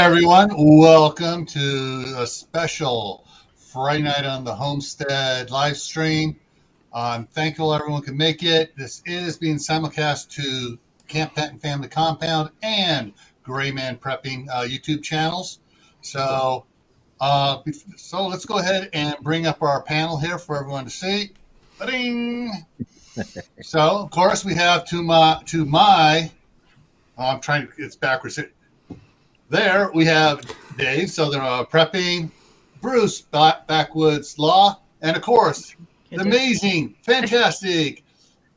everyone. Welcome to a special Friday night on the Homestead live stream. I'm thankful everyone can make it. This is being simulcast to Camppatton Family Compound and Gray Man Prepping YouTube channels. So let's go ahead and bring up our panel here for everyone to see. Ba-ding! So, of course, we have I'm trying to, it's backwards. There we have Dave, Southern Prepping, Bruce, Backwoods Law, and of course, the amazing, fantastic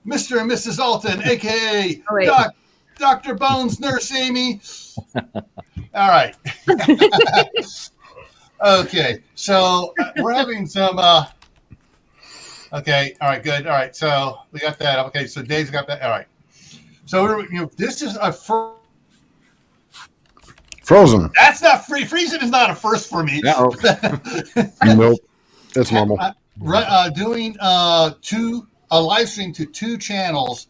Mr. and Mrs. Alton, aka Dr. Bones, Nurse Amy. All right. Okay, so we're having some. Okay, all right, good. All right, so we got that. Okay, so Dave's got that. All right. So this is a frozen. That's not free. Freezing is not a first for me. Nope, that's normal. Doing a live stream to two channels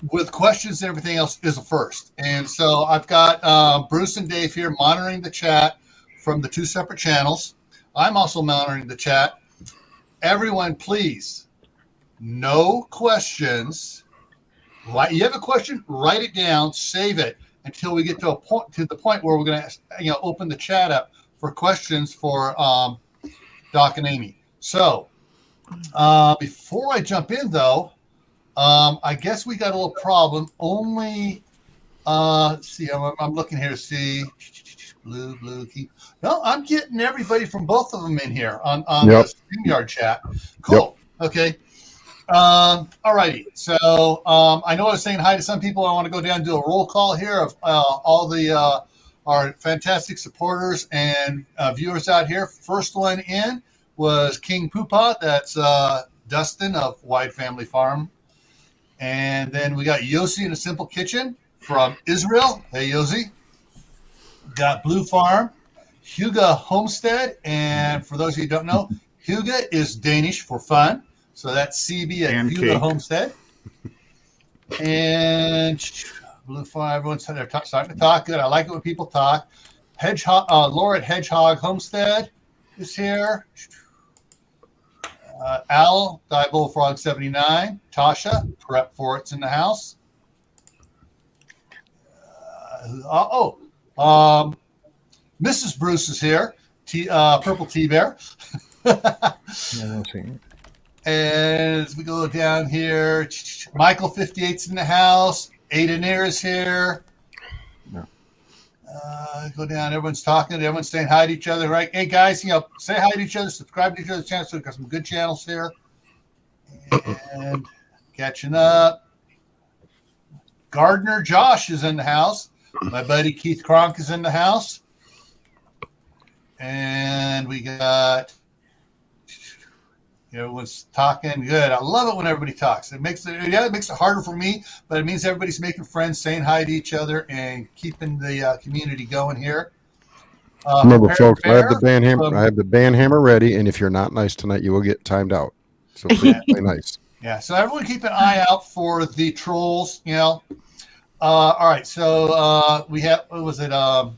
with questions and everything else is a first. And so I've got Bruce and Dave here monitoring the chat from the two separate channels. I'm also monitoring the chat. Everyone, please, no questions. You have a question, write it down, save it until we get to the point where we're going to open the chat up for questions for Doc and Amy. So before I jump in, though, I guess we got a little problem. Only see, I'm looking here to see blue key. No, I'm getting everybody from both of them in here on the StreamYard chat. Cool. Yep. Okay. All righty. So I know I was saying hi to some people. I want to go down and do a roll call here of all the our fantastic supporters and viewers out here. First one in was King Poopah. That's Dustin of Wide Family Farm. And then we got Yossi in a Simple Kitchen from Israel. Hey, Yossi. Got Blue Farm, Huga Homestead. And for those of you who don't know, Huga is Danish for fun. So that's CB at Huga Homestead. And Blue Farm, everyone's starting to talk. Good. I like it when people talk. Laura at Hedgehog Homestead is here. Al, Die Bullfrog 79. Tasha, Prep for It's in the house. Mrs. Bruce is here. Purple Tea Bear. And as we go down here, Michael 58's in the house. Ada Near is here. Go down. Everyone's talking. Everyone's saying hi to each other, right? Hey, guys, say hi to each other. Subscribe to each other's channels. So we've got some good channels here. And catching up. Gardener Josh is in the house. My buddy Keith Kronk is in the house. And we got... Everyone's talking. Good. I love it when everybody talks. It makes it harder for me, but it means everybody's making friends, saying hi to each other, and keeping the community going here. Remember, folks, I have the band hammer ready, and if you're not nice tonight, you will get timed out. So please play nice. Yeah. So everyone, keep an eye out for the trolls. All right. So we have. What was it? I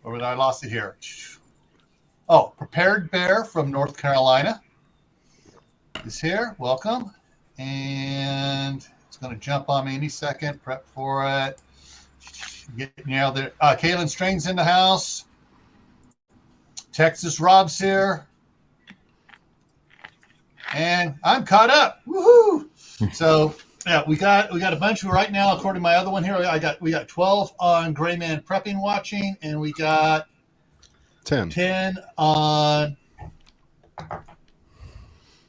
lost it here. Oh, Prepared Bear from North Carolina is here. Welcome. And it's going to jump on me any second. Prep for it. There. Kaylin Strings in the house. Texas Rob's here. And I'm caught up. Woohoo! So yeah, we got a bunch right now, according to my other one here. We got 12 on Gray Man Prepping watching, and we got 10 on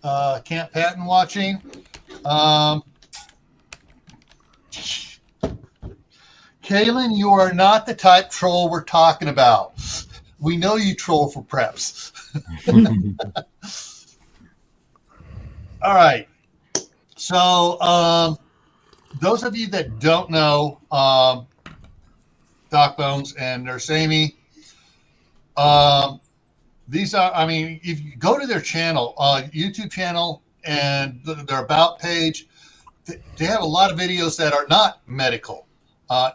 Camppatton watching. Kaylin, you are not the type troll we're talking about. We know you troll for preps. All right. So those of you that don't know Doc Bones and Nurse Amy, these are, if you go to their channel, YouTube channel, and their About page, they have a lot of videos that are not medical.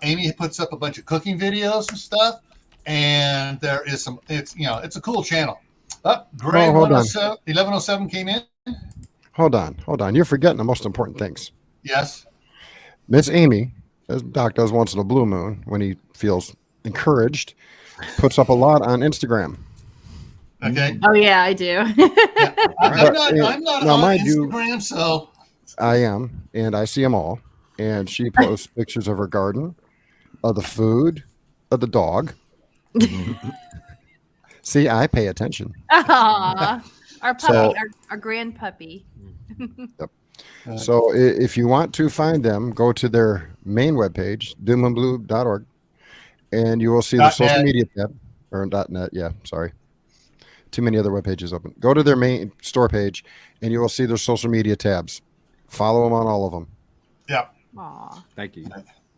Amy puts up a bunch of cooking videos and stuff, and there is some. It's it's a cool channel. Gray Oh, hold on. 1107 came in. Hold on. You're forgetting the most important things. Yes. Miss Amy, as Doc does once in a blue moon when he feels encouraged, puts up a lot on Instagram. Okay. Oh yeah, I do. Yeah. I'm not now, on mind you, Instagram, so I am, and I see them all. And she posts pictures of her garden, of the food, of the dog. See, I pay attention. Aww. Our puppy, So- our grand puppy. So if you want to find them, go to their main webpage, doomandblue.org, and you will see the social .net. media tab, or .net, yeah, sorry. Too many other web pages open. Go to their main store page, and you will see their social media tabs. Follow them on all of them. Yeah. Aw, Thank you.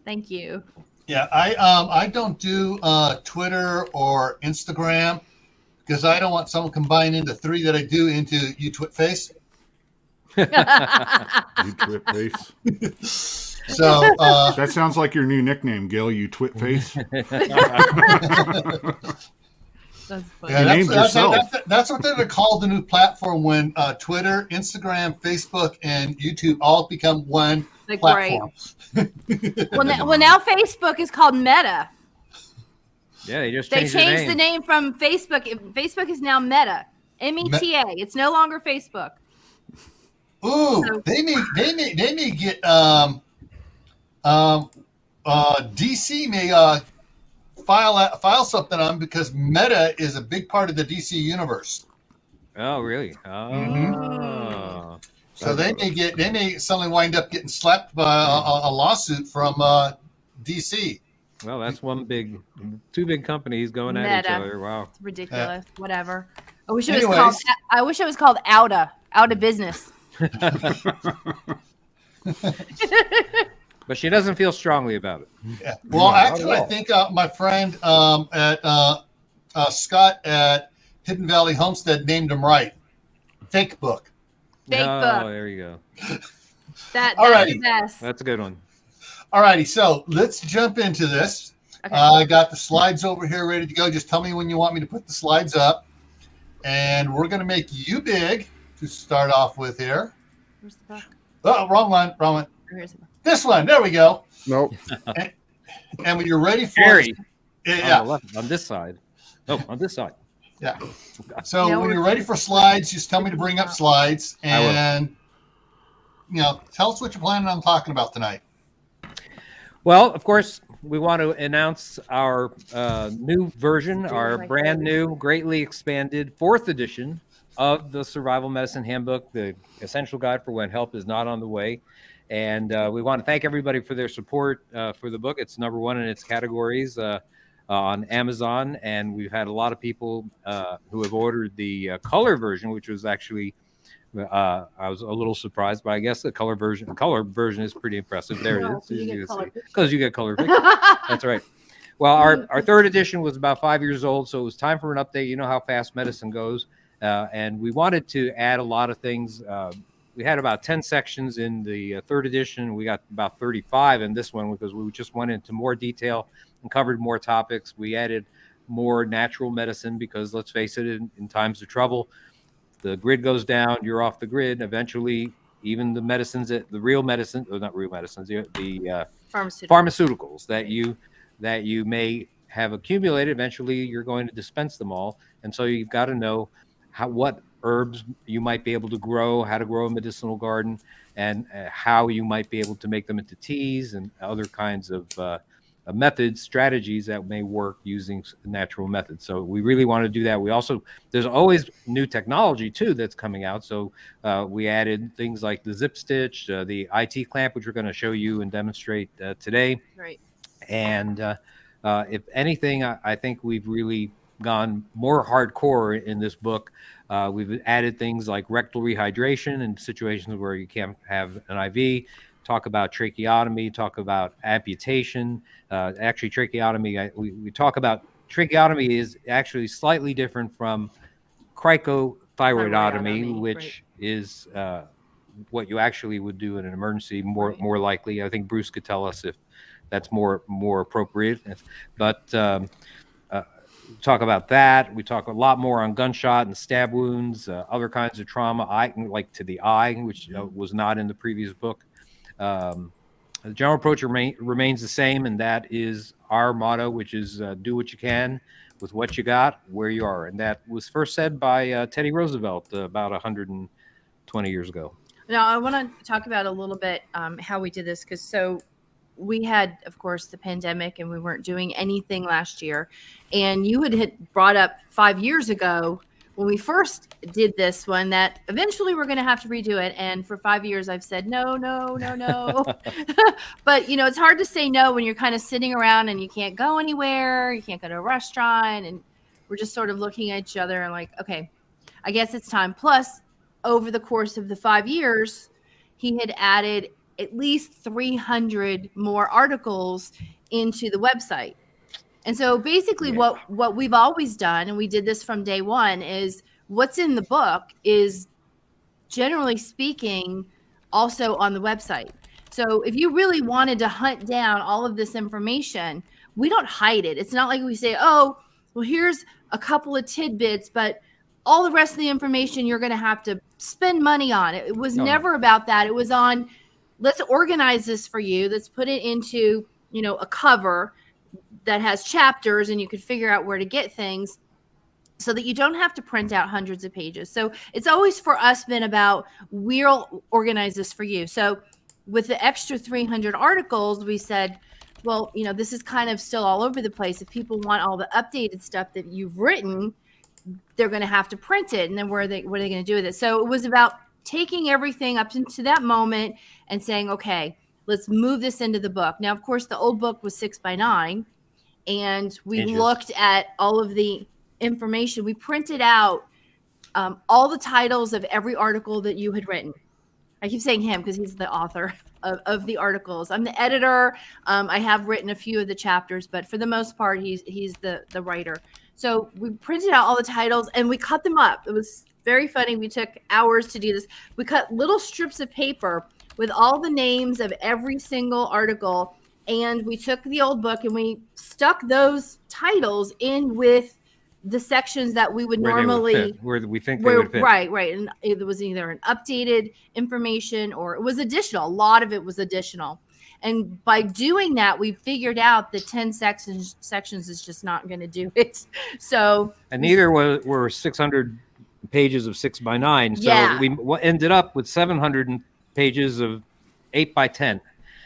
thank you. Yeah, I don't do Twitter or Instagram because I don't want someone combining the three that I do into UTwitface. You twit face. So That sounds like your new nickname, Gail. You twit face. That's funny. yeah, You that's, named that's, yourself. that's what they're going to call the new platform when Twitter, Instagram, Facebook, and YouTube all become one Like, platform. Well, now Facebook is called Meta. Yeah, they just They changed changed the name from Facebook. Facebook is now Meta. META. It's no longer Facebook. Ooh, So- they may get DC may file something on because Meta is a big part of the DC universe. Oh, really? Oh. Mhm. So they may suddenly wind up getting slapped by a lawsuit from DC. Well, that's two big companies going at each Meta. other. Wow. It's ridiculous. Whatever. I wish it was called Outa. Out of business. But she doesn't feel strongly about it. Yeah. Well, not at actually, I all. think my friend at Scott at Hidden Valley Homestead named him right. Fake book. Fake Oh, book. there you go. That's Alrighty. the best. That's a good one. Alrighty, so let's jump into this. Okay. I got the slides over here ready to go. Just tell me when you want me to put the slides up. And we're going to make you big to start off with here. Where's the book? Oh, wrong one. Oh, here's the book. This one. There we go. Nope. And when you're ready for Harry. it, On the yeah. left, on this side. Oh, on this side. Yeah. So Now when we're- you're ready for slides, just tell me to bring up slides I will. and tell us what you're planning on talking about tonight. Well, of course, we want to announce our new version, our brand new, greatly expanded 4th edition of the Survival Medicine Handbook, the essential guide for when help is not on the way. And we want to thank everybody for their support for the book. It's #1 in its categories on Amazon. And we've had a lot of people who have ordered the color version, which was actually I was a little surprised, but I guess the color version is pretty impressive. There it is. Because you get color pictures. That's right. Well, our 3rd edition was about 5 years old, so it was time for an update. You know how fast medicine goes. And we wanted to add a lot of things. We had about 10 sections in the 3rd edition. We got about 35 in this one because we just went into more detail and covered more topics. We added more natural medicine because, let's face it, in times of trouble, the grid goes down, you're off the grid. Eventually, even the medicines, the real medicine, or not real medicines, the pharmaceuticals that you may have accumulated, eventually you're going to dispense them all. And so you've got to know what herbs you might be able to grow, how to grow a medicinal garden, and how you might be able to make them into teas and other kinds of methods, strategies that may work using natural methods. So we really want to do that. There's always new technology too that's coming out. So we added things like the zip stitch, the IT clamp, which we're going to show you and demonstrate today. Right. And if anything, I think we've really gone more hardcore in this book. We've added things like rectal rehydration in situations where you can't have an IV. Talk about tracheotomy, talk about amputation. Actually, tracheotomy, we talk about tracheotomy is actually slightly different from cricothyroidotomy, which is what you actually would do in an emergency, more likely. I think Bruce could tell us if that's more appropriate. But talk about that. We talk a lot more on gunshot and stab wounds, other kinds of trauma, like to the eye, which was not in the previous book. The general approach remains the same, and that is our motto, which is do what you can with what you got, where you are. And that was first said by Teddy Roosevelt about 120 years ago. Now, I want to talk about a little bit how we did this, because we had, of course, the pandemic, and we weren't doing anything last year. And you had brought up 5 years ago when we first did this one that eventually we're going to have to redo it. And for 5 years, I've said, no. But, it's hard to say no when you're kind of sitting around and you can't go anywhere. You can't go to a restaurant. And we're just sort of looking at each other and like, okay, I guess it's time. Plus, over the course of the 5 years, he had added at least 300 more articles into the website. And so basically what we've always done, and we did this from day one, is what's in the book is, generally speaking, also on the website. So if you really wanted to hunt down all of this information, we don't hide it. It's not like we say, oh, well, here's a couple of tidbits, but all the rest of the information you're going to have to spend money on. It was never about that. It was on, let's organize this for you. Let's put it into, a cover that has chapters, and you can figure out where to get things so that you don't have to print out hundreds of pages. So it's always for us been about, we'll organize this for you. So with the extra 300 articles, we said, well, this is kind of still all over the place. If people want all the updated stuff that you've written, they're going to have to print it. And then what are they going to do with it? So it was about taking everything up into that moment and saying, okay, let's move this into the book. Now, of course, the old book was 6x9, and we looked at all of the information. We printed out all the titles of every article that you had written. I keep saying him because he's the author of the articles. I'm the editor. I have written a few of the chapters, but for the most part, he's the writer. So we printed out all the titles and we cut them up. It was very funny. We took hours to do this. We cut little strips of paper with all the names of every single article, and we took the old book and we stuck those titles in with the sections that we would normally, where we think they would fit. Right. And it was either an updated information or it was additional. A lot of it was additional. And by doing that, we figured out that 10 sections is just not going to do it. So, and neither were 600 pages of 6x9. So we ended up with 700 pages of 8x10.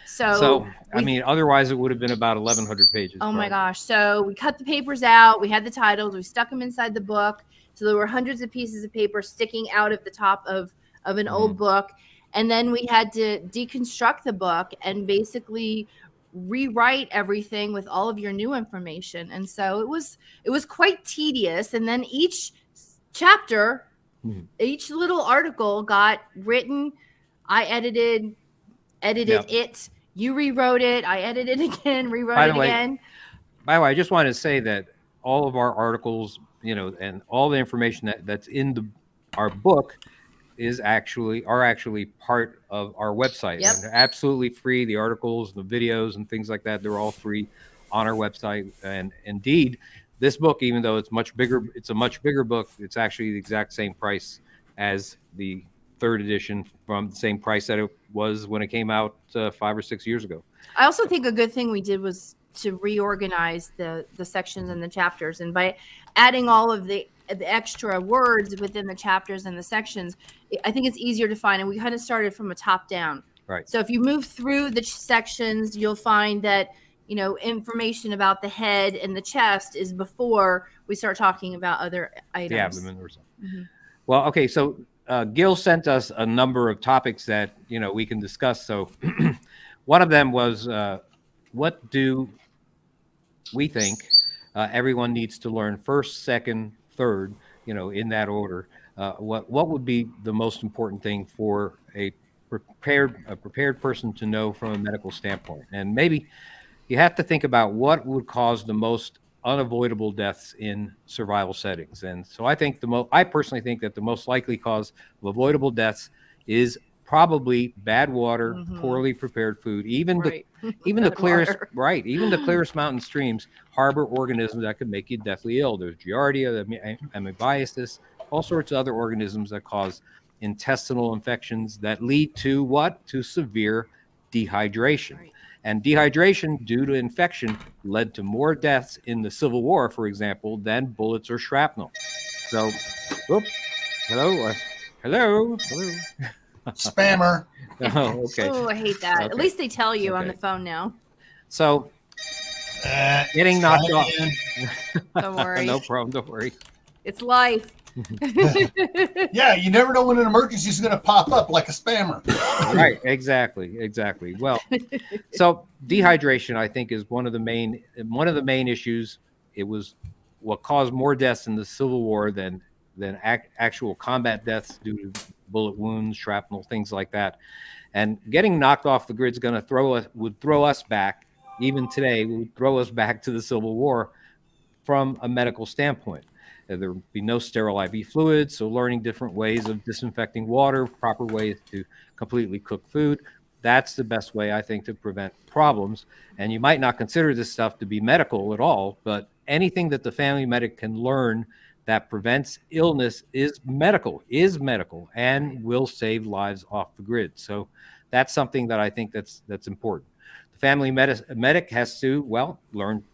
So I mean, otherwise it would have been about 1,100 pages. Oh my gosh. So we cut the papers out. We had the titles. We stuck them inside the book. So there were hundreds of pieces of paper sticking out of the top of an old book. And then we had to deconstruct the book and basically rewrite everything with all of your new information. And so it was quite tedious. And then each chapter, each little article got written. I edited it. You rewrote it. I edited it again, rewrote it again. By the way, I just want to say that all of our articles, and all the information that's in our book are actually part of our website. Yep. And they're absolutely free. The articles, the videos, and things like that, they're all free on our website. And indeed, this book, even though it's a much bigger book, it's actually the exact same price as the third edition, from the same price that it was when it came out 5 or 6 years ago. I also think a good thing we did was to reorganize the sections and the chapters. And by adding all of the extra words within the chapters and the sections, I think it's easier to find. And we kind of started from a top down. Right. So if you move through the sections, you'll find that, information about the head and the chest is before we start talking about other items. The abdomen or something. Mm-hmm. Well, okay. So Gil sent us a number of topics that, we can discuss. So one of them was, what do we think everyone needs to learn first, second, third, in that order? What would be the most important thing for a prepared person to know from a medical standpoint? And maybe you have to think about what would cause the most unavoidable deaths in survival settings. And so I think I personally think that the most likely cause of avoidable deaths is probably bad water, Mhm. poorly prepared food. Even Right. even the Bad clearest water. right, even the clearest mountain streams harbor organisms that could make you deathly ill. There's Giardia, amoebiasis, all sorts of other organisms that cause intestinal infections that lead to what? To severe dehydration. Right. And dehydration due to infection led to more deaths in the Civil War, for example, than bullets or shrapnel. So, whoop, hello, hello. Spammer. Oh, okay. Oh, I hate that. At Okay. least they tell you on Okay. the phone now. So, getting try knocked off. again. Don't worry. No problem. Don't worry. It's life. Yeah, you never know when an emergency is going to pop up like a spammer. Right. Exactly. Well, so dehydration, I think, is one of the main issues. It was what caused more deaths in the Civil War than actual combat deaths due to bullet wounds, shrapnel, things like that. And getting knocked off the grid is going to would throw us back, even today, would throw us back to the Civil War from a medical standpoint. There would be no sterile IV fluids, so learning different ways of disinfecting water, proper ways to completely cook food. That's the best way, I think, to prevent problems. And you might not consider this stuff to be medical at all, but anything that the family medic can learn that prevents illness is medical, and will save lives off the grid. So that's something that I think that's important. The family medic has to, well, learn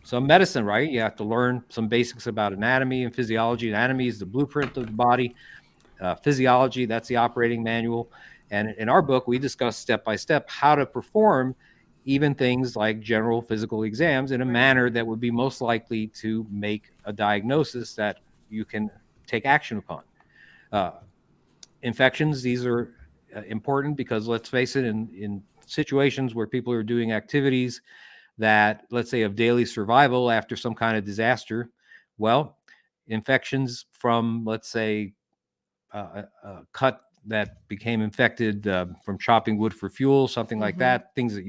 some medicine, right? You have to learn some basics about anatomy and physiology. Anatomy is the blueprint of the body. Physiology, that's the operating manual. And in our book, we discuss step by step how to perform even things like general physical exams in a manner that would be most likely to make a diagnosis that you can take action upon. Infections, these are important because, let's face it, in situations where people are doing activities that, let's say, of daily survival after some kind of disaster, well, infections from, let's say, a cut that became infected from chopping wood for fuel, something like that, things that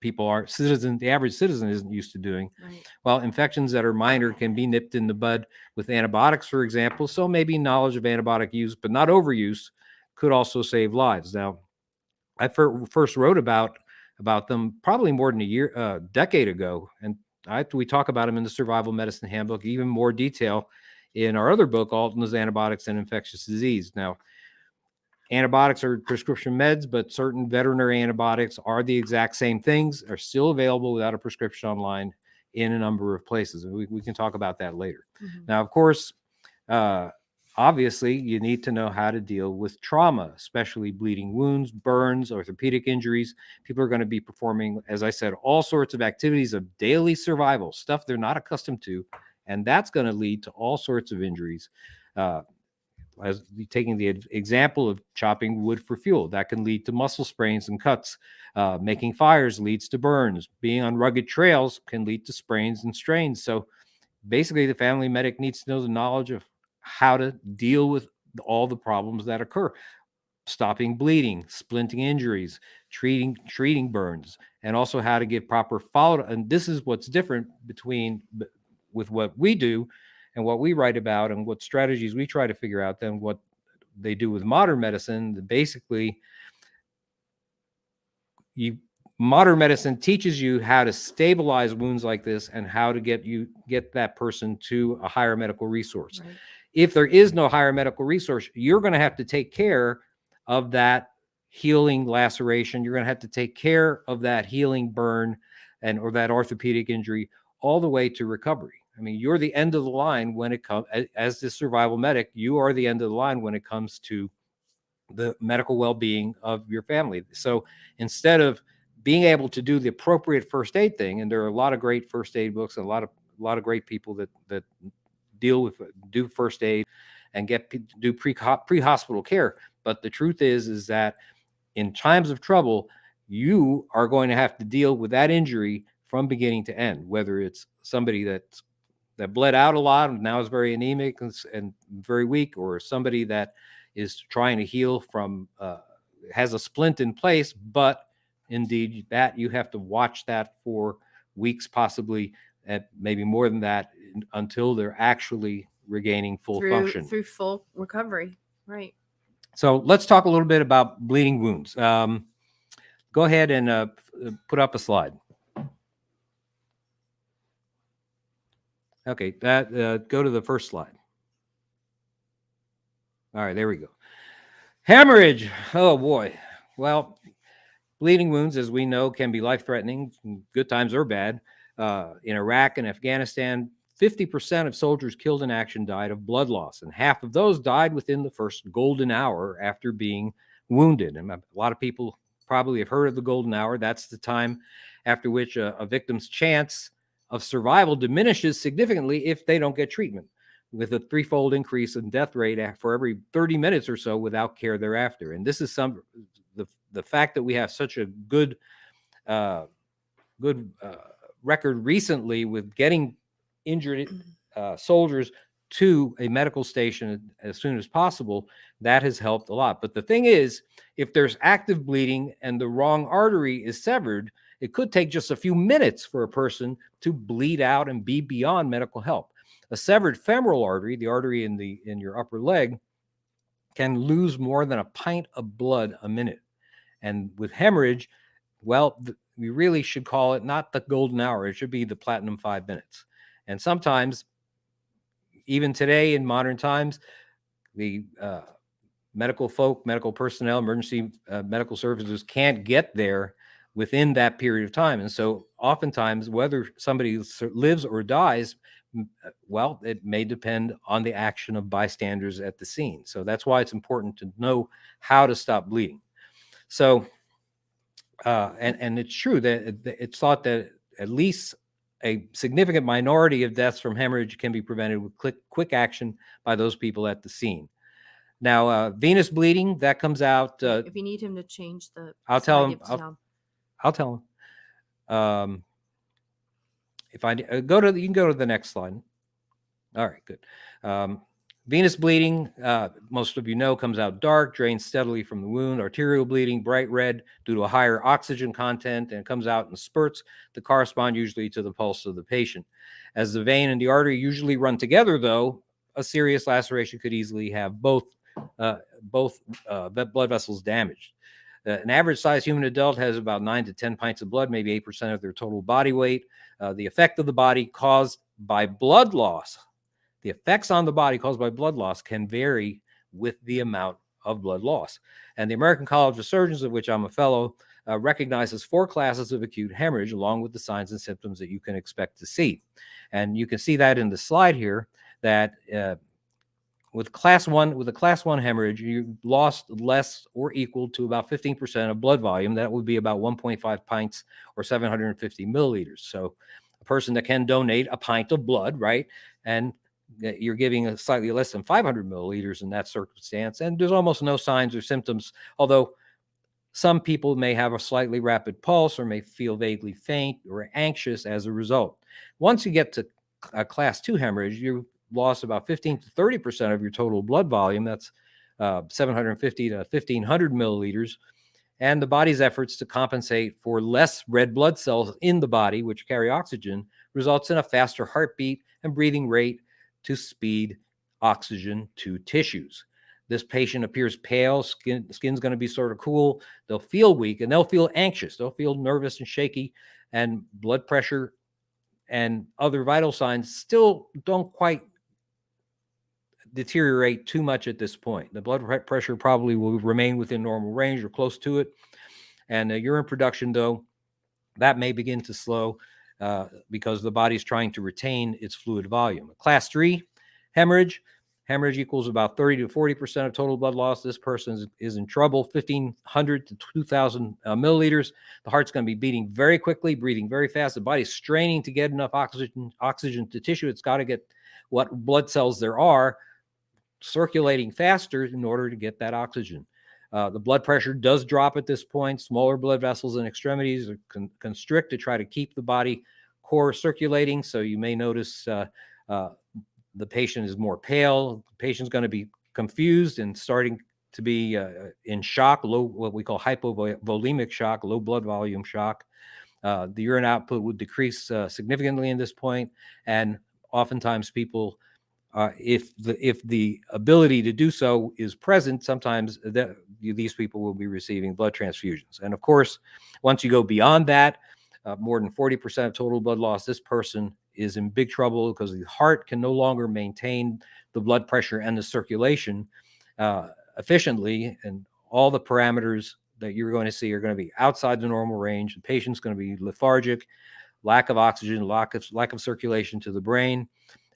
the average citizen isn't used to doing. Right. Well, infections that are minor can be nipped in the bud with antibiotics, for example. So maybe knowledge of antibiotic use, but not overuse, could also save lives. Now, I first wrote about them probably more than a decade ago, and we talk about them in the Survival Medicine Handbook, even more detail in our other book, Alton's Antibiotics and Infectious Disease. Now, antibiotics are prescription meds, but certain veterinary antibiotics are the exact same things, are still available without a prescription online in a number of places. And we can talk about that later. Now, of course, obviously, you need to know how to deal with trauma, especially bleeding wounds, burns, orthopedic injuries. People are going to be performing, as I said, all sorts of activities of daily survival, stuff they're not accustomed to, and that's going to lead to all sorts of injuries. As taking the example of chopping wood for fuel, that can lead to muscle sprains and cuts. Making fires leads to burns. Being on rugged trails can lead to sprains and strains. So basically, the family medic needs to know the knowledge of how to deal with all the problems that occur: stopping bleeding, splinting injuries, treating burns, and also how to give proper follow-up. And this is what's different with what we do and what we write about and what strategies we try to figure out than what they do with modern medicine. Basically, modern medicine teaches you how to stabilize wounds like this and how to get that person to a higher medical resource. Right. If there is no higher medical resource, you're going to have to take care of that healing laceration. You're going to have to take care of that healing burn or that orthopedic injury all the way to recovery. I mean, you're the end of the line when it comes, as the survival medic, you are the end of the line when it comes to the medical well-being of your family. So instead of being able to do the appropriate first aid thing, and there are a lot of great first aid books and a lot of great people that do first aid and do pre-hospital care. But the truth is that in times of trouble, you are going to have to deal with that injury from beginning to end, whether it's somebody that bled out a lot and now is very anemic and very weak, or somebody that is trying to heal from, has a splint in place, but indeed that you have to watch that for weeks, possibly, and maybe more than that, until they're actually regaining full function. Through full recovery. Right. So let's talk a little bit about bleeding wounds. Go ahead and put up a slide. Okay, go to the first slide. All right, there we go. Hemorrhage. Oh boy. Well, bleeding wounds, as we know, can be life-threatening, good times or bad. In Iraq and Afghanistan, 50% of soldiers killed in action died of blood loss, and half of those died within the first golden hour after being wounded. And a lot of people probably have heard of the golden hour. That's the time after which a victim's chance of survival diminishes significantly if they don't get treatment, with a threefold increase in death rate for every 30 minutes or so without care thereafter. And this is the fact that we have such a good record recently with getting injured soldiers to a medical station as soon as possible, that has helped a lot. But the thing is, if there's active bleeding and the wrong artery is severed, it could take just a few minutes for a person to bleed out and be beyond medical help. A severed femoral artery, the artery in your upper leg, can lose more than a pint of blood a minute. And with hemorrhage, well, we really should call it not the golden hour. It should be the platinum 5 minutes. And sometimes, even today in modern times, the medical personnel, emergency medical services can't get there within that period of time. And so oftentimes, whether somebody lives or dies, well, it may depend on the action of bystanders at the scene. So that's why it's important to know how to stop bleeding. So, and it's true that it's thought that at least a significant minority of deaths from hemorrhage can be prevented with quick action by those people at the scene. Now, venous bleeding, that comes out. If you need him to change the, I'll tell him. I'll tell him. If I you can go to the next slide. All right, good. Venous bleeding, most of you know, comes out dark, drains steadily from the wound. Arterial bleeding, bright red due to a higher oxygen content, and comes out in spurts that correspond usually to the pulse of the patient. As the vein and the artery usually run together, though, a serious laceration could easily have both blood vessels damaged. An average-sized human adult has about 9 to 10 pints of blood, maybe 8% of their total body weight. The effect of the body caused by blood loss. The effects on the body caused by blood loss can vary with the amount of blood loss. And the American College of Surgeons, of which I'm a fellow, recognizes 4 classes of acute hemorrhage, along with the signs and symptoms that you can expect to see. And you can see that in the slide here, that with a class 1 hemorrhage, you lost less or equal to about 15% of blood volume. That would be about 1.5 pints or 750 milliliters. So a person that can donate a pint of blood, right? And you're giving a slightly less than 500 milliliters in that circumstance. And there's almost no signs or symptoms, although some people may have a slightly rapid pulse or may feel vaguely faint or anxious as a result. Once you get to a class 2 hemorrhage, you lost about 15 to 30% of your total blood volume. That's 750 to 1,500 milliliters. And the body's efforts to compensate for less red blood cells in the body, which carry oxygen, results in a faster heartbeat and breathing rate to speed oxygen to tissues. This patient appears pale, skin's going to be sort of cool. They'll feel weak and they'll feel anxious. They'll feel nervous and shaky, and blood pressure and other vital signs still don't quite deteriorate too much at this point. The blood pressure probably will remain within normal range or close to it. And urine production, though, that may begin to slow because the body's trying to retain its fluid volume. Class 3 hemorrhage equals about 30 to 40% of total blood loss. This person is in trouble. 1,500 to 2,000 milliliters. The heart's going to be beating very quickly, breathing very fast. The body's straining to get enough oxygen to tissue. It's got to get what blood cells there are circulating faster in order to get that oxygen. The blood pressure does drop at this point. Smaller blood vessels and extremities constrict to try to keep the body core circulating. So you may notice the patient is more pale. The patient's going to be confused and starting to be in shock, what we call hypovolemic shock, low blood volume shock. The urine output would decrease significantly in this point, and oftentimes people If the ability to do so is present, sometimes these people will be receiving blood transfusions. And of course, once you go beyond that, more than 40% of total blood loss, this person is in big trouble because the heart can no longer maintain the blood pressure and the circulation efficiently, and all the parameters that you're going to see are going to be outside the normal range. The patient's going to be lethargic, lack of oxygen, lack of circulation to the brain.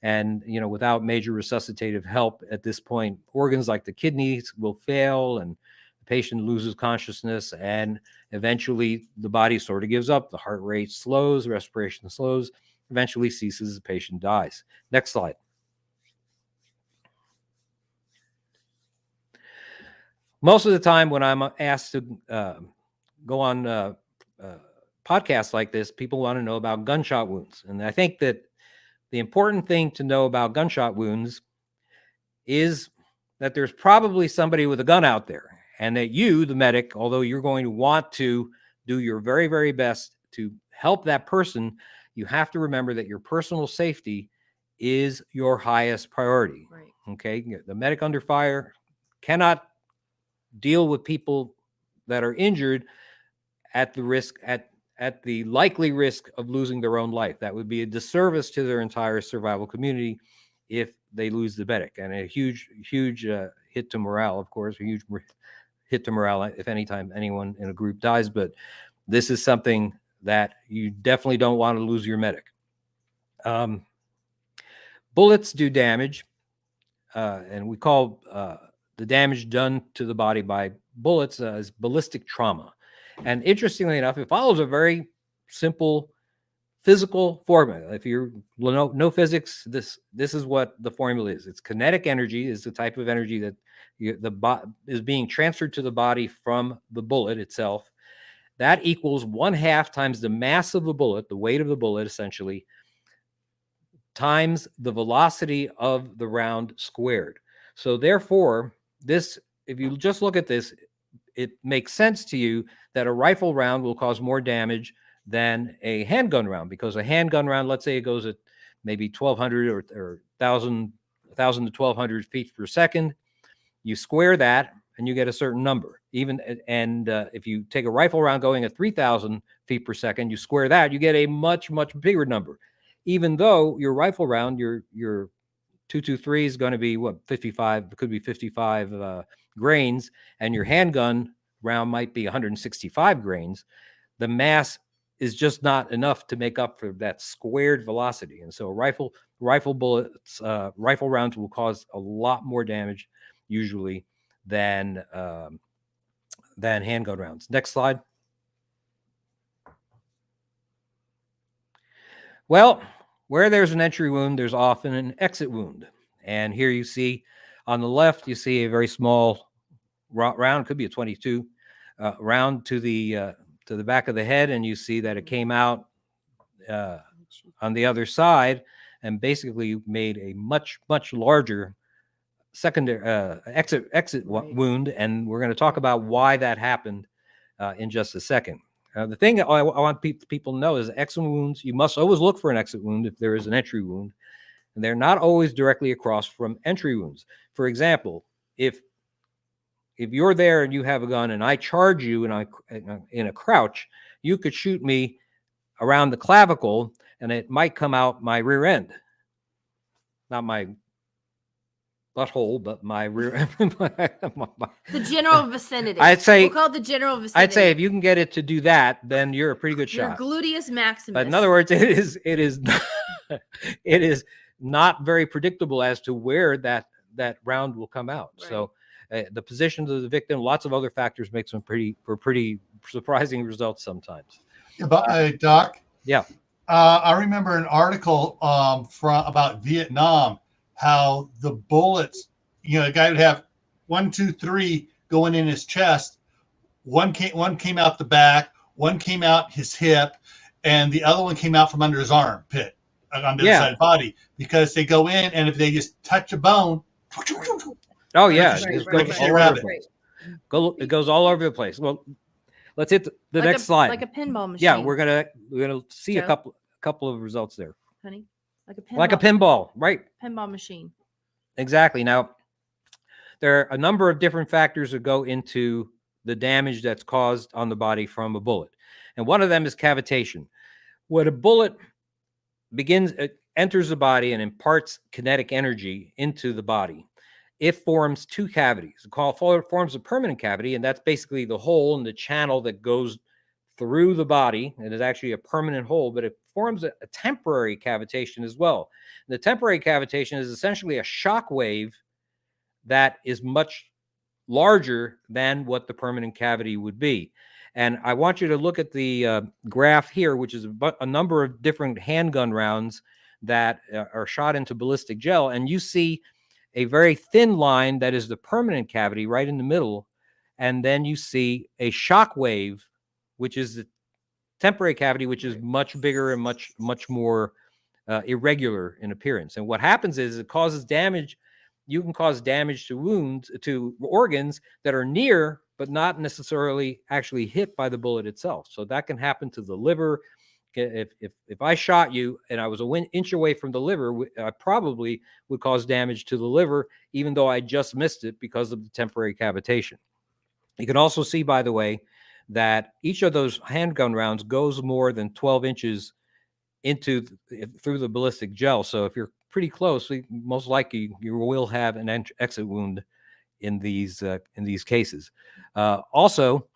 And, without major resuscitative help at this point, organs like the kidneys will fail and the patient loses consciousness, and eventually the body sort of gives up. The heart rate slows, respiration slows, eventually ceases, the patient dies. Next slide. Most of the time when I'm asked to go on podcasts like this, people want to know about gunshot wounds. And I think that the important thing to know about gunshot wounds is that there's probably somebody with a gun out there, and that you, the medic, although you're going to want to do your very, very best to help that person, you have to remember that your personal safety is your highest priority. Right. Okay. The medic under fire cannot deal with people that are injured at the likely risk of losing their own life. That would be a disservice to their entire survival community if they lose the medic, and a huge hit to morale, of course, a huge hit to morale if anytime anyone in a group dies. But this is something that you definitely don't want to lose your medic. Bullets do damage, and we call the damage done to the body by bullets as ballistic trauma. And interestingly enough, it follows a very simple physical formula. If you know physics, this is what the formula is. It's kinetic energy is the type of energy that is being transferred to the body from the bullet itself. That equals 1/2 times the mass of the bullet, the weight of the bullet essentially, times the velocity of the round squared. So therefore, if you just look at this, it makes sense to you that a rifle round will cause more damage than a handgun round, because a handgun round, let's say it goes at maybe 1,200 or 1,000 to 1,200 feet per second. You square that and you get a certain number. If you take a rifle round going at 3,000 feet per second, you square that, you get a much, much bigger number. Even though your rifle round, your 223 is going to be 55, it could be 55 grains, and your handgun round might be 165 grains, the mass is just not enough to make up for that squared velocity. And so rifle bullets, rifle rounds will cause a lot more damage usually than handgun rounds. Next slide. Well, where there's an entry wound, there's often an exit wound. And here you see on the left, you see a very small round, could be a 22 round to the back of the head, and you see that it came out on the other side and basically made a much, much larger secondary exit wound. And we're going to talk about why that happened in just a second. The thing I want people to know is exit wounds, you must always look for an exit wound if there is an entry wound. And they're not always directly across from entry wounds. For example, if you're there and you have a gun and I charge you and in a crouch, you could shoot me around the clavicle and it might come out my rear end. Not my butthole, but my rear end. The general vicinity. We'll call it the general vicinity. I'd say if you can get it to do that, then you're a pretty good shot. Your gluteus maximus. But in other words, it is not very predictable as to where that round will come out. Right. So the position of the victim, lots of other factors make some pretty surprising results sometimes. But Doc, yeah, I remember an article about Vietnam, how the bullets, the guy would have 1, 2, 3 going in his chest. One came out the back, one came out his hip, and the other one came out from under his armpit on the other side of the body, because they go in and if they just touch a bone. Oh yeah, it goes all over the place. Well, let's hit the next slide. Like a pinball machine. Yeah, we're gonna see a couple of results there. Honey, like a pinball, right? Pinball machine. Exactly. Now, there are a number of different factors that go into the damage that's caused on the body from a bullet. And one of them is cavitation. When a bullet enters the body and imparts kinetic energy into the body, it forms two cavities. It forms a permanent cavity, and that's basically the hole in the channel that goes through the body. It is actually a permanent hole, but it forms a temporary cavitation as well. And the temporary cavitation is essentially a shock wave that is much larger than what the permanent cavity would be. And I want you to look at the graph here, which is a number of different handgun rounds that are shot into ballistic gel. And you see a very thin line that is the permanent cavity right in the middle. And then you see a shock wave, which is the temporary cavity, which is much bigger and much more irregular in appearance. And what happens is it causes damage. You can cause damage to wounds, to organs that are near, but not necessarily actually hit by the bullet itself. So that can happen to the liver. If I shot you and I was an inch away from the liver, I probably would cause damage to the liver, even though I just missed it because of the temporary cavitation. You can also see, by the way, that each of those handgun rounds goes more than 12 inches through the ballistic gel. So if you're pretty close, most likely you will have an exit wound in these cases. Also,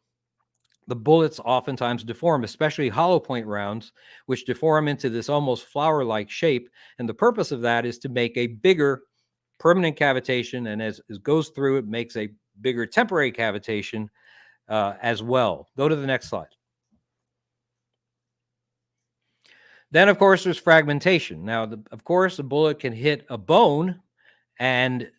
the bullets oftentimes deform, especially hollow point rounds, which deform into this almost flower-like shape. And the purpose of that is to make a bigger permanent cavitation, and as it goes through, it makes a bigger temporary cavitation as well. Go to the next slide. Then, of course, there's fragmentation. Now, of course, a bullet can hit a bone, and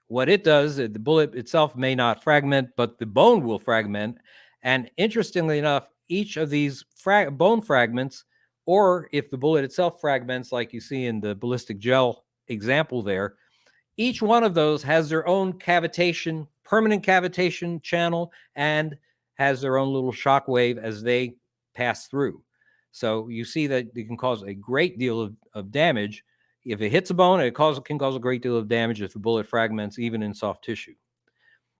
what it does, the bullet itself may not fragment, but the bone will fragment. And interestingly enough, each of these bone fragments, or if the bullet itself fragments, like you see in the ballistic gel example there, each one of those has their own cavitation, permanent cavitation channel, and has their own little shock wave as they pass through. So you see that it can cause a great deal of damage. If it hits a bone, it can cause a great deal of damage if the bullet fragments, even in soft tissue.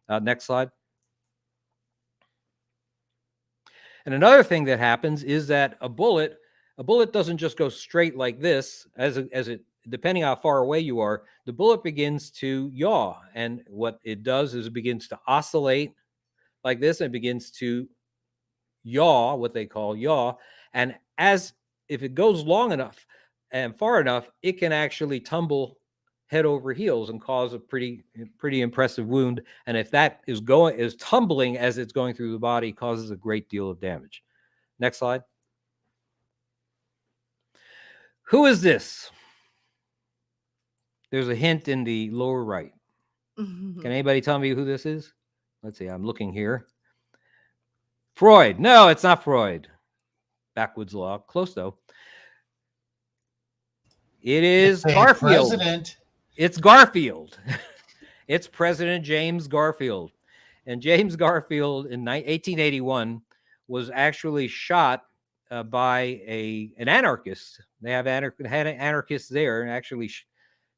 Next slide. And another thing that happens is that a bullet doesn't just go straight like this. Depending how far away you are, the bullet begins to yaw. And what it does is it begins to oscillate like this, and begins to yaw, what they call yaw. And if it goes long enough and far enough, it can actually tumble head over heels and cause a pretty impressive wound. And if that is tumbling as it's going through the body, causes a great deal of damage. Next slide. Who is this? There's a hint in the lower right. Can anybody tell me who this is? Let's see, I'm looking here. Freud. No, it's not Freud. Backwoods law. Close, though. It is Garfield. President. It's Garfield. It's President James Garfield. And James Garfield in 1881 was actually shot by an anarchist. They had anarchists there, and actually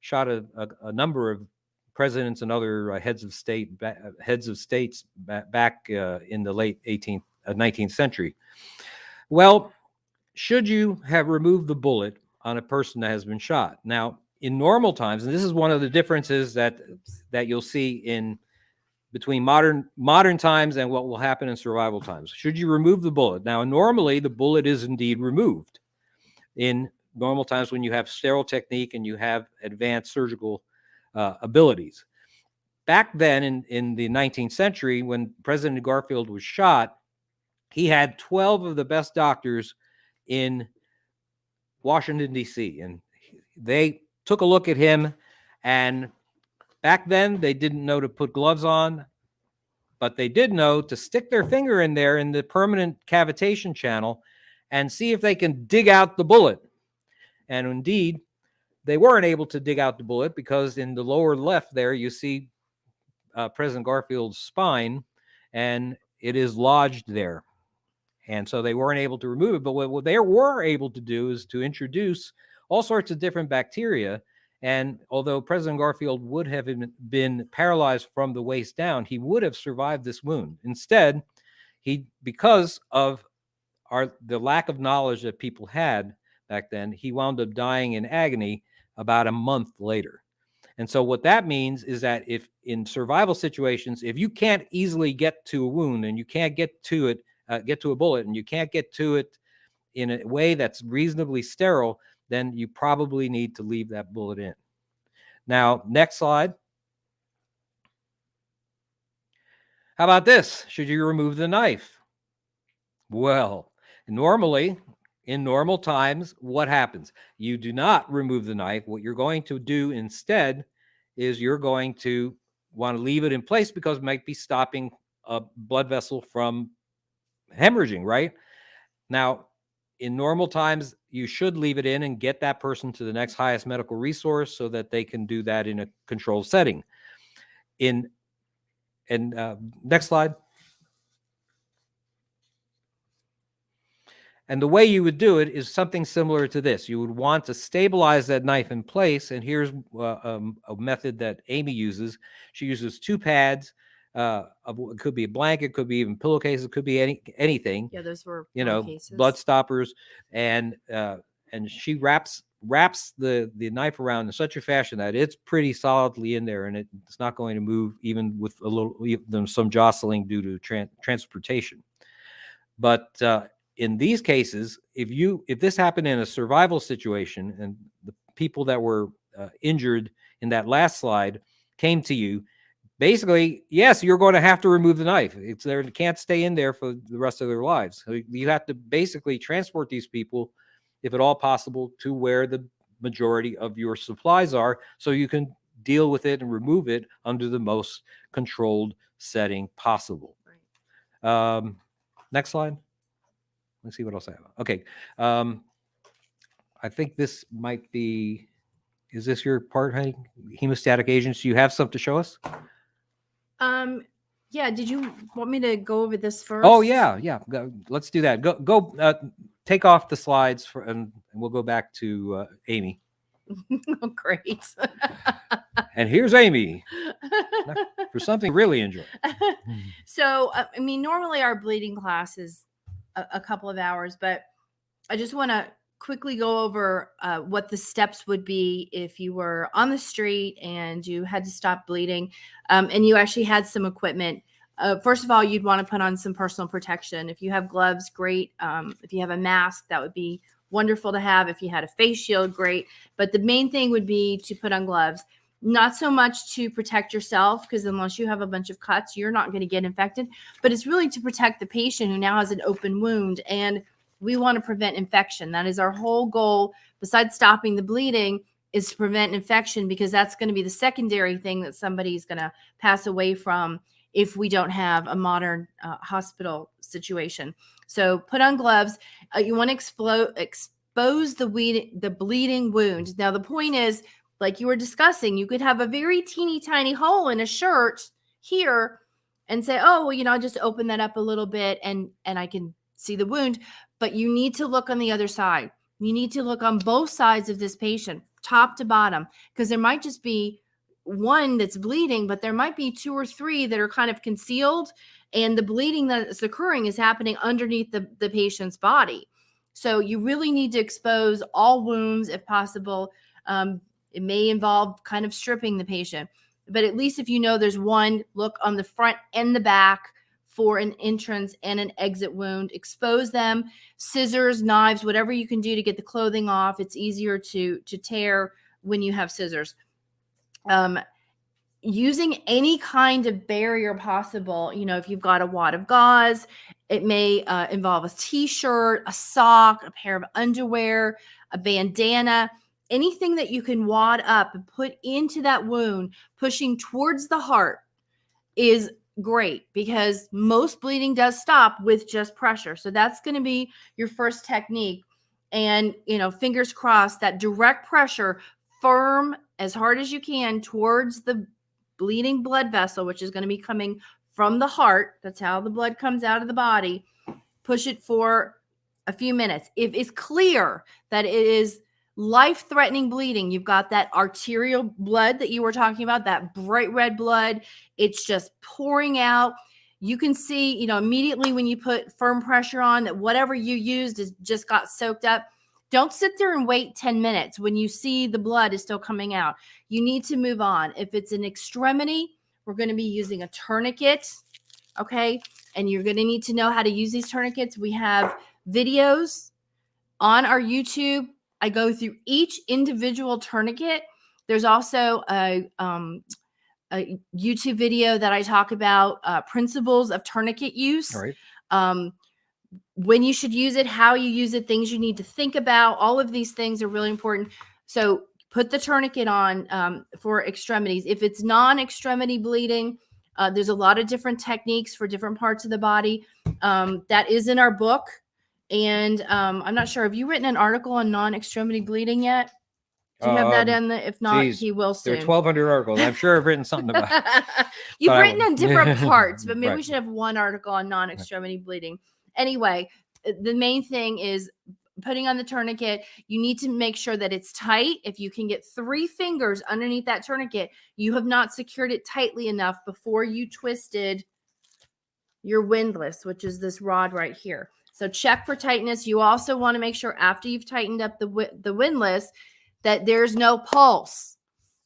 shot a number of presidents and other heads of states back in the late 19th century. Well, should you have removed the bullet on a person that has been shot? Now, in normal times, and this is one of the differences that you'll see in between modern times and what will happen in survival times. Should you remove the bullet? Now, normally the bullet is indeed removed in normal times when you have sterile technique and you have advanced surgical abilities. Back then in the 19th century, when President Garfield was shot, he had 12 of the best doctors in Washington, D.C., and they took a look at him, and back then they didn't know to put gloves on, but they did know to stick their finger in there in the permanent cavitation channel and see if they can dig out the bullet. And indeed, they weren't able to dig out the bullet, because in the lower left there, you see President Garfield's spine, and it is lodged there. And so they weren't able to remove it. But what they were able to do is to introduce all sorts of different bacteria And although President Garfield would have been paralyzed from the waist down, he would have survived this wound. Instead, because of the lack of knowledge that people had back then, he wound up dying in agony about a month later. And so what that means is that if in survival situations, if you can't easily get to a wound and you can't get to a bullet, and you can't get to it in a way that's reasonably sterile, then you probably need to leave that bullet in. Now, next slide. How about this? Should you remove the knife? Well, normally, in normal times, what happens? You do not remove the knife. What you're going to do instead is you're going to want to leave it in place because it might be stopping a blood vessel from hemorrhaging, right? Now, in normal times, you should leave it in and get that person to the next highest medical resource so that they can do that in a controlled setting. Next slide. And the way you would do it is something similar to this. You would want to stabilize that knife in place. And here's a method that Amy uses. She uses 2 pads. It could be a blanket, it could be even pillowcases, it could be anything. Yeah, those were cases. Blood stoppers, and she wraps the knife around in such a fashion that it's pretty solidly in there, and it's not going to move even with some jostling due to transportation. But in these cases, if this happened in a survival situation, and the people that were injured in that last slide came to you, basically, yes, you're going to have to remove the knife. It's there; it can't stay in there for the rest of their lives. So you have to basically transport these people, if at all possible, to where the majority of your supplies are, so you can deal with it and remove it under the most controlled setting possible. Right. Next slide. Let's see what else I have. Okay. I think this might be. Is this your part, honey? Hemostatic agents. Do you have something to show us? Yeah. Did you want me to go over this first? Oh yeah. Let's do that. Go. Take off the slides and we'll go back to Amy. Oh, great. And here's Amy for something really enjoy. So, I mean, normally our bleeding class is a couple of hours, but I just want to quickly go over what the steps would be if you were on the street and you had to stop bleeding, and you actually had some equipment. First of all, you'd want to put on some personal protection. If you have gloves, great. If you have a mask, that would be wonderful to have. If you had a face shield, great. But the main thing would be to put on gloves. Not so much to protect yourself, because unless you have a bunch of cuts, you're not going to get infected. But it's really to protect the patient who now has an open wound. And we want to prevent infection. That is our whole goal, besides stopping the bleeding, is to prevent infection, because that's going to be the secondary thing that somebody's going to pass away from if we don't have a modern hospital situation. So put on gloves. You want to expose the bleeding wound. Now, the point is, like you were discussing, you could have a very teeny tiny hole in a shirt here and say, oh, well, I'll just open that up a little bit and I can see the wound. But you need to look on the other side. You need to look on both sides of this patient, top to bottom, because there might just be one that's bleeding, but there might be 2 or 3 that are kind of concealed, and the bleeding that is occurring is happening underneath the patient's body. So you really need to expose all wounds if possible. It may involve kind of stripping the patient, but at least if you know there's one, look on the front and the back for an entrance and an exit wound. Expose them, scissors, knives, whatever you can do to get the clothing off. It's easier to tear when you have scissors. Using any kind of barrier possible. If you've got a wad of gauze, it may involve a t-shirt, a sock, a pair of underwear, a bandana, anything that you can wad up and put into that wound, pushing towards the heart, is great, because most bleeding does stop with just pressure. So that's going to be your first technique. And, fingers crossed, that direct pressure, firm as hard as you can towards the bleeding blood vessel, which is going to be coming from the heart. That's how the blood comes out of the body. Push it for a few minutes. If it's clear that it is life-threatening bleeding. You've got that arterial blood that you were talking about, that bright red blood. It's just pouring out. You can see, immediately when you put firm pressure on, that whatever you used is just got soaked up. Don't sit there and wait 10 minutes when you see the blood is still coming out. You need to move on. If it's an extremity, we're going to be using a tourniquet, okay? And you're going to need to know how to use these tourniquets. We have videos on our YouTube. I go through each individual tourniquet. There's also a YouTube video that I talk about principles of tourniquet use. All right. When you should use it, how you use it, things you need to think about. All of these things are really important. So put the tourniquet on for extremities. If it's non-extremity bleeding, there's a lot of different techniques for different parts of the body. That is in our book. And I'm not sure. Have you written an article on non-extremity bleeding yet? Do you have that in the? If not, he will soon. There are 1,200 articles. I'm sure I've written something about it. You've written on different parts, but maybe Right. we should have one article on non-extremity bleeding. Anyway, the main thing is putting on the tourniquet. You need to make sure that it's tight. If you can get 3 fingers underneath that tourniquet, you have not secured it tightly enough before you twisted your windlass, which is this rod right here. So check for tightness. You also want to make sure after you've tightened up the windlass that there's no pulse.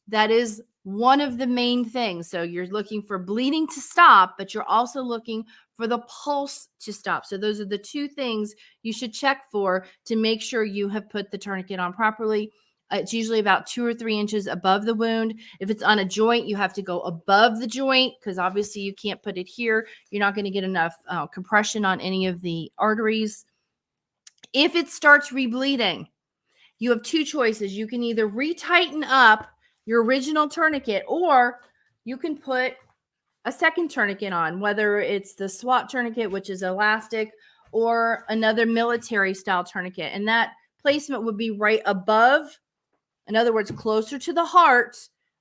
That is one of the main things. So you're looking for bleeding to stop, but you're also looking for the pulse to stop. So those are the 2 things you should check for to make sure you have put the tourniquet on properly. It's usually about 2 or 3 inches above the wound. If it's on a joint, you have to go above the joint because obviously you can't put it here. You're not going to get enough compression on any of the arteries. If it starts rebleeding, you have 2 choices. You can either retighten up your original tourniquet, or you can put a second tourniquet on, whether it's the SWAT tourniquet, which is elastic, or another military style tourniquet. And that placement would be right above, in other words, closer to the heart,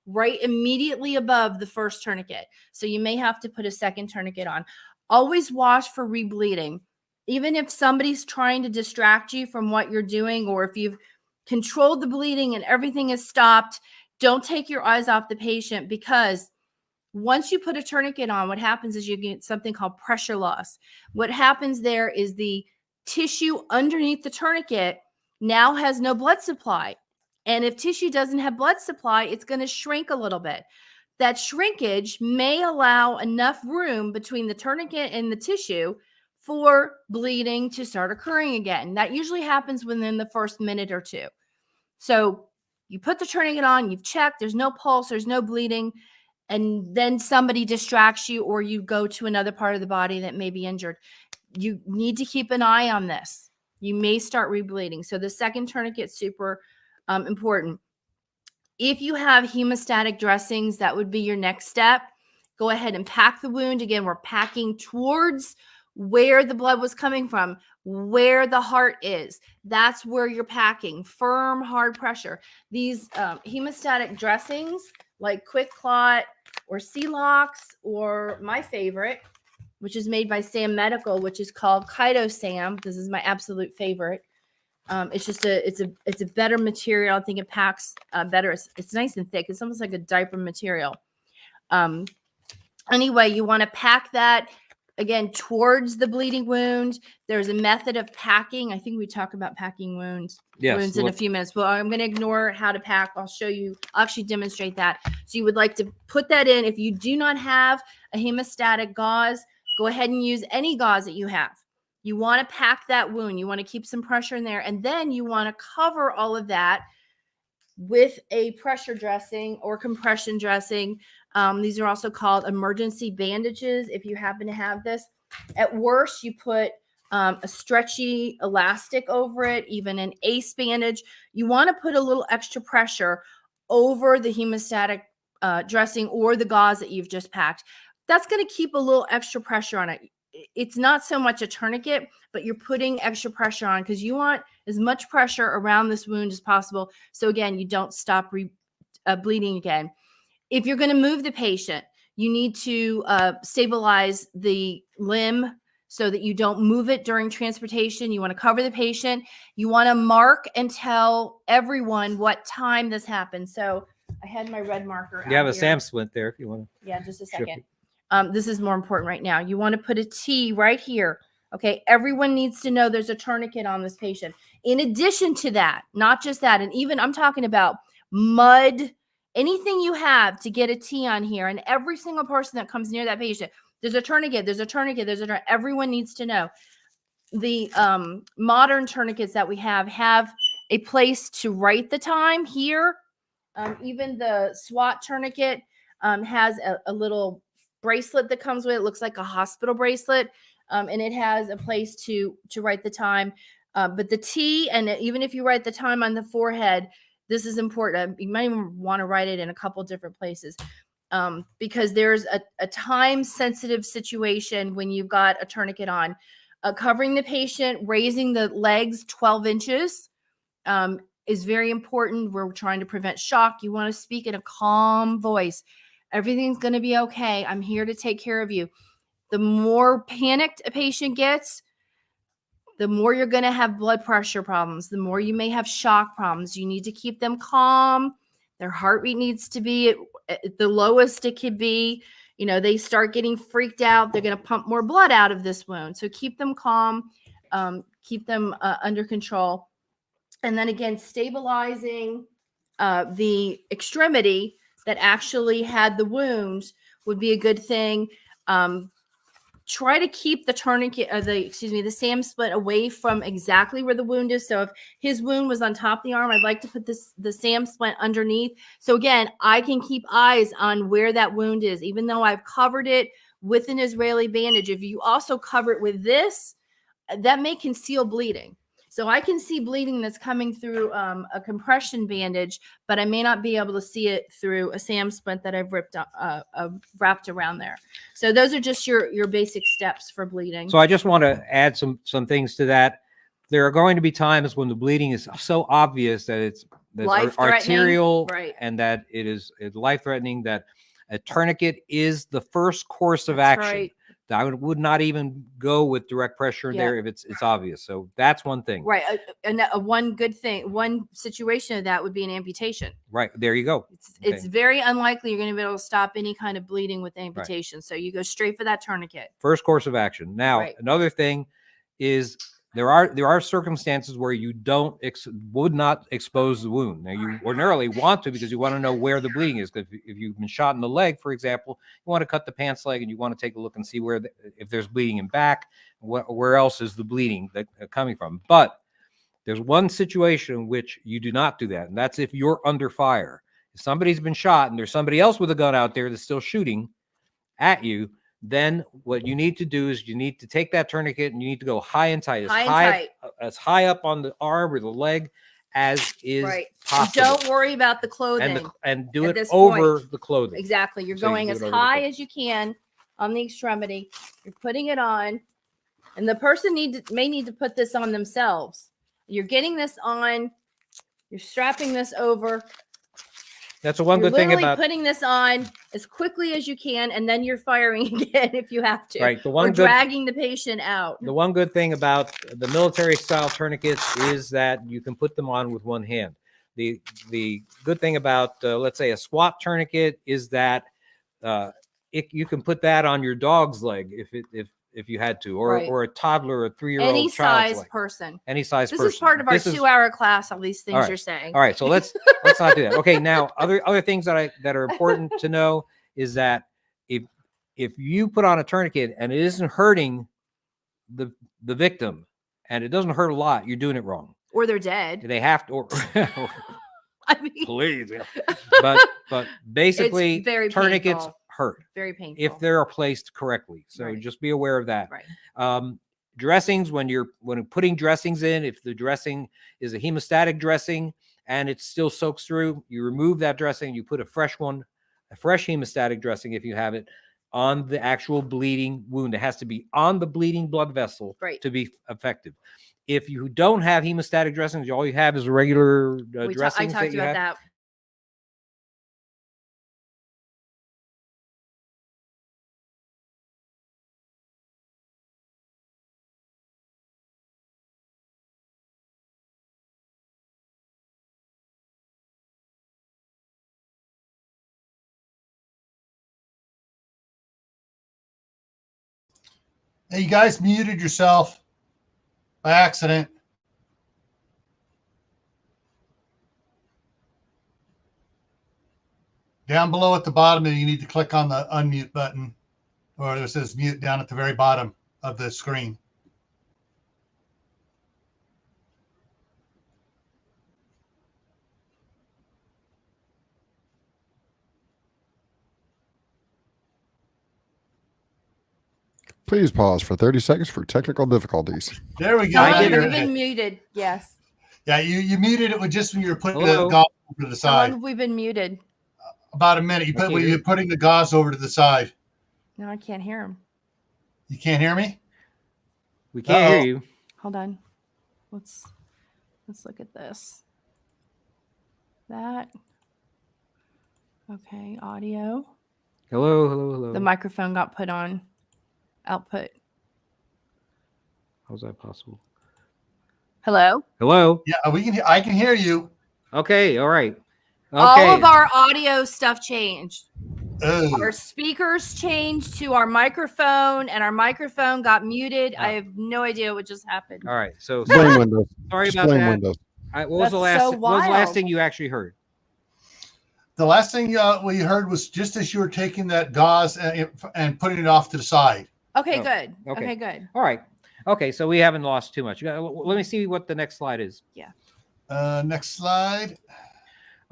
right immediately above the first tourniquet. So you may have to put a second tourniquet on. Always watch for rebleeding. Even if somebody's trying to distract you from what you're doing, or if you've controlled the bleeding and everything is stopped, don't take your eyes off the patient, because once you put a tourniquet on, what happens is you get something called pressure loss. What happens there is the tissue underneath the tourniquet now has no blood supply. And if tissue doesn't have blood supply, it's going to shrink a little bit. That shrinkage may allow enough room between the tourniquet and the tissue for bleeding to start occurring again. That usually happens within the first minute or 2. So you put the tourniquet on, you've checked, there's no pulse, there's no bleeding, and then somebody distracts you, or you go to another part of the body that may be injured. You need to keep an eye on this. You may start rebleeding. So the second tourniquet is super important. If you have hemostatic dressings, that would be your next step. Go ahead and pack the wound. Again, we're packing towards where the blood was coming from, where the heart is. That's where you're packing. Firm, hard pressure. These hemostatic dressings like Quick Clot or Celox, or my favorite, which is made by Sam Medical, which is called Chitosam. This is my absolute favorite. It's just it's a better material. I think it packs better. It's nice and thick. It's almost like a diaper material. Anyway, you want to pack that again towards the bleeding wound. There's a method of packing. I think we talk about packing wounds in a few minutes. Well, I'm going to ignore how to pack. I'll show you. I'll actually demonstrate that. So you would like to put that in. If you do not have a hemostatic gauze, go ahead and use any gauze that you have. You want to pack that wound. You want to keep some pressure in there. And then you want to cover all of that with a pressure dressing or compression dressing. These are also called emergency bandages if you happen to have this. At worst, you put a stretchy elastic over it, even an ACE bandage. You want to put a little extra pressure over the hemostatic dressing or the gauze that you've just packed. That's going to keep a little extra pressure on it. It's not so much a tourniquet, but you're putting extra pressure on because you want as much pressure around this wound as possible. So again, you don't stop bleeding again. If you're going to move the patient, you need to stabilize the limb so that you don't move it during transportation. You want to cover the patient. You want to mark and tell everyone what time this happened. So I had my red marker. You have a out here. SAM splint there if you want to. Yeah, just a Sure. second. This is more important right now. You want to put a T right here. Okay, everyone needs to know there's a tourniquet on this patient. In addition to that, not just that, and even I'm talking about mud, anything you have to get a T on here, and every single person that comes near that patient, there's a tourniquet, there's a tourniquet, there's a tourniquet. Everyone needs to know. The modern tourniquets that we have a place to write the time here. Even the SWAT tourniquet has a little bracelet that comes with it. It looks like a hospital bracelet, and it has a place to write the time. But the T, and even if you write the time on the forehead, this is important. You might even want to write it in a couple different places, because there's a time-sensitive situation when you've got a tourniquet on. Covering the patient, raising the legs 12 inches is very important. We're trying to prevent shock. You want to speak in a calm voice. Everything's going to be okay. I'm here to take care of you. The more panicked a patient gets, the more you're going to have blood pressure problems, the more you may have shock problems. You need to keep them calm. Their heart rate needs to be at the lowest it could be. You know, they start getting freaked out, they're going to pump more blood out of this wound. So keep them calm, keep them under control. And then again, stabilizing the extremity that actually had the wound would be a good thing. Try to keep the tourniquet, the SAM splint away from exactly where the wound is. So if his wound was on top of the arm, I'd like to put the SAM splint underneath. So again, I can keep eyes on where that wound is, even though I've covered it with an Israeli bandage. If you also cover it with this, that may conceal bleeding. So I can see bleeding that's coming through a compression bandage, but I may not be able to see it through a SAM splint that I've wrapped around there. So those are just your basic steps for bleeding. So I just want to add some things to that. There are going to be times when the bleeding is so obvious that it's arterial, right, and that it's life-threatening, that a tourniquet is the first course of That's action. right. I would not even go with direct pressure there if it's obvious. So that's one thing. Right. One good thing, one situation of that would be an amputation. Right. There you go. It's very unlikely you're going to be able to stop any kind of bleeding with amputation. Right. So you go straight for that tourniquet. First course of action. Now, another thing is there are circumstances where you would not expose the wound. Now, you ordinarily want to, because you want to know where the bleeding is. Because if you've been shot in the leg, for example, you want to cut the pants leg and you want to take a look and see if there's bleeding in back, where else is the bleeding coming from. But there's one situation in which you do not do that, and that's if you're under fire. If somebody's been shot and there's somebody else with a gun out there that's still shooting at you, then what you need to do is you need to take that tourniquet and you need to go high and tight, as high up on the arm or the leg as is possible. Don't worry about the clothing and do it over the clothing. Exactly. You're going as high as you can on the extremity. You're putting it on, and the person may need to put this on themselves. You're getting this on. You're strapping this over. That's the one good thing about putting this on as quickly as you can, and then you're firing again if you have to. Right. Dragging the patient out. The one good thing about the military style tourniquets is that you can put them on with one hand. The good thing about let's say a SWAT tourniquet is that you can put that on your dog's leg if you had to, or a toddler, or a 3-year-old any child's size person. Any size person. This is part of our 2-hour class. All these things you're saying. All right, so let's not do that. Okay, now other things that are important to know is that if you put on a tourniquet and it isn't hurting the victim, and it doesn't hurt a lot, you're doing it wrong. Or they're dead. They have to. I mean, please. But basically, tourniquets painful. Hurt. Very painful. If they're placed correctly. So just be aware of that. Right. Dressings, when putting dressings in, if the dressing is a hemostatic dressing and it still soaks through, you remove that dressing, you put a fresh hemostatic dressing, if you have it, on the actual bleeding wound. It has to be on the bleeding blood vessel to be effective. If you don't have hemostatic dressings, all you have is regular dressings. I talked about that. Hey, you guys muted yourself by accident. Down below at the bottom, you need to click on the unmute button, or it says mute down at the very bottom of the screen. Please pause for 30 seconds for technical difficulties. There we go. How Now long have you're we been in. muted? Yes. Yeah, you muted it with just when you were putting Hello? the gauze over to the How long side. have we been muted? About a minute. Okay. You're putting the gauze over to the side. No, I can't hear him. You can't hear me? We can't hear Uh-oh. you. Hold on. Let's look at this. That. Okay, audio. Hello, hello, hello. The microphone got put on output. How's that possible? Hello? Hello. Yeah, I can hear you. Okay, all right. Okay. All of our audio stuff changed. Oh. Our speakers changed to our microphone, and our microphone got muted. I have no idea what just happened. All right. So Blame Windows. sorry Just about blame that. Windows. What was the That's last? so What was the last wild. thing you actually heard? The last thing we heard was just as you were taking that gauze and putting it off to the side. Okay, Oh, good. okay. Okay, good. All right. Okay, so we haven't lost too much. Let me see what the next slide is. Next slide.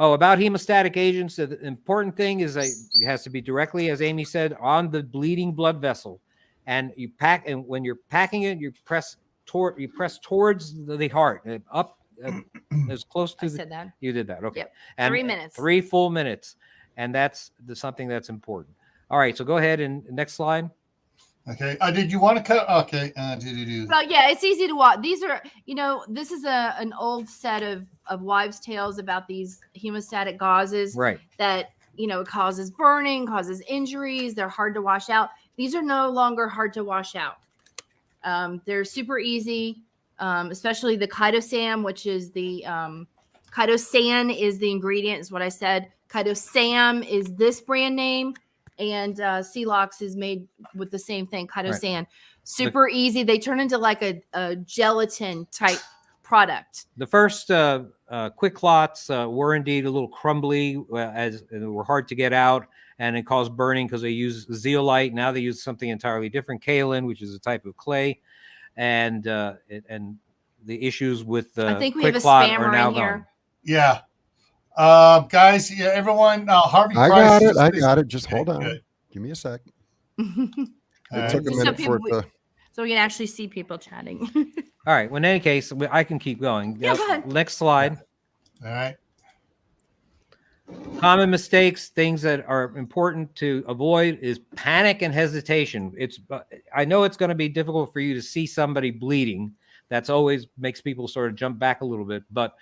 Oh, about hemostatic agents. The important thing is that it has to be directly, as Amy said, on the bleeding blood vessel. And you pack, and when you're packing it, you press towards the heart, up as close to. I said that. You did that. Okay. Yep. And 3 minutes. 3 full minutes, and that's something that's important. All right. So go ahead and next slide. Okay. Did you want to cut? Okay. Well, yeah, it's easy to watch. These are, this is an old set of wives' tales about these hemostatic gauzes Right. that, it causes burning, causes injuries. They're hard to wash out. These are no longer hard to wash out. They're super easy, especially the chitosan, which is the chitosan is the ingredient, is what I said. Chitosam is this brand name. And Celox is made with the same thing, chitosan. Right. Super easy. They turn into like a gelatin type product. The first quick clots were indeed a little crumbly, as they were hard to get out, and it caused burning because they use zeolite. Now they use something entirely different, kaolin, which is a type of clay, and the issues with I think we quick have a clot spammer are now in here. gone. Yeah. Guys, yeah, everyone, Harvey I Price. got it. I got it. Just Okay, hold on. good. Give me a sec. All It right. took a Just so minute for it people- to. So we can actually see people chatting. All right. Well, in any case, I can keep going. Yeah, go ahead. Next slide. All right. Common mistakes, things that are important to avoid is panic and hesitation. I know it's going to be difficult for you to see somebody bleeding. That's always makes people sort of jump back a little bit, but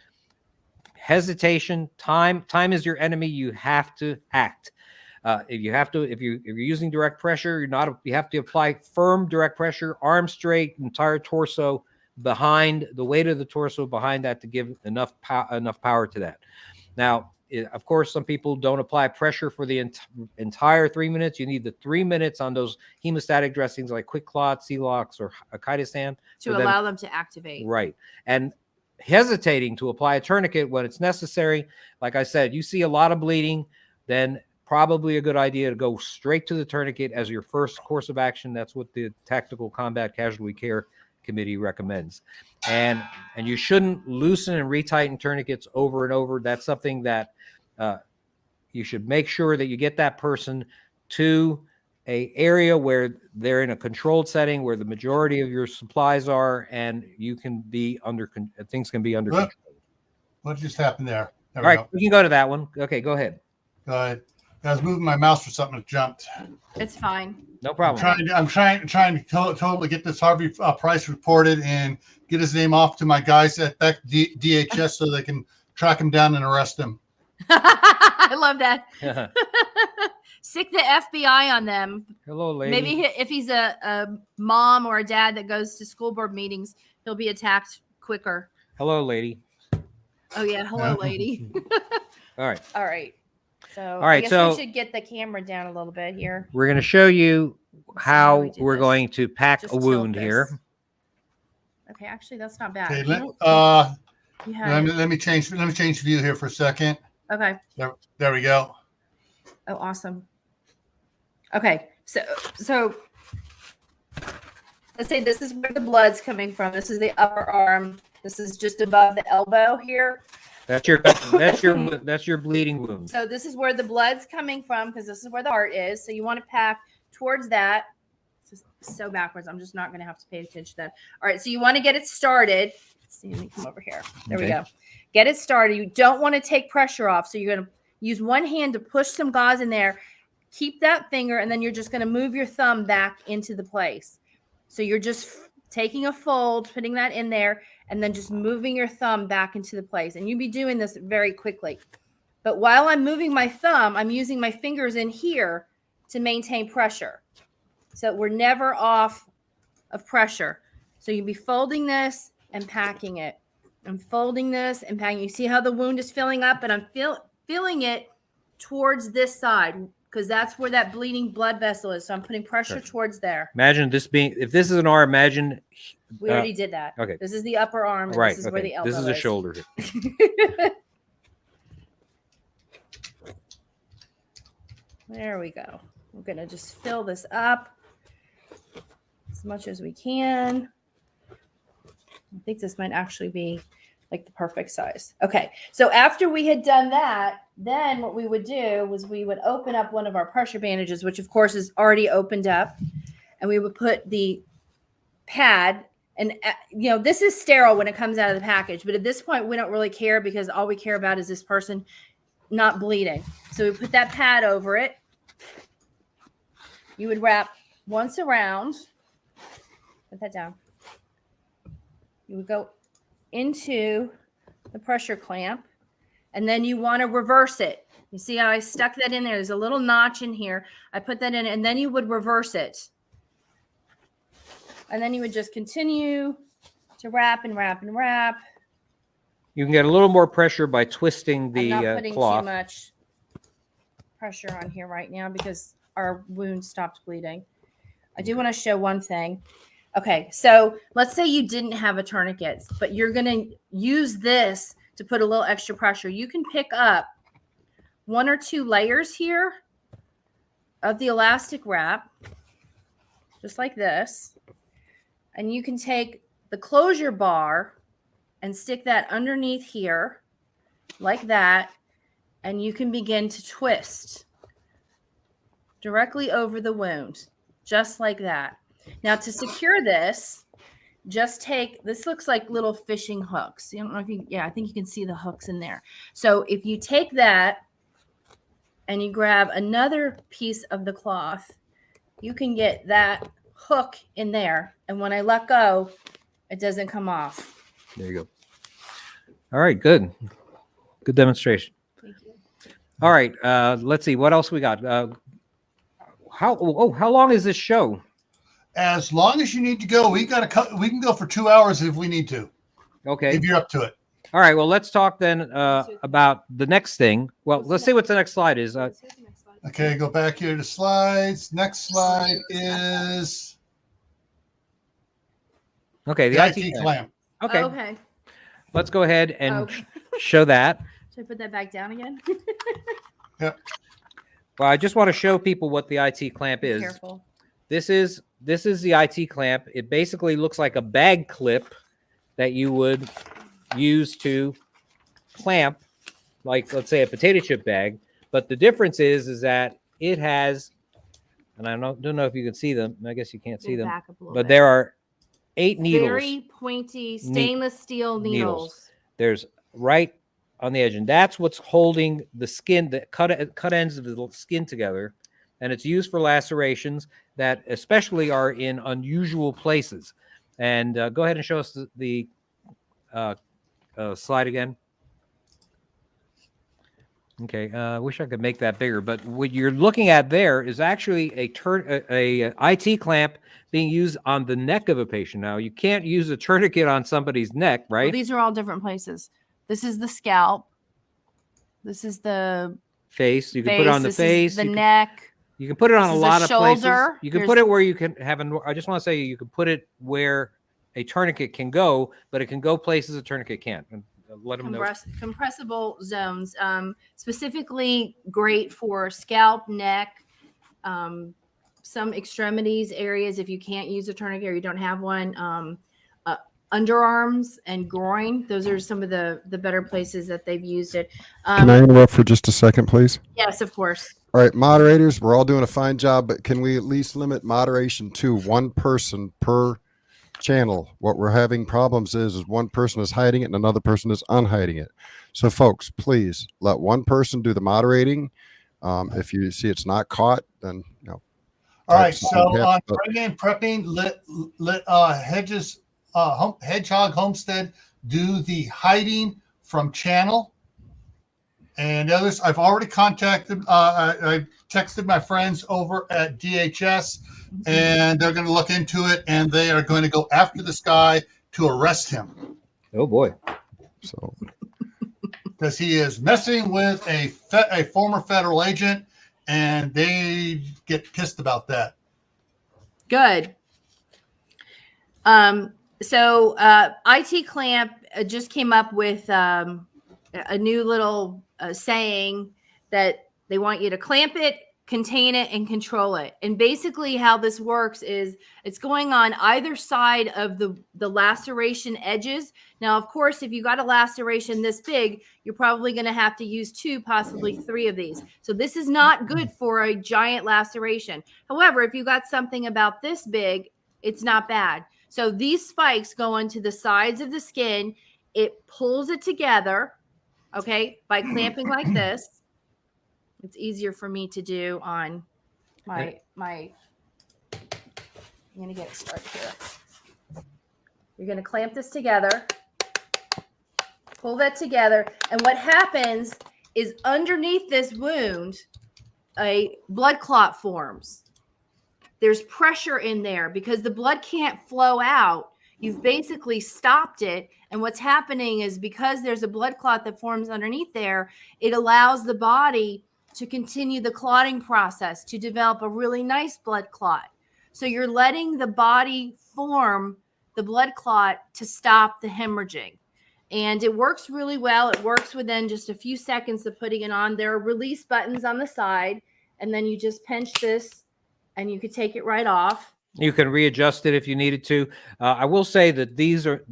hesitation, time is your enemy. You have to act. If you're using direct pressure, you have to apply firm direct pressure, arm straight, entire torso behind the weight of the torso behind that to give enough power to that. Now, of course, some people don't apply pressure for the entire 3 minutes. You need the 3 minutes on those hemostatic dressings like Quick Clot, Celox, or chitosan to allow them to activate. Right. And hesitating to apply a tourniquet when it's necessary. Like I said, you see a lot of bleeding, then probably a good idea to go straight to the tourniquet as your first course of action. That's what the Tactical Combat Casualty Care Committee recommends. And you shouldn't loosen and retighten tourniquets over and over. That's something that you should make sure that you get that person to a area where they're in a controlled setting where the majority of your supplies are, and you can be things can be under control. What just happened there? There All we right, go. we can go to that one. Okay, go ahead. Go ahead. I was moving my mouse for something that jumped. It's fine. No problem. I'm trying to totally get this Harvey Price reported and get his name off to my guys at DHS so they can track him down and arrest him. I love that. Sick the FBI on them. Hello, lady. Maybe if he's a mom or a dad that goes to school board meetings, he'll be attacked quicker. Hello, lady. Oh, yeah. Hello, lady. All right. All right. So All right, I guess so we should get the camera down a little bit here. we're going to show you how we how do we're this. going to pack Just a tilt wound this. here. Okay, actually, that's not bad. Okay, You let had me change view here for a second. okay. There we go. Oh, awesome. Okay, so let's say this is where the blood's coming from. This is the upper arm. This is just above the elbow here. That's your bleeding wound. So this is where the blood's coming from because this is where the heart is. So you want to pack towards that. This is so backwards. I'm just not going to have to pay attention to that. All right, so you want to get it started. Let's see, let me come over here. There we go. Get it started. You don't want to take pressure off. So you're going to use one hand to push some gauze in there. Keep that finger, and then you're just going to move your thumb back into the place. So you're just taking a fold, putting that in there, and then just moving your thumb back into the place. And you'll be doing this very quickly. But while I'm moving my thumb, I'm using my fingers in here to maintain pressure. So we're never off of pressure. So you'll be folding this and packing it. I'm folding this and packing. You see how the wound is filling up, and I'm feeling it towards this side because that's where that bleeding blood vessel is. So I'm putting pressure towards there. Imagine this being, if this is an arm, imagine. We already did that. Okay. This is the upper arm. And Right. This is where the elbow This is a shoulder. There we go. We're going to just fill this up as much as we can. I think this might actually be like the perfect size. Okay. So after we had done that, then what we would do was we would open up one of our pressure bandages, which of course is already opened up. And we would put the pad, and this is sterile when it comes out of the package. But at this point, we don't really care because all we care about is this person not bleeding. So we put that pad over it. You would wrap once around. Put that down. You would go into the pressure clamp, and then you want to reverse it. You see how I stuck that in there? There's a little notch in here. I put that in, and then you would reverse it. And then you would just continue to wrap and wrap and wrap. You can get a little more pressure by twisting the I'm not putting cloth. too much pressure on here right now because our wound stopped bleeding. I do want to show one thing. Okay, so let's say you didn't have a tourniquet, but you're going to use this to put a little extra pressure. You can pick up 1 or 2 layers here of the elastic wrap, just like this. And you can take the closure bar and stick that underneath here, like that, and you can begin to twist directly over the wound, just like that. Now, to secure this, just take, this looks like little fishing hooks. I don't know if you, I think you can see the hooks in there. So if you take that and you grab another piece of the cloth, you can get that hook in there. And when I let go, it doesn't come off. There you go. All right, good. Good demonstration. Thank you. All right, let's see. What else we got? How long is this show? As long as you need to go, we can go for 2 hours if we need to. Okay. If you're up to it. All right. Well, let's talk then about the next thing. Well, let's see what the next slide is. Okay, go back here to slides. Next slide is Okay, the IT clamp. Okay. Okay. Let's go ahead and Okay. show that. Should I put that back down again? Yep. Well, I just want to show people what the IT clamp Be is. careful. This is the IT clamp. It basically looks like a bag clip that you would use to clamp, like let's say a potato chip bag. But the difference is that it has, and I don't know if you can see them. I guess you can't see them, Back up a little but bit. there are 8 needles. Very pointy stainless steel needles. There's right on the edge, and that's what's holding the skin, the cut ends of the skin together, and it's used for lacerations that especially are in unusual places. And go ahead and show us the slide again. Okay, I wish I could make that bigger, but what you're looking at there is actually a IT clamp being used on the neck of a patient. Now, you can't use a tourniquet on somebody's neck, right? Well, these are all different places. This is the scalp. This is the face. You can put it on the This is face. the you can, neck. you can put it on This a is lot the of places. shoulder. You can put it where you can have I just want to say you can put it where a tourniquet can go, but it can go places a tourniquet can't. And let them know. Compressible zones, specifically great for scalp, neck, some extremities areas if you can't use a tourniquet or you don't have one. Underarms and groin; those are some of the better places that they've used it. Can I interrupt for just a second, please? Yes, of course. All right, moderators, we're all doing a fine job, but can we at least limit moderation to one person per channel? What we're having problems is one person is hiding it and another person is unhiding it. So folks, please let one person do the moderating. If you see it's not caught, then All right, so on prepping, let Hedgehog Homestead do the hiding from channel. And others, I've already contacted, I texted my friends over at DHS, and they're going to look into it, and they are going to go after this guy to arrest him. Oh boy! So, because he is messing with a former federal agent, and they get pissed about that. Good. So IT Clamp just came up with a new little saying that they want you to clamp it, contain it, and control it. And basically how this works is it's going on either side of the laceration edges. Now, of course, if you got a laceration this big, you're probably going to have to use 2, possibly 3 of these. So this is not good for a giant laceration. However, if you got something about this big, it's not bad. So these spikes go onto the sides of the skin. It pulls it together, okay, by clamping like this. It's easier for me to do on my I'm going to get it started here. You're going to clamp this together, pull that together, and what happens is underneath this wound, a blood clot forms. There's pressure in there because the blood can't flow out. You've basically stopped it. And what's happening is because there's a blood clot that forms underneath there, it allows the body to continue the clotting process to develop a really nice blood clot. So you're letting the body form the blood clot to stop the hemorrhaging. And it works really well. It works within just a few seconds of putting it on. There are release buttons on the side, and then you just pinch this and you could take it right off. You can readjust it if you needed to. I will say that these are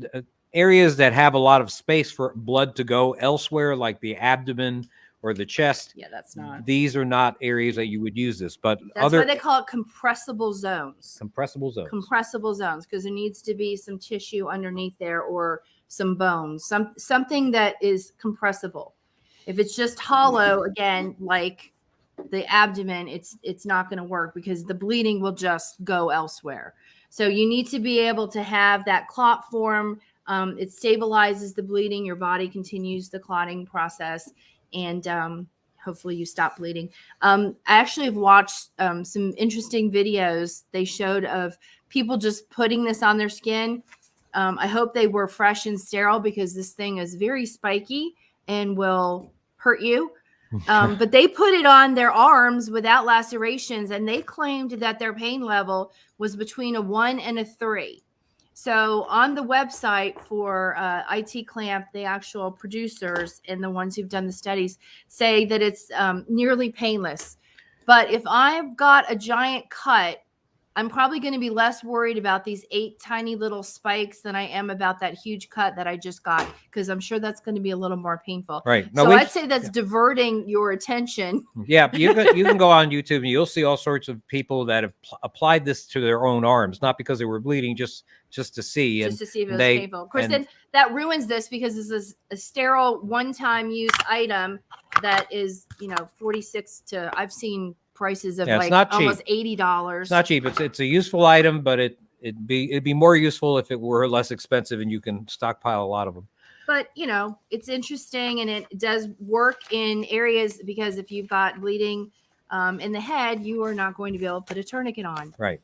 areas that have a lot of space for blood to go elsewhere, like the abdomen or the chest. Yeah, that's not. These are not areas that you would use this, but that's why they call it compressible zones. Compressible zones. Compressible zones, because there needs to be some tissue underneath there or some bones, something that is compressible. If it's just hollow, again, like the abdomen, it's not going to work because the bleeding will just go elsewhere. So you need to be able to have that clot form. It stabilizes the bleeding. Your body continues the clotting process, and hopefully you stop bleeding. I actually have watched some interesting videos they showed of people just putting this on their skin. I hope they were fresh and sterile because this thing is very spiky and will hurt you. But they put it on their arms without lacerations, and they claimed that their pain level was between a 1 and a 3. So on the website for IT Clamp, the actual producers and the ones who've done the studies say that it's nearly painless. But if I've got a giant cut, I'm probably going to be less worried about these 8 tiny little spikes than I am about that huge cut that I just got, because I'm sure that's going to be a little more painful. Right. So I'd say that's diverting your attention. Yeah, you can go on YouTube and you'll see all sorts of people that have applied this to their own arms, not because they were bleeding, just to see. Just to see if it was painful. Of course, then that ruins this because this is a sterile one-time use item that is, 46 to, I've seen prices of almost $80. It's not cheap. It's a useful item, but it'd be more useful if it were less expensive and you can stockpile a lot of them. But it's interesting, and it does work in areas because if you've got bleeding in the head, you are not going to be able to put a tourniquet on. Right.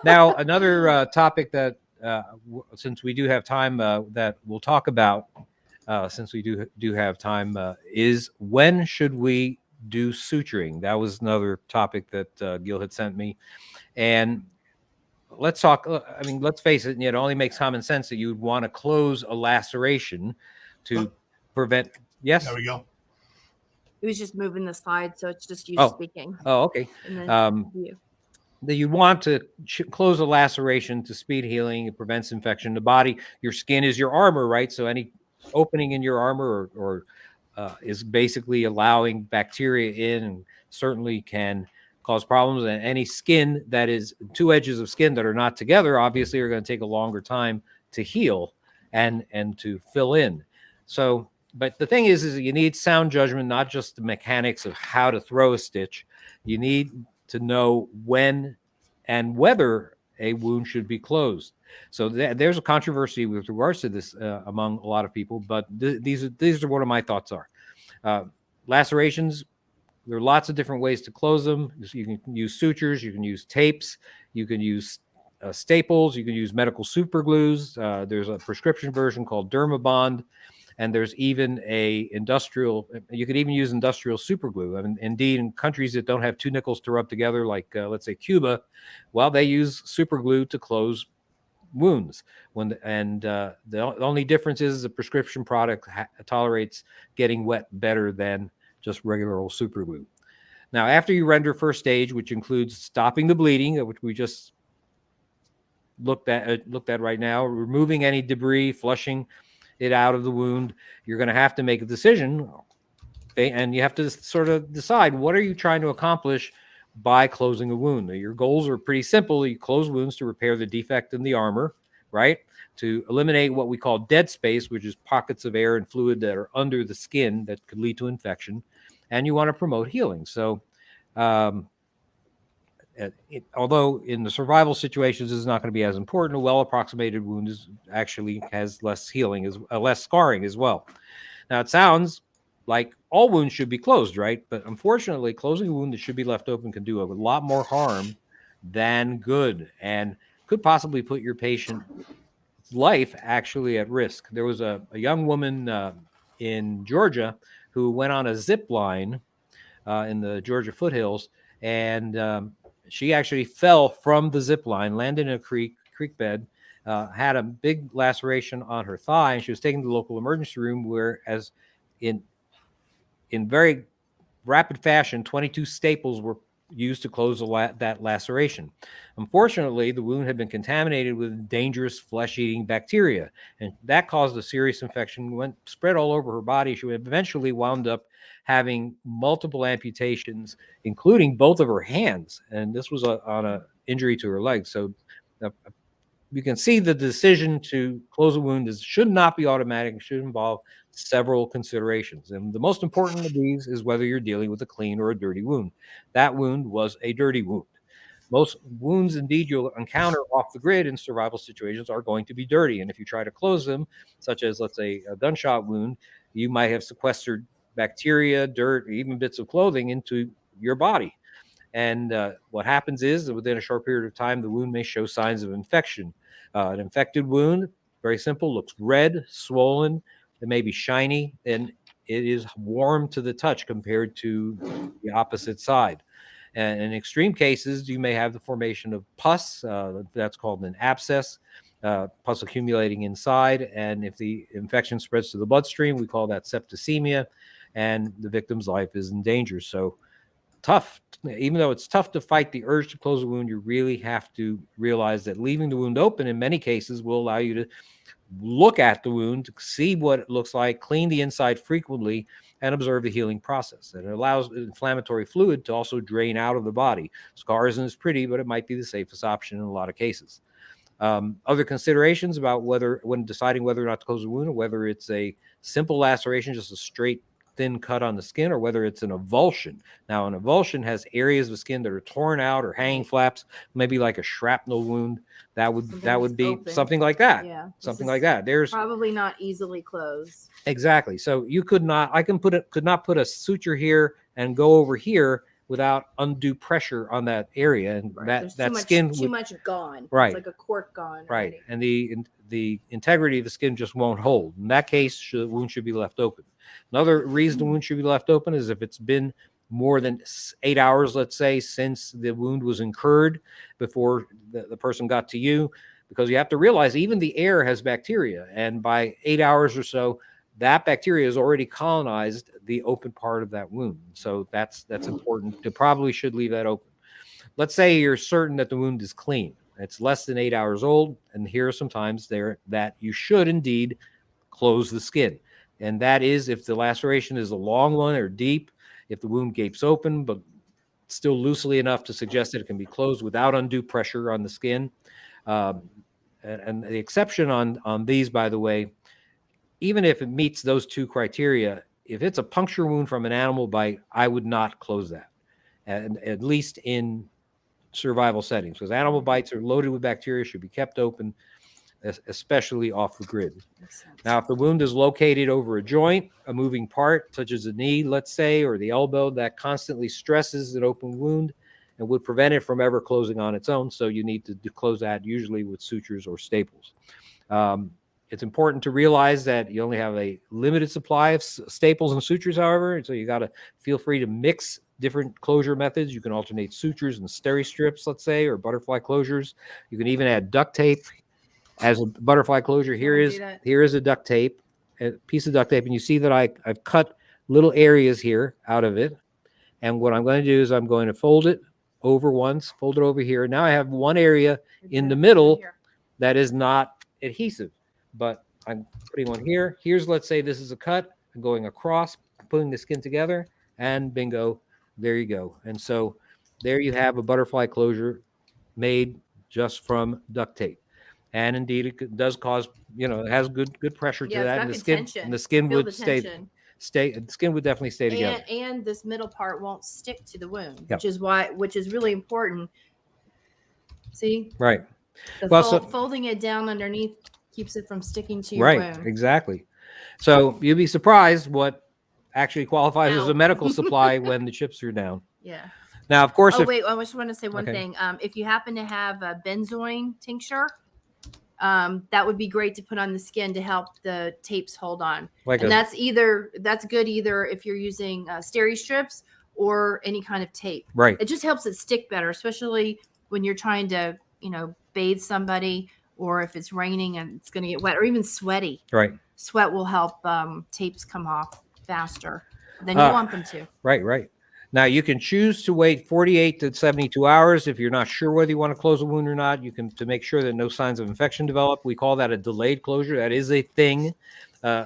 Now, another topic that since we do have time that we'll talk about, since we do have time, is when should we do suturing. That was another topic that Gil had sent me. And let's talk, I mean, let's face it, it only makes common sense that you would want to close a laceration to prevent. Yes? There we go. It was just moving the slide, so it's just you speaking. Oh, okay. And then you. That you want to close a laceration to speed healing. It prevents infection in the body. Your skin is your armor, right? So any opening in your armor or is basically allowing bacteria in, and certainly can cause problems. And any skin that is two edges of skin that are not together, obviously, are going to take a longer time to heal and to fill in. So, but the thing is that you need sound judgment, not just the mechanics of how to throw a stitch. You need to know when and whether a wound should be closed. So there's a controversy with regards to this among a lot of people, but these are what my thoughts are. Lacerations, there are lots of different ways to close them. You can use sutures, you can use tapes, you can use staples, you can use medical super glues. There's a prescription version called Dermabond. And there's even you could even use industrial super glue. I mean, indeed, in countries that don't have two nickels to rub together, like let's say Cuba, well, they use super glue to close wounds. The only difference is the prescription product tolerates getting wet better than just regular old super glue. Now, after you render first stage, which includes stopping the bleeding, which we just looked at right now, removing any debris, flushing it out of the wound, you're going to have to make a decision, and you have to sort of decide, what are you trying to accomplish by closing a wound? Your goals are pretty simple. You close wounds to repair the defect in the armor, right? To eliminate what we call dead space, which is pockets of air and fluid that are under the skin that could lead to infection. And you want to promote healing. So, although in the survival situations this is not going to be as important, a well-approximated wound actually has less healing, less scarring as well. Now, it sounds like all wounds should be closed, right? But unfortunately, closing a wound that should be left open can do a lot more harm than good, and could possibly put your patient's life actually at risk. There was a young woman in Georgia who went on a zip line in the Georgia foothills, and she actually fell from the zip line, landed in a creek bed, had a big laceration on her thigh, and she was taken to the local emergency room, where, as in very rapid fashion, 22 staples were used to close that laceration. Unfortunately, the wound had been contaminated with dangerous flesh-eating bacteria, and that caused a serious infection, spread all over her body. She eventually wound up having multiple amputations, including both of her hands, and this was on an injury to her leg. So you can see the decision to close a wound should not be automatic. It should involve several considerations. And the most important of these is whether you're dealing with a clean or a dirty wound. That wound was a dirty wound. Most wounds, indeed, you'll encounter off the grid in survival situations are going to be dirty. And if you try to close them, such as, let's say, a gunshot wound, you might have sequestered bacteria, dirt, even bits of clothing into your body. And what happens is that within a short period of time, the wound may show signs of infection. An infected wound, very simple, looks red, swollen, it may be shiny, and it is warm to the touch compared to the opposite side. And in extreme cases, you may have the formation of pus. That's called an abscess, pus accumulating inside. And if the infection spreads to the bloodstream, we call that septicemia, and the victim's life is in danger. So tough. Even though it's tough to fight the urge to close a wound, you really have to realize that leaving the wound open in many cases will allow you to look at the wound, to see what it looks like, clean the inside frequently, and observe the healing process. And it allows inflammatory fluid to also drain out of the body. Scar isn't as pretty, but it might be the safest option in a lot of cases. Other considerations about when deciding whether or not to close a wound, or whether it's a simple laceration, just a straight thin cut on the skin, or whether it's an avulsion. Now, an avulsion has areas of skin that are torn out or hanging flaps, maybe like a shrapnel wound. That would be open. Something like that. Yeah, something like that. There's probably not easily closed. Exactly. So you could not put a suture here and go over here without undue pressure on that area, and right. that skin too much gone. Right, it's like a cork gone. Right, already. And the integrity of the skin just won't hold. In that case, the wound should be left open. Another reason the wound should be left open is if it's been more than 8 hours, let's say, since the wound was incurred before the person got to you, because you have to realize even the air has bacteria. And by 8 hours or so, that bacteria has already colonized the open part of that wound. So that's important. You probably should leave that open. Let's say you're certain that the wound is clean. It's less than 8 hours old. And here are some times there that you should indeed close the skin. And that is if the laceration is a long one or deep, if the wound gapes open, but still loosely enough to suggest that it can be closed without undue pressure on the skin. And the exception on these, by the way, even if it meets those two criteria, if it's a puncture wound from an animal bite, I would not close that, and at least in survival settings, because animal bites are loaded with bacteria, should be kept open, especially off the grid. Now, if the wound is located over a joint, a moving part, such as the knee, let's say, or the elbow, that constantly stresses an open wound and would prevent it from ever closing on its own. So you need to close that usually with sutures or staples. It's important to realize that you only have a limited supply of staples and sutures, however, so you got to feel free to mix different closure methods. You can alternate sutures and steri strips, let's say, or butterfly closures. You can even add duct tape as a butterfly closure. Here is a duct tape, a piece of duct tape, and you see that I've cut little areas here out of it. And what I'm going to do is I'm going to fold it over once, fold it over here. Now I have one area in the middle that is not adhesive, but I'm putting one here. Here's, let's say this is a cut. I'm going across, putting the skin together, and bingo, there you go. And so there you have a butterfly closure made just from duct tape. And indeed, it does cause, it has good pressure to that, and the skin would the skin would definitely stay together. And this middle part won't stick to the wound, which is really important. See, right? Folding it down underneath keeps it from sticking to your wound. Exactly. So you'd be surprised what actually qualifies as a medical supply when the chips are down. Yeah. Now, of course. Wait, I just want to say one thing. If you happen to have a benzoin tincture, that would be great to put on the skin to help the tapes hold on. That's good either if you're using steri strips or any kind of tape. Right. It just helps it stick better, especially when you're trying to, bathe somebody, or if it's raining and it's going to get wet, or even sweaty. Right. Sweat will help tapes come off faster than you want them to. Right. Now, you can choose to wait 48 to 72 hours if you're not sure whether you want to close a wound or not. You can, to make sure that no signs of infection develop. We call that a delayed closure. That is a thing.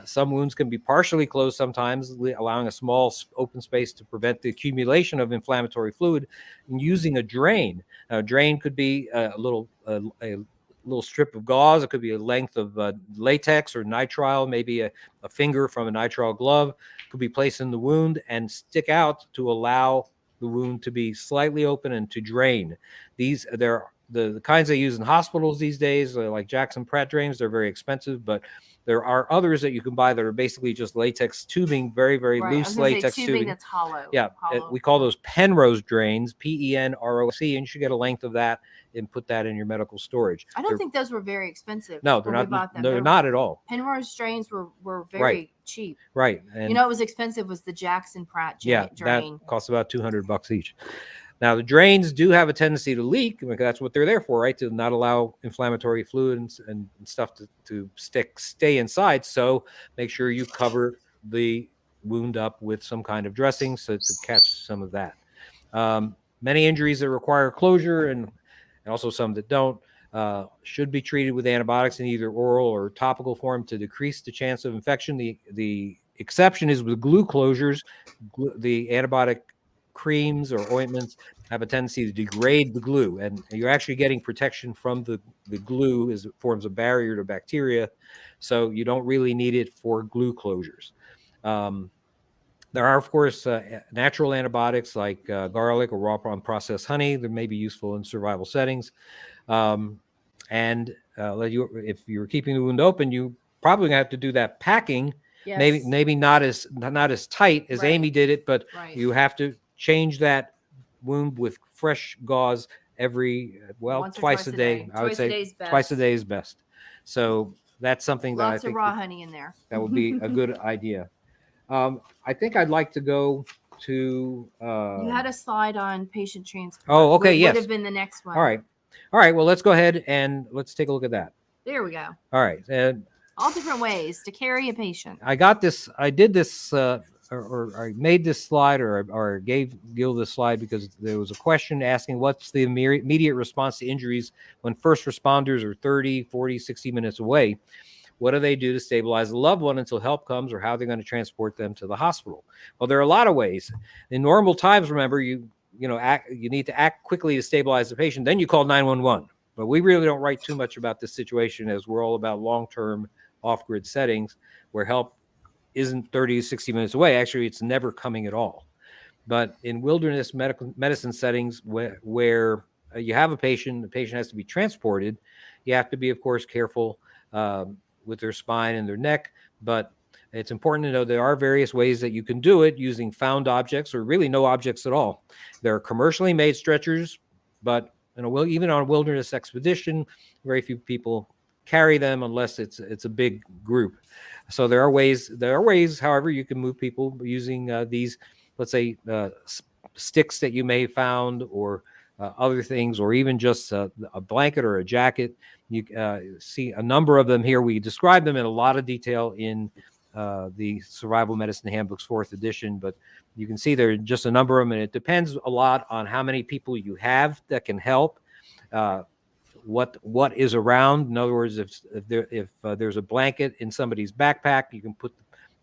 Some wounds can be partially closed sometimes, allowing a small open space to prevent the accumulation of inflammatory fluid, and using a drain. A drain could be a little strip of gauze. It could be a length of latex or nitrile, maybe a finger from a nitrile glove. Could be placed in the wound and stick out to allow the wound to be slightly open and to drain. They're the kinds they use in hospitals these days, like Jackson Pratt drains. They're very expensive, but there are others that you can buy that are basically just latex tubing, very, very loose latex tubing that's hollow. Yeah, we call those Penrose drains, Penrose, and you should get a length of that and put that in your medical storage. I don't think those were very expensive. No, they're not. They're not at all. Penrose drains were very cheap. Right. And what was expensive was the Jackson Pratt drain. That costs about $200 each. Now, the drains do have a tendency to leak, because that's what they're there for, right? To not allow inflammatory fluids and stuff to stay inside. So make sure you cover the wound up with some kind of dressing to catch some of that. Many injuries that require closure and also some that don't should be treated with antibiotics in either oral or topical form to decrease the chance of infection. The exception is with glue closures. The antibiotic creams or ointments have a tendency to degrade the glue, and you're actually getting protection from the glue as it forms a barrier to bacteria, so you don't really need it for glue closures. There are, of course, natural antibiotics like garlic or raw unprocessed honey that may be useful in survival settings. If you're keeping the wound open, you probably gonna have to do that packing. Yes. Maybe not as tight as Amy did it, but you have to change that wound with fresh gauze twice a day. I would say twice a day is best. So that's something lots of raw honey in there. That would be a good idea. I think I'd like to go to. You had a slide on patient transport. Oh, okay, yes. Would have been the next one. All right. Well, let's go ahead and let's take a look at that. There we go. All right. And All different ways to carry a patient. I did this, or I made this slide, or gave Gil this slide because there was a question asking what's the immediate response to injuries when first responders are 30, 40, 60 minutes away. What do they do to stabilize the loved one until help comes, or how they're going to transport them to the hospital? Well, there are a lot of ways. In normal times, remember, you need to act quickly to stabilize the patient. Then you call 911. But we really don't write too much about this situation, as we're all about long-term off-grid settings where help isn't 30 to 60 minutes away. Actually, it's never coming at all. But in wilderness medicine settings where you have a patient, the patient has to be transported, you have to be, of course, careful with their spine and their neck. But it's important to know there are various ways that you can do it using found objects, or really no objects at all. There are commercially made stretchers, but even on a wilderness expedition, very few people carry them unless it's a big group. So there are ways, however, you can move people using these, let's say, sticks that you may have found, or other things, or even just a blanket or a jacket. You see a number of them here. We describe them in a lot of detail in the Survival Medicine Handbook's 4th edition, but you can see there are just a number of them, and it depends a lot on how many people you have that can help. What is around. In other words, if there's a blanket in somebody's backpack, you can put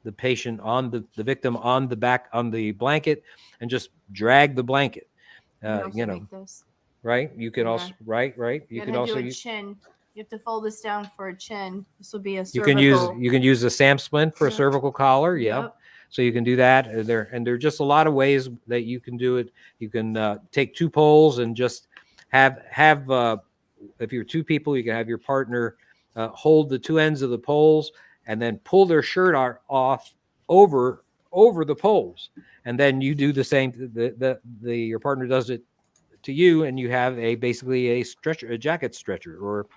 the patient on the victim on the blanket and just drag the blanket. Right? You can also You can also use chin. You have to fold this down for a chin. This will be a you cervical. can use a SAM splint for a cervical collar. Yep. So you can do that. There are just a lot of ways that you can do it. You can take 2 poles and just have if you're 2 people, you can have your partner hold the 2 ends of the poles and then pull their shirt off over the poles, and then you do the same. Your partner does it to you, and you have basically a jacket stretcher or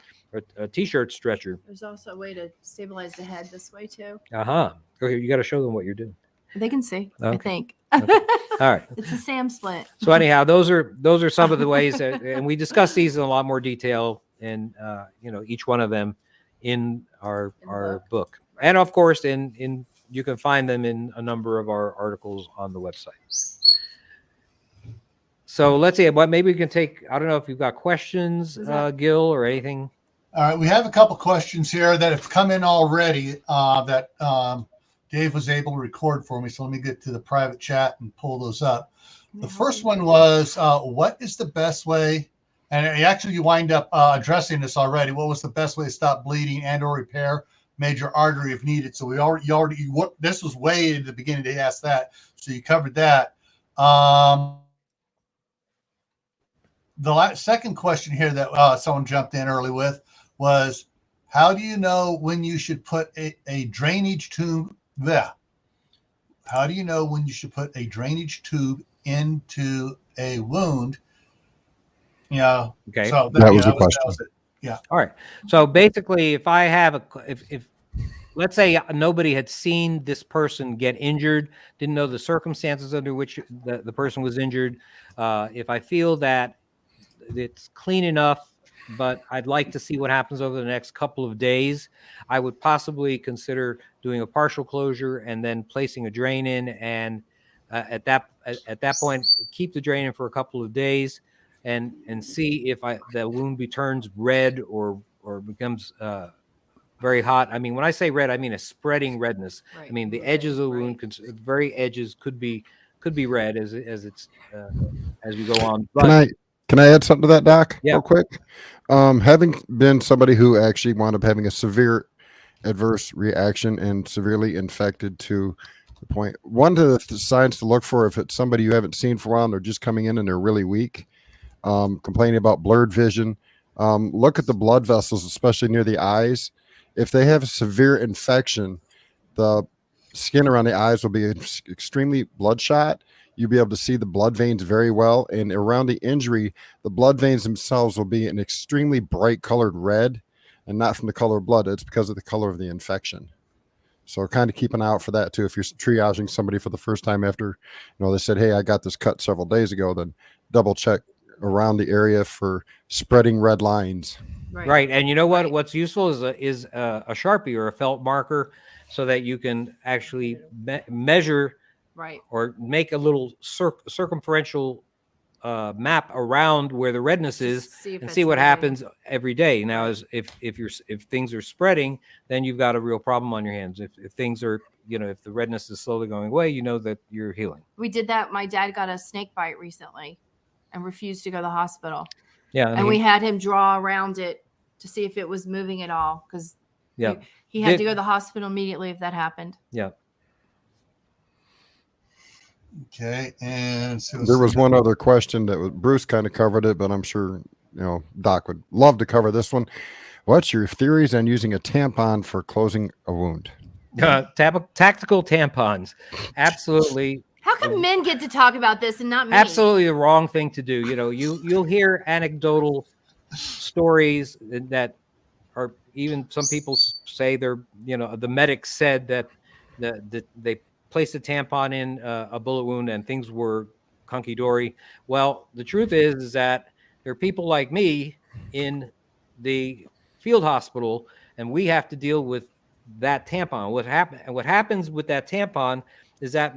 a t-shirt stretcher. There's also a way to stabilize the head this way too. Okay, you got to show them what you're doing. They can see. Okay. I think. Okay. All right. It's a SAM splint. So anyhow, those are some of the ways, and we discuss these in a lot more detail, and each one of them in our book, and of course in you can find them in a number of our articles on the website. So let's see. Maybe we can take. I don't know if you've got questions, Gil, or anything. All right, we have a couple questions here that have come in already that Dave was able to record for me. So let me get to the private chat and pull those up. The first one was, what is the best way? And actually, you wind up addressing this already. What was the best way to stop bleeding and/or repair major artery if needed? So this was way in the beginning. They asked that, so you covered that. The second question here that someone jumped in early with was, how do you know when you should put a drainage tube there? How do you know when you should put a drainage tube into a wound? Okay. So that was the question. Yeah. All right. So basically, if I have if let's say nobody had seen this person get injured, didn't know the circumstances under which the person was injured, if I feel that it's clean enough, but I'd like to see what happens over the next couple of days, I would possibly consider doing a partial closure and then placing a drain in, and at that point, keep the drain in for a couple of days and see if the wound turns red or becomes very hot. I mean, when I say red, I mean a spreading redness. Right. I mean the edges of the wound, the very edges could be red as we go on. But, Can I add something to that, Doc? Yeah. Real quick. Having been somebody who actually wound up having a severe adverse reaction and severely infected to the point, one of the signs to look for if it's somebody you haven't seen for a while and they're just coming in and they're really weak, complaining about blurred vision, look at the blood vessels, especially near the eyes. If they have a severe infection, the skin around the eyes will be extremely bloodshot. You'll be able to see the blood veins very well. And around the injury, the blood veins themselves will be an extremely bright colored red, and not from the color of blood. It's because of the color of the infection. So kind of keep an eye out for that too. If you're triaging somebody for the first time after, they said, hey, I got this cut several days ago, then double check around the area for spreading red lines. Right. And you know what? Right. What's useful is a Sharpie or a felt marker so that you can actually measure Right. or make a little circumferential map around where the redness is and see what happens every day. Now, if things are spreading, then you've got a real problem on your hands. If things are, if the redness is slowly going away, that you're healing. We did that. My dad got a snake bite recently and refused to go to the hospital. Yeah. And we had him draw around it to see if it was moving at all, because he had to go to the hospital immediately if that happened. Yeah. Okay, and so there was one other question that Bruce kind of covered it, but I'm sure Doc would love to cover this one. What's your theories on using a tampon for closing a wound? Tactical tampons, absolutely. How come men get to talk about this and not me? Absolutely the wrong thing to do. You'll hear anecdotal stories that are, even some people say they're, the medic said that they placed a tampon in a bullet wound and things were hunky-dory. Well, the truth is that there are people like me in the field hospital, and we have to deal with that tampon. What happens with that tampon is that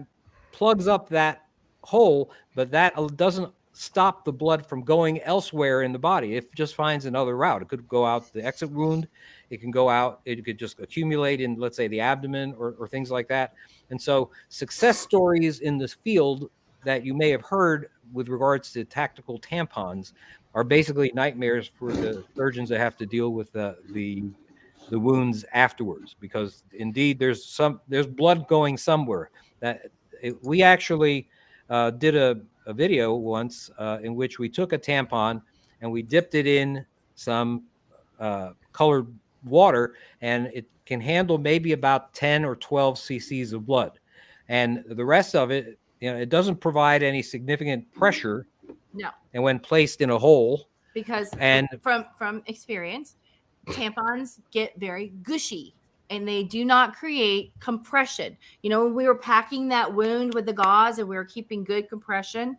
plugs up that hole, but that doesn't stop the blood from going elsewhere in the body. It just finds another route. It could go out the exit wound. It can go out. It could just accumulate in, let's say, the abdomen or things like that. And so success stories in this field that you may have heard with regards to tactical tampons are basically nightmares for the surgeons that have to deal with the wounds afterwards, because indeed there's blood going somewhere. We actually did a video once in which we took a tampon and we dipped it in some colored water, and it can handle maybe about 10 or 12 cc's of blood, and the rest of it, it doesn't provide any significant pressure. No. And when placed in a hole, because from experience, tampons get very gushy and they do not create compression. When we were packing that wound with the gauze and we were keeping good compression,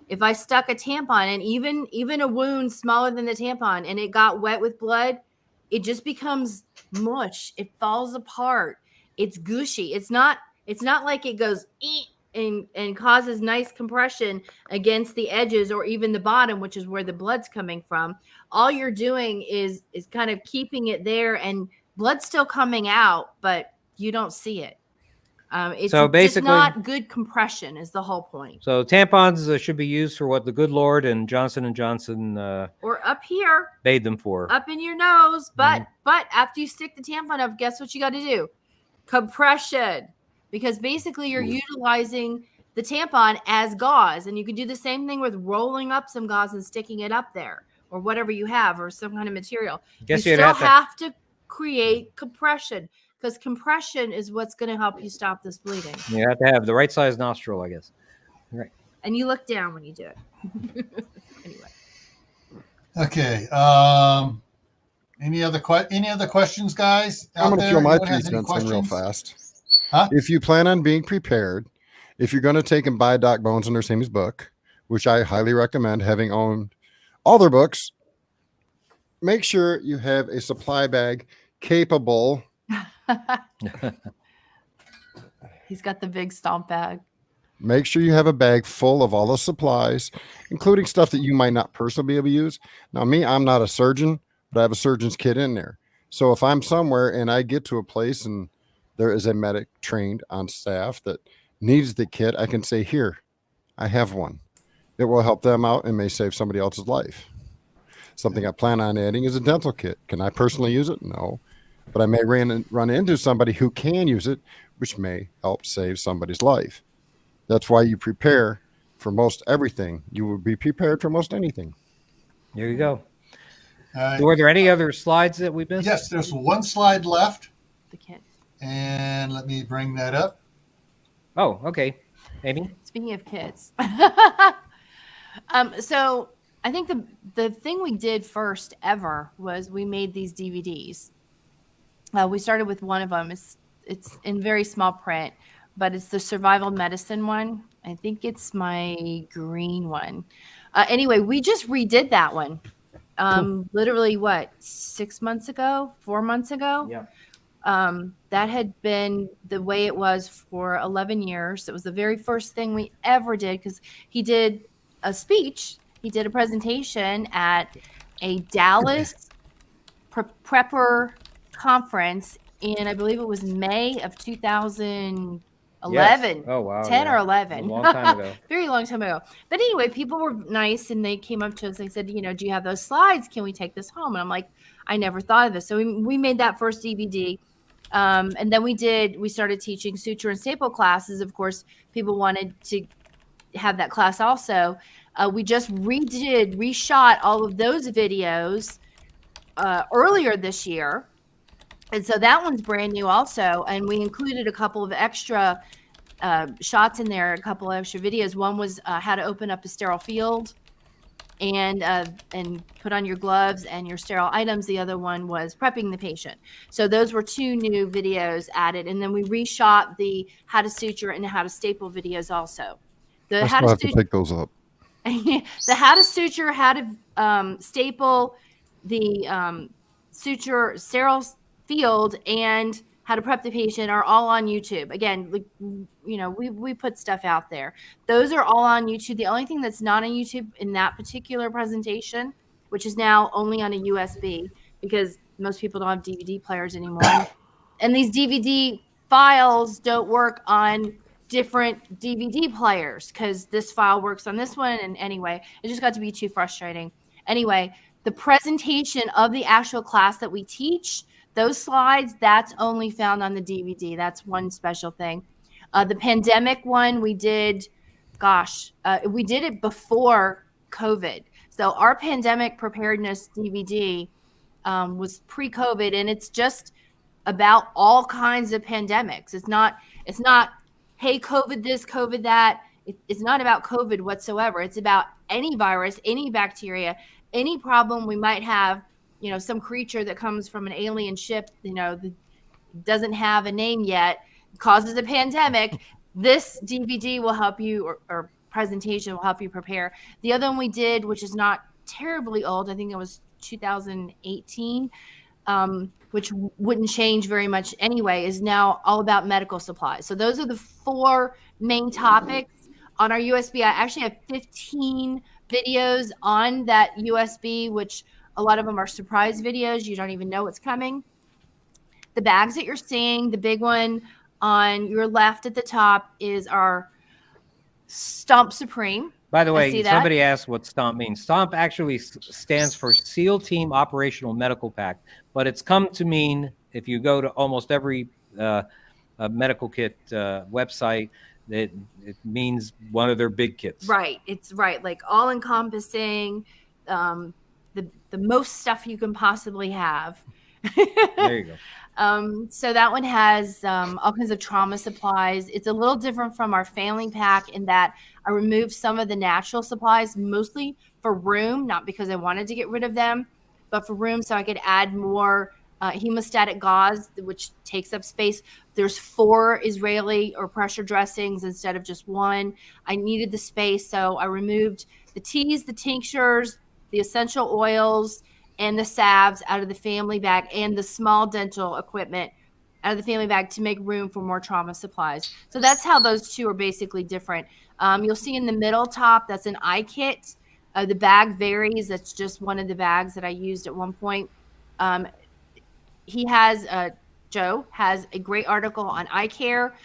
if I stuck a tampon and even a wound smaller than the tampon and it got wet with blood, it just becomes mush. It falls apart. It's gushy. It's not like it goes and causes nice compression against the edges or even the bottom, which is where the blood's coming from. All you're doing is kind of keeping it there, and blood's still coming out, but you don't see it. It's so basically just not good compression is the whole point. So tampons should be used for what the good Lord and Johnson & Johnson or up here made them for. Up in your nose. But after you stick the tampon up, guess what you got to do? Compression. Because basically you're utilizing the tampon as gauze, and you could do the same thing with rolling up some gauze and sticking it up there or whatever you have, or some kind of material. You still have to create compression, because compression is what's going to help you stop this bleeding. You have to have the right size nostril, I guess. Right. And you look down when you do it. Anyway. Okay. Any other questions, guys? I'm going to throw my 3 cents in real fast. Huh? If you plan on being prepared, if you're going to take and buy Doc Bones and Nursami's book, which I highly recommend, having owned all their books, make sure you have a supply bag capable. He's got the big stomp bag. Make sure you have a bag full of all the supplies, including stuff that you might not personally be able to use. Now, I'm not a surgeon, but I have a surgeon's kit in there. So if I'm somewhere and I get to a place and there is a medic trained on staff that needs the kit, I can say, here, I have one. It will help them out and may save somebody else's life. Something I plan on adding is a dental kit. Can I personally use it? No. But I may run into somebody who can use it, which may help save somebody's life. That's why you prepare for most everything. You will be prepared for most anything. There you go. Were there any other slides that we missed? Yes, there's one slide left. The kit. And let me bring that up. Oh, okay. Amy? Speaking of kids. So I think the thing we did first ever was we made these DVDs. We started with one of them. it's in very small print, but it's the survival medicine one. I think it's my green one. Anyway, we just redid that one. Literally what, 6 months ago, 4 months ago? Yeah. That had been the way it was for 11 years. It was the very first thing we ever did, because he did a speech. He did a presentation at a Dallas prepper conference in, I believe it was May of 2011. Yes. Oh, wow. 10 or yeah. 11. A long time ago. Very long time ago. But anyway, people were nice, and they came up to us and they said, you know, do you have those slides? Can we take this home? And I'm like, I never thought of this. So we made that first DVD. And then we started teaching suture and staple classes. Of course, people wanted to have that class also. We just reshot all of those videos earlier this year. And so that one's brand new also. And we included a couple of extra shots in there, a couple of extra videos. One was how to open up a sterile field and put on your gloves and your sterile items. The other one was prepping the patient. So those were 2 new videos added. And then we reshot the how to suture and how to staple videos also. The I how still to have to suture, pick those up. the how to suture, how to staple, the suture sterile field, and how to prep the patient are all on YouTube. Again, like, you know, we put stuff out there. Those are all on YouTube. The only thing that's not on YouTube in that particular presentation, which is now only on a USB, because most people don't have DVD players anymore. And these DVD files don't work on different DVD players, because this file works on this one. And anyway, it just got to be too frustrating. Anyway, the presentation of the actual class that we teach, those slides, that's only found on the DVD. That's one special thing. The pandemic one we did, we did it before COVID. So our pandemic preparedness DVD was pre-COVID, and it's just about all kinds of pandemics. It's not, hey, COVID this, COVID that. It's not about COVID whatsoever. It's about any virus, any bacteria, any problem we might have. You know, some creature that comes from an alien ship, you know, that doesn't have a name yet, causes a pandemic. This DVD will help you, or presentation will help you prepare. The other one we did, which is not terribly old, I think it was 2018, which wouldn't change very much anyway, is now all about medical supplies. So those are the 4 main topics on our USB. I actually have 15 videos on that USB, which a lot of them are surprise videos. You don't even know what's coming. The bags that you're seeing, the big one on your left at the top is our Stomp Supreme. By the way, somebody asked what STOMP means. STOMP actually stands for SEAL Team Operational Medical Pack, but it's come to mean, if you go to almost every medical kit website, it means one of their big kits. Right. It's right. Like all encompassing, the most stuff you can possibly have. There you go. So that one has all kinds of trauma supplies. It's a little different from our family pack in that I removed some of the natural supplies, mostly for room, not because I wanted to get rid of them, but for room so I could add more hemostatic gauze, which takes up space. There's 4 Israeli or pressure dressings instead of just 1. I needed the space, so I removed the teas, the tinctures, the essential oils, and the salves out of the family bag, and the small dental equipment out of the family bag to make room for more trauma supplies. So that's how those 2 are basically different. You'll see in the middle top, that's an eye kit. The bag varies. That's just one of the bags that I used at one point. Joe has a great article on eye care.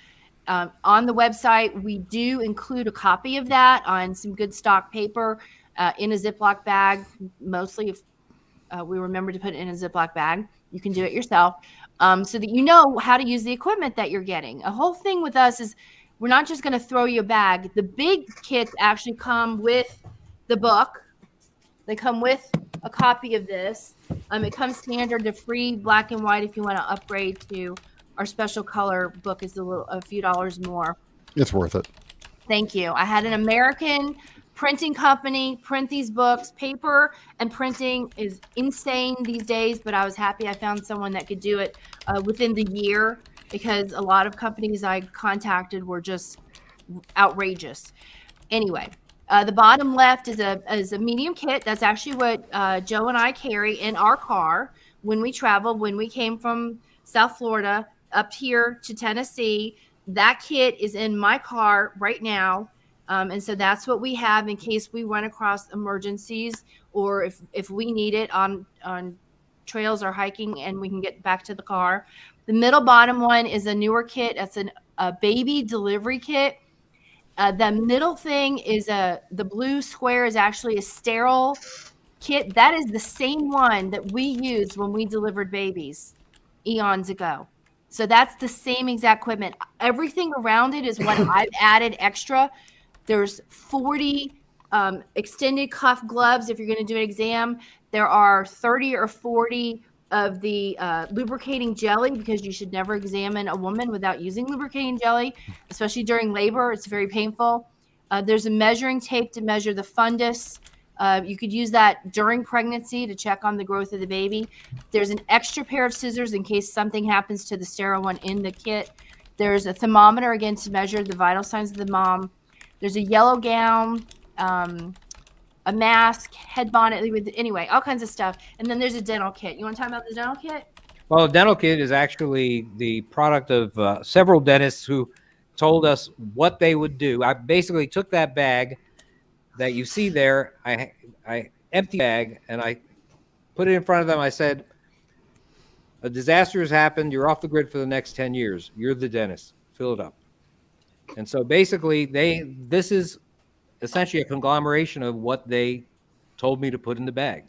On the website, we do include a copy of that on some good stock paper in a Ziploc bag, mostly if we remember to put it in a Ziploc bag. You can do it yourself so that you know how to use the equipment that you're getting. A whole thing with us is we're not just going to throw you a bag. The big kits actually come with the book. They come with a copy of this. It comes standard to free black and white. If you want to upgrade to our special color book, is a few dollars more. It's worth it. Thank you. I had an American printing company print these books. Paper and printing is insane these days, but I was happy I found someone that could do it within the year. because a lot of companies I contacted were just outrageous. Anyway, the bottom left is a medium kit. That's actually what Joe and I carry in our car when we travel. When we came from South Florida up here to Tennessee, that kit is in my car right now. And so that's what we have in case we run across emergencies, or if we need it on trails or hiking and we can get back to the car. The middle bottom one is a newer kit. That's a baby delivery kit. The middle thing is the blue square is actually a sterile kit. That is the same one that we used when we delivered babies eons ago. So that's the same exact equipment. Everything around it is what I've added extra. There's 40 extended cuff gloves if you're going to do an exam. There are 30 or 40 of the lubricating jelly, because you should never examine a woman without using lubricating jelly, especially during labor. It's very painful. There's a measuring tape to measure the fundus. You could use that during pregnancy to check on the growth of the baby. There's an extra pair of scissors in case something happens to the sterile one in the kit. There's a thermometer, again, to measure the vital signs of the mom. There's a yellow gown, a mask, head bonnet, anyway, all kinds of stuff. And then there's a dental kit. You want to talk about the dental kit? Well, the dental kit is actually the product of several dentists who told us what they would do. I basically took that bag that you see there, I empty bag, and I put it in front of them. I said, a disaster has happened. You're off the grid for the next 10 years. You're the dentist. Fill it up. And so basically, this is essentially a conglomeration of what they told me to put in the bag.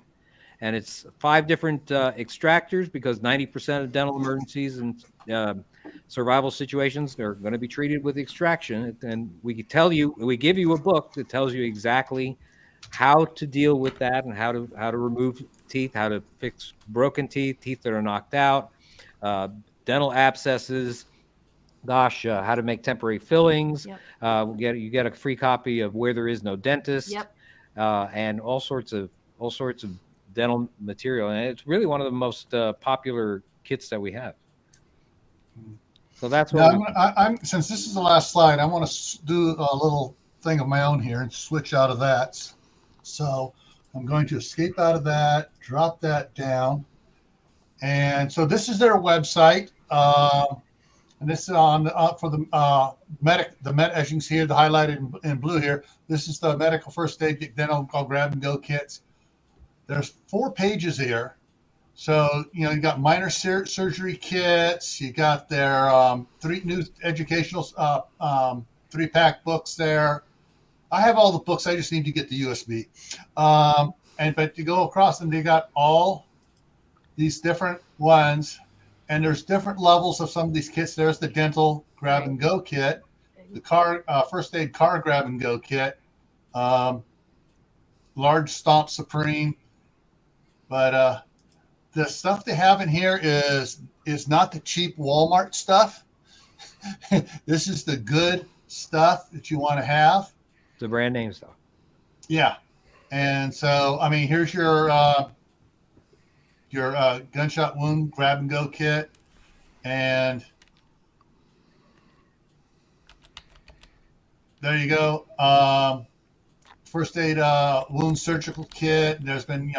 And it's 5 different extractors, because 90% of dental emergencies and survival situations are going to be treated with extraction. And we give you a book that tells you exactly how to deal with that, and how to remove teeth, how to fix broken teeth that are knocked out, dental abscesses, how to make temporary fillings. Yep. You get a free copy of Where There Is No Dentist. Yep. And all sorts of dental material, and it's really one of the most popular kits that we have. So that's what. I'm since this is the last slide, I want to do a little thing of my own here and switch out of that. So I'm going to escape out of that, drop that down, and so this is their website. And this is on for the medic. As you can see here, the highlighted in blue here. This is the medical first aid dental called grab and go kits. There's 4 pages here. So, you got minor surgery kits. You got their 3 new educational 3-pack books there. I have all the books. I just need to get the USB. But to go across, and they got all these different ones. And there's different levels of some of these kits. There's the dental grab and go kit, the car first aid car grab and go kit, large Stomp Supreme. But the stuff they have in here is not the cheap Walmart stuff. This is the good stuff that you want to have. The brand name stuff. Yeah. And so, I mean, here's your gunshot wound grab and go kit, and there you go. First aid wound surgical kit. There's been,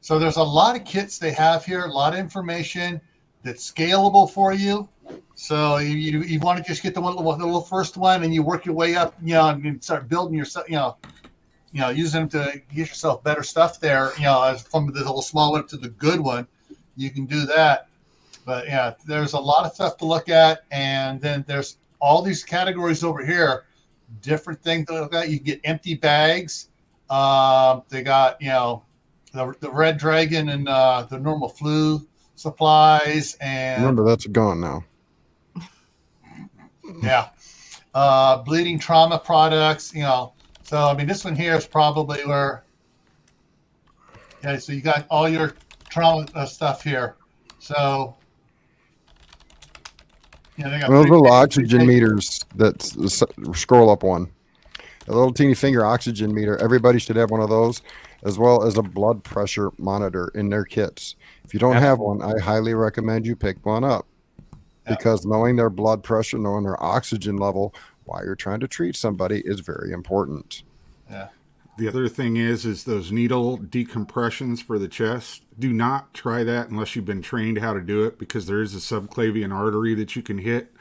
so there's a lot of kits they have here, a lot of information that's scalable for you. So you want to just get the little first one, and you work your way up, and start building yourself, using them to get yourself better stuff there, as from the little small one to the good one, you can do that. But yeah, there's a lot of stuff to look at. And then there's all these categories over here, different things to look at. You can get empty bags. They got, the Red Dragon and the normal flu supplies. And remember, that's gone now. Yeah. Bleeding trauma products, So, I mean, this one here is probably where, so you got all your trauma stuff here. So, they got those little oxygen meters that scroll up one. A little teeny finger oxygen meter. Everybody should have one of those, as well as a blood pressure monitor in their kits. If you don't have one, I highly recommend you pick one up. because knowing their blood pressure, knowing their oxygen level while you're trying to treat somebody is very important. Yeah. The other thing is those needle decompressions for the chest. Do not try that unless you've been trained how to do it, because there is a subclavian artery that you can hit.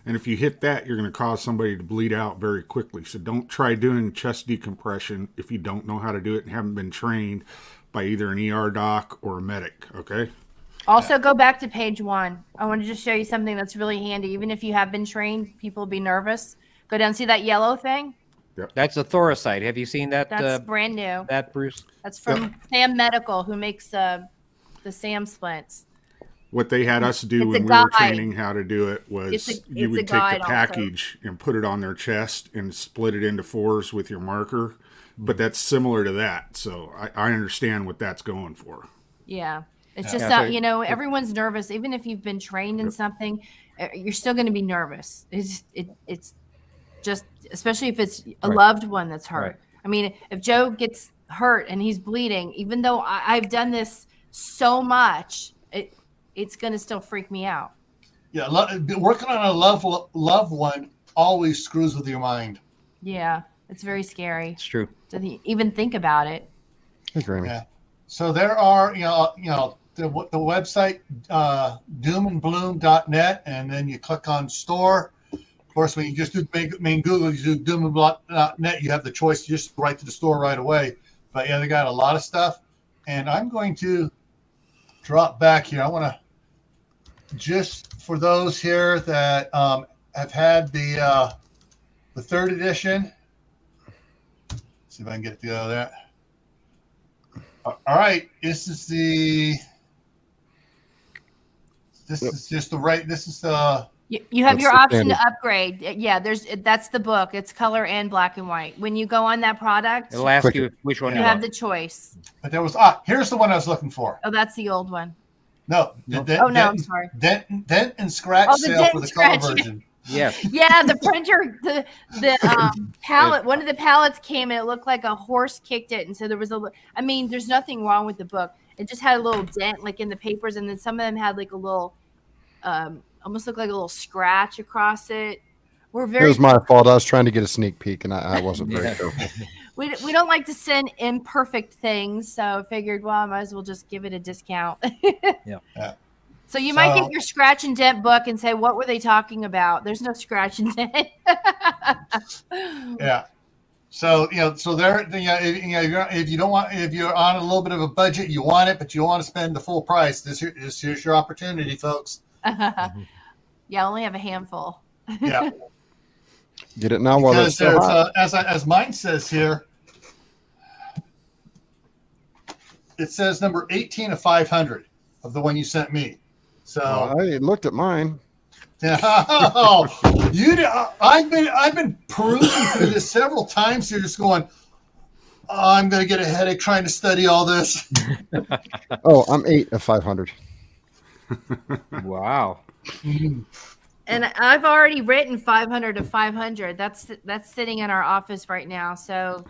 And if you hit that, you're going to cause somebody to bleed out very quickly. So don't try doing chest decompression if you don't know how to do it and haven't been trained by either an ER doc or a medic, okay? Also, go back to page 1. I want to just show you something that's really handy. Even if you have been trained, people will be nervous. Go down, see that yellow thing? That's a Thoracite. Have you seen that? That's brand new. That, Bruce? That's from Sam Medical, who makes the Sam splints. What they had us do when we were training how to do it was you would take the package and put it on their chest and split it into 4s with your marker. But that's similar to that. So I understand what that's going for. Yeah. It's just not, everyone's nervous. Even if you've been trained in something, you're still going to be nervous. It's just, especially if it's a loved one that's hurt. Right. I mean, if Joe gets hurt and he's bleeding, even though I've done this so much, it's going to still freak me out. Yeah, working on a loved one always screws with your mind. Yeah, it's very scary. It's true. To even think about it. Hey, Grammy. Yeah. So there are, the website doomandbloom.net, and then you click on store. Of course, when you just do main Google, you do doomandbloom.net, you have the choice to just go right to the store right away. But yeah, they got a lot of stuff, and I'm going to drop back here. I want to, just for those here that have had the 3rd edition. See if I can get it to go there. All right, this is just the right. This is the. You have your option to upgrade. Yeah, that's the book. It's color and black and white. When you go on that product, It'll ask you which one you have the choice. But there was here's the one I was looking for. Oh, that's the old one. No. I'm sorry. Dent and scratch sale for the color version. Yes. Yeah, the printer, the palette. One of the palettes came and it looked like a horse kicked it, and so there was there's nothing wrong with the book. It just had a little dent, like in the papers, and then some of them had like a little, almost looked like a little scratch across it. It was my fault. I was trying to get a sneak peek, and I wasn't very careful. We don't like to send imperfect things, so I figured, well, I might as well just give it a discount. Yeah. So you might get your scratch and dent book and say, what were they talking about? There's no scratch and dent. Yeah. So, so there, if you don't want, if you're on a little bit of a budget, you want it, but you want to spend the full price, here's your opportunity, folks. Yeah, I only have a handful. Yeah. Get it now while it's still hot. As mine says here, it says number 18 of 500 of the one you sent me. So I looked at mine. Oh, I've been perusing through this several times here, just going, I'm going to get a headache trying to study all this. Oh, I'm 8 of 500. Wow. And I've already written 500 of 500. That's sitting in our office right now. So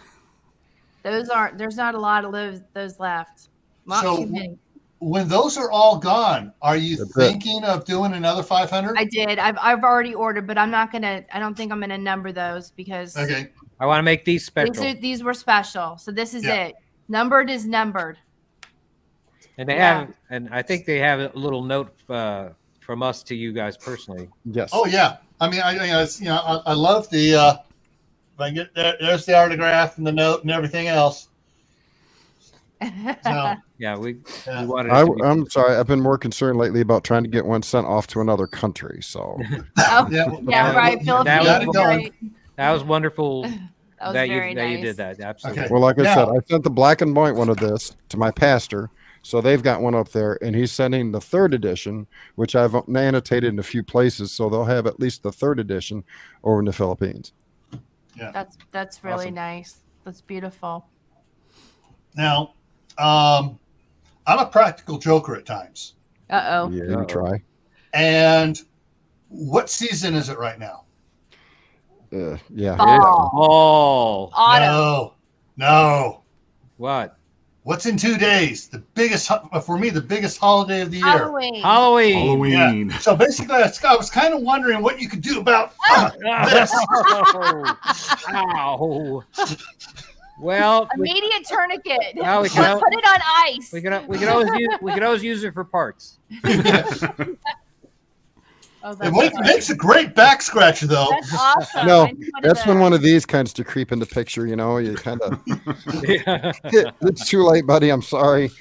there's not a lot of those left. Not too many. When those are all gone, are you thinking of doing another 500? I did. I've already ordered, but I don't think I'm gonna number those because okay. I want to make these special. These were special. So this is it. Numbered is numbered. And they have, and I think they have a little note from us to you guys personally. Yes. Oh yeah. I mean, I love the. If I get there's the autograph and the note and everything else. So, yeah, we wanted. I'm sorry. I've been more concerned lately about trying to get one sent off to another country. So. Right. That was wonderful. That you did that. Absolutely. Okay. Well, like I said, I sent the black and white one of this to my pastor. So they've got one up there, and he's sending the 3rd edition, which I've annotated in a few places. So they'll have at least the 3rd edition over in the Philippines. Yeah. That's really nice. That's beautiful. Now, I'm a practical joker at times. Uh-oh. Yeah, you try. And what season is it right now? Yeah. Fall. Oh. Autumn. No. What? What's in 2 days? The biggest, for me, the biggest holiday of the year. Halloween. Halloween. Yeah. So basically, I was kind of wondering what you could do about this. Ow. Well, Immediate tourniquet. Well, we Put can- it on ice. we could always use it for parts. Oh, It makes a great back scratcher, though. That's awesome. No, I need one of that's when those. one of these kinds to creep in the picture. You know, you kind of Yeah. it's too late, buddy. I'm sorry.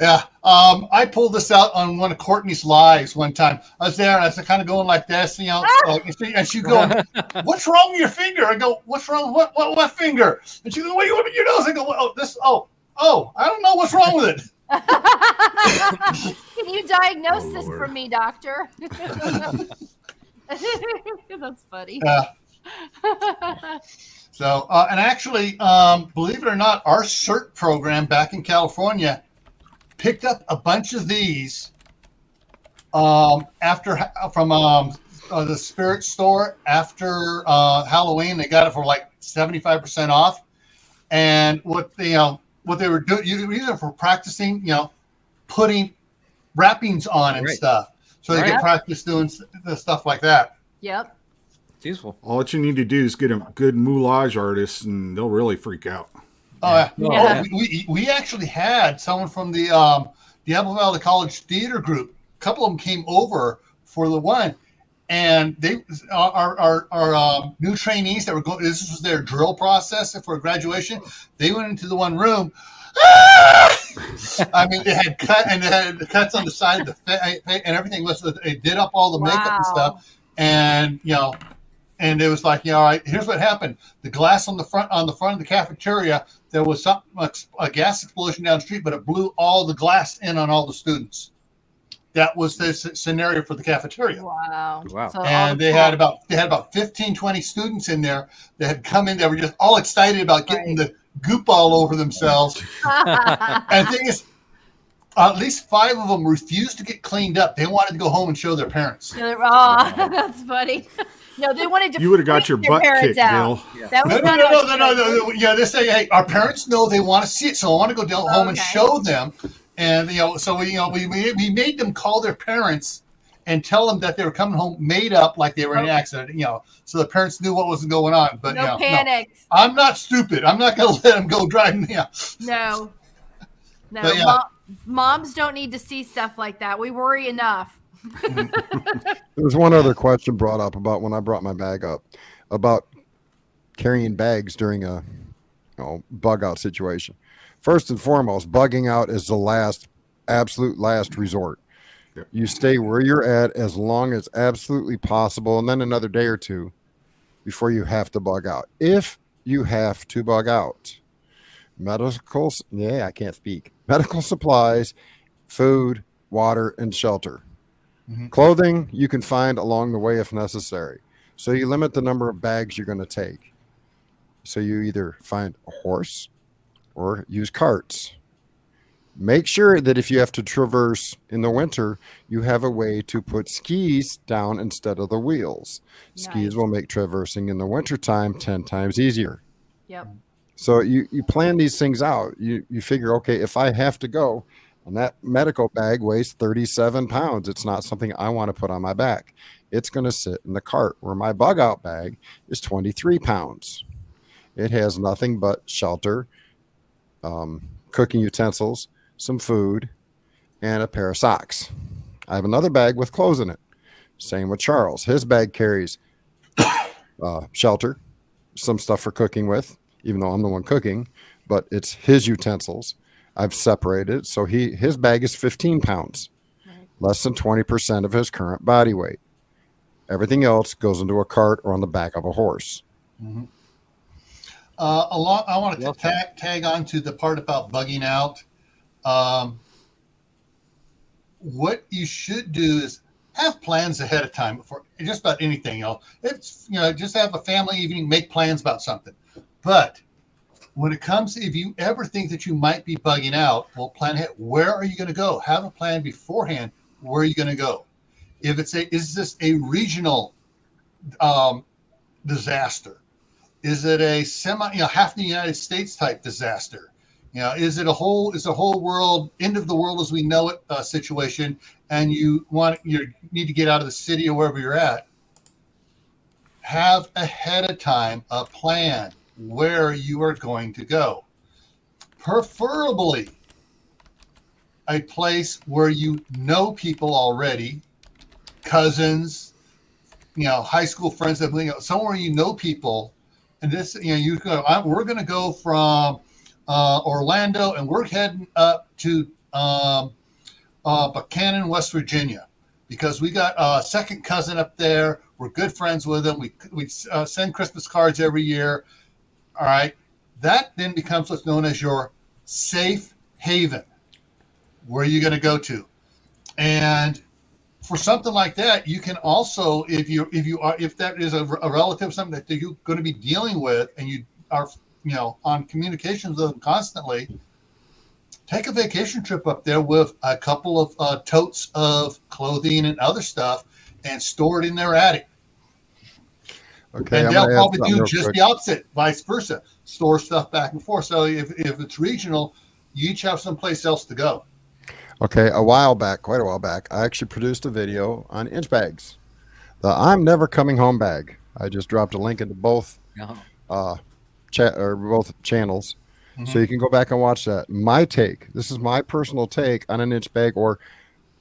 Yeah, I pulled this out on one of Courtney's lives one time. I was there, and I was kind of going like this, you know, and she going, "What's wrong with your finger?" I go, "What's wrong? What finger?" And she goes, "What do you want with your nose?" I go, "Oh, I don't know what's wrong with it." Can you diagnose this Lord. for me, doctor? That's funny. Yeah. So, and actually, believe it or not, our CERT program back in California picked up a bunch of these from the spirit store after Halloween. They got it for like 75% off. And what they were doing, either for practicing, you know, putting wrappings on and Right. stuff, so they Right. can practice doing the stuff like that. Yep. It's useful. All that you need to do is get a good moulage artist, and they'll really freak out. Oh, yeah. Yeah. Oh, we actually had someone from the Diablo Valley College Theater Group. A couple of them came over for the one, and they our new trainees that were going. This was their drill process for graduation. They went into the one room. I mean, they had cuts on the side of the face and everything. They did up all the makeup and Wow. stuff, and you know. And it was like, yeah, all right, here's what happened. The glass on the front of the cafeteria, there was a gas explosion down the street, but it blew all the glass in on all the students. That was the scenario for the cafeteria. Wow. Wow. So all And the they had about 15, 20 students in there that had come in. They were just all excited about getting the goop all over themselves. And the thing is, at least 5 of them refused to get cleaned up. They wanted to go home and show their parents. Oh, that's funny. No, they wanted to. You would have got your freak their butt parents kicked, out. Bill. That was No. Yeah, they say, hey, our parents know they want to see it, so I want to go down home and Okay. show them. And so we made them call their parents and tell them that they were coming home made up like they were in an accident. So the parents knew what was going on. But No panic. I'm not stupid. I'm not going to let them go driving me out. No. But yeah. Moms don't need to see stuff like that. We worry enough. There was one other question brought up about when I brought my bag up about carrying bags during a bug out situation. First and foremost, bugging out is the absolute last resort. Yep. You stay where you're at as long as absolutely possible, and then another day or two before you have to bug out. If you have to bug out, medical supplies, food, water, and shelter. Mhm. Clothing you can find along the way if necessary. So you limit the number of bags you're going to take. So you either find a horse or use carts. Make sure that if you have to traverse in the winter, you have a way to put skis down instead of the wheels. Skis Nice. will make traversing in the wintertime 10 times easier. Yep. So you plan these things out. You figure, okay, if I have to go, and that medical bag weighs 37 pounds, it's not something I want to put on my back. It's going to sit in the cart, where my bug out bag is 23 pounds. It has nothing but shelter, cooking utensils, some food, and a pair of socks. I have another bag with clothes in it. Same with Charles. His bag carries shelter, some stuff for cooking with, even though I'm the one cooking, but it's his utensils. I've separated it, so his bag is 15 pounds, less than 20% of his current body weight. Everything else goes into a cart or on the back of a horse. Mm-hmm. I want to tag on to the part about bugging out. What you should do is have plans ahead of time for just about anything. It's just have a family evening, make plans about something. But when it comes, if you ever think that you might be bugging out, well, plan ahead. Where are you going to go? Have a plan beforehand. Where are you going to go? If is this a regional disaster? Is it a half the United States type disaster? Is it a whole world, end of the world as we know it situation, and you need to get out of the city or wherever you're at? Have ahead of time a plan where you are going to go. Preferably a place where you know people already, cousins, high school friends, somewhere you know people. And this, we're going to go from Orlando, and we're heading up to Buchanan, West Virginia, because we got a second cousin up there. We're good friends with them. We send Christmas cards every year. All right. That then becomes what's known as your safe haven. Where are you going to go to? And for something like that, you can also, if that is a relative, something that you're going to be dealing with, and you are, on communications with them constantly, take a vacation trip up there with a couple of totes of clothing and other stuff, and store it in their attic. Okay, and they'll probably do just quick. the opposite, vice versa. Store stuff back and forth. So if it's regional, you each have someplace else to go. Okay, quite a while back, I actually produced a video on inch bags. The I'm Never Coming Home bag. I just dropped a link into both both channels. Mm-hmm. So you can go back and watch that. This is my personal take on an inch bag or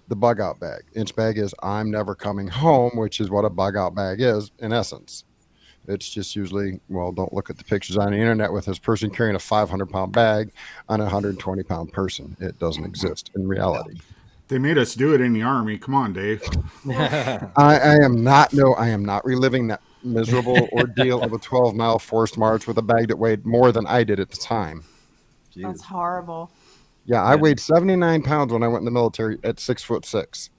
the bug out bag. Inch bag is I'm never coming home, which is what a bug out bag is in essence. It's just usually, don't look at the pictures on the internet with this person carrying a 500-pound bag on a 120-pound person. It doesn't exist in reality. They made us do it in the Army. Come on, Dave. I am not reliving that miserable ordeal of a 12-mile forced march with a bag that weighed more than I did at the time. Jeez. That's horrible. Yeah, I weighed 79 pounds when I went in the military at 6'6".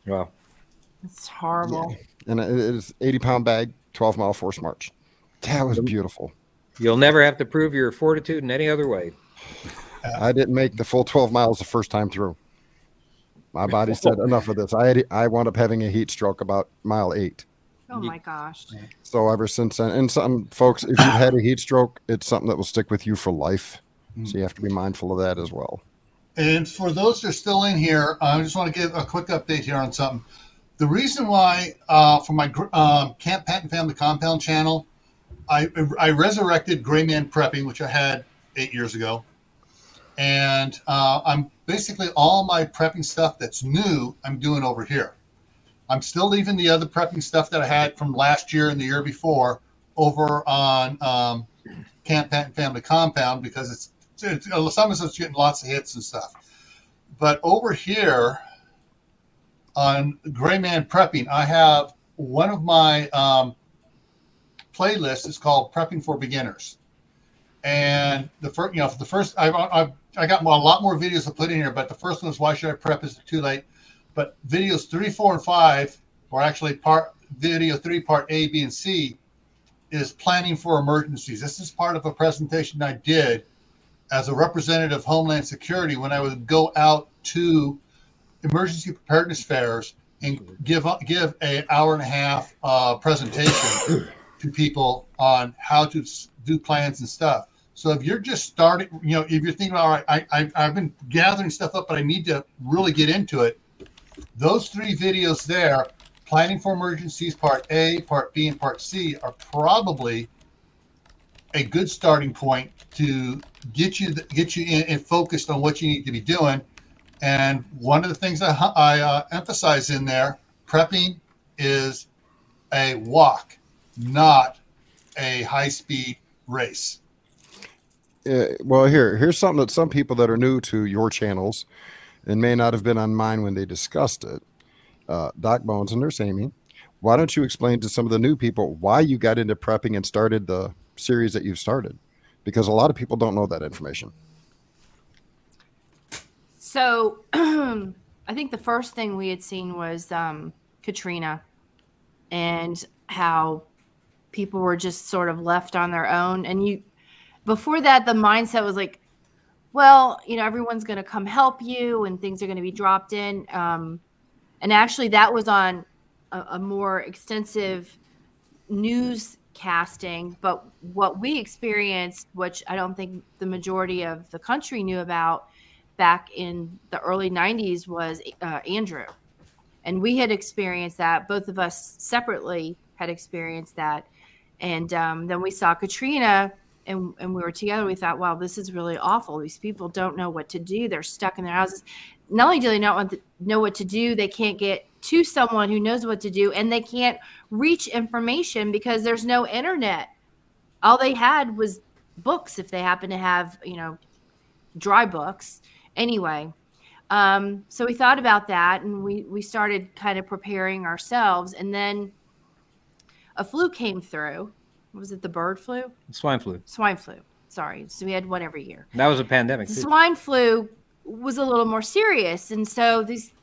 Wow. It's horrible. Yeah. And it is 80-pound bag, 12-mile forced march. That was beautiful. You'll never have to prove your fortitude in any other way. I didn't make the full 12 miles the first time through. My body said enough of this. I wound up having a heat stroke about mile 8. Oh my gosh. So ever since then, and some folks, if you've had a heat stroke, it's something that will stick with you for life. So you have to be mindful of that as well. And for those that are still in here, I just want to give a quick update here on something. The reason why, for my Camppatton Family Compound channel, I resurrected Gray Man Prepping, which I had 8 years ago. And I'm basically all my prepping stuff that's new, I'm doing over here. I'm still leaving the other prepping stuff that I had from last year and the year before over on Camppatton Family Compound, because it's some of it's getting lots of hits and stuff. But over here on Gray Man Prepping, I have one of my playlists is called Prepping for Beginners. And I got a lot more videos to put in here, but the first one is Why Should I Prep? Is it too late? But videos 3, 4, and 5, or actually video 3, part A, B, and C, is planning for emergencies. This is part of a presentation I did as a representative of Homeland Security when I would go out to emergency preparedness fairs and give an hour and a half presentation to people on how to do plans and stuff. So if you're just starting, if you're thinking, all right, I've been gathering stuff up, but I need to really get into it. Those 3 videos there, Planning for Emergencies, Part A, Part B, and Part C, are probably a good starting point to get you in and focused on what you need to be doing. And one of the things I emphasize in there, prepping is a walk, not a high-speed race. Well, here's something that some people that are new to your channels and may not have been on mine when they discussed it. Doc Bones and Nurse Amy, why don't you explain to some of the new people why you got into prepping and started the series that you've started? Because a lot of people don't know that information. So I think the first thing we had seen was Katrina, and how people were just sort of left on their own. And before that, the mindset was like, well, everyone's going to come help you and things are going to be dropped in. And actually that was on a more extensive news casting, but what we experienced, which I don't think the majority of the country knew about back in the early 90s, was Andrew. And we had experienced that. Both of us separately had experienced that. And then we saw Katrina, and we were together. We thought, wow, this is really awful. These people don't know what to do. They're stuck in their houses. Not only do they not know what to do, they can't get to someone who knows what to do, and they can't reach information because there's no internet. All they had was books, if they happen to have, dry books. Anyway, so we thought about that, and we started kind of preparing ourselves, and then a flu came through. Was it the bird flu? Swine flu. Swine flu. Sorry. So we had one every year. That was a pandemic. The swine flu was a little more serious. And so these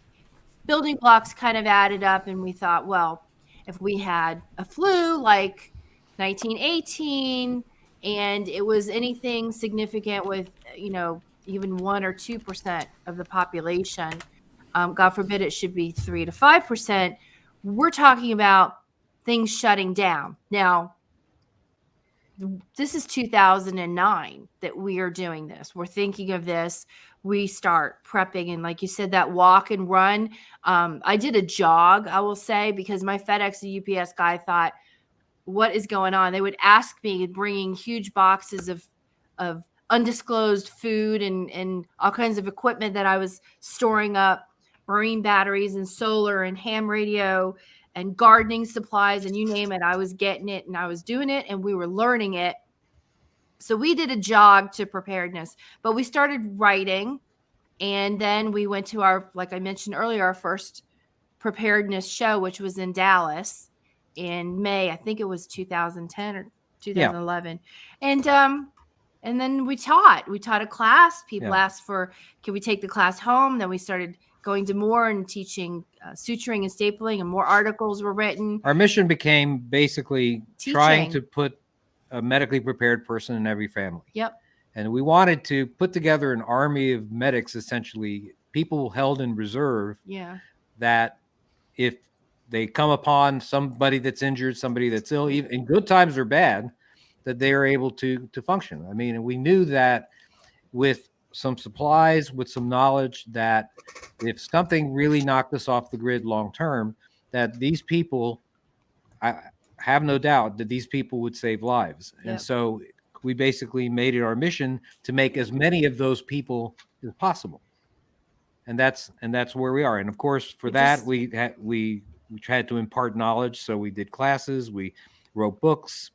building blocks kind of added up, and we thought, well, if we had a flu like 1918 and it was anything significant with, even 1 or 2% of the population, God forbid it should be 3 to 5%, we're talking about things shutting down. Now, this is 2009 that we are doing this. We're thinking of this. We start prepping. And like you said, that walk and run. I did a jog, I will say, because my FedEx and UPS guy thought, what is going on? They would ask me, bringing huge boxes of undisclosed food and all kinds of equipment that I was storing up, marine batteries and solar and ham radio and gardening supplies, and you name it. I was getting it, and I was doing it, and we were learning it. So we did a jog to preparedness, but we started writing, and then we went to our, like I mentioned earlier, our first preparedness show, which was in Dallas in May. I think it was 2010 or 2011. Yeah. And then we taught a class. People asked for, can we take the class home? Then we started going to more and teaching suturing and stapling, and more articles were written. Our mission became basically trying to put a medically prepared person in every family. Yep. And we wanted to put together an army of medics, essentially people held in reserve. Yeah. That if they come upon somebody that's injured, somebody that's ill, even in good times or bad, that they are able to function. I mean, we knew that with some supplies, with some knowledge, that if something really knocked us off the grid long term, that these people, I have no doubt that these people would save lives. Yep. And so we basically made it our mission to make as many of those people as possible. And that's where we are. And of course, for that, we had to impart knowledge. So we did classes, we wrote books.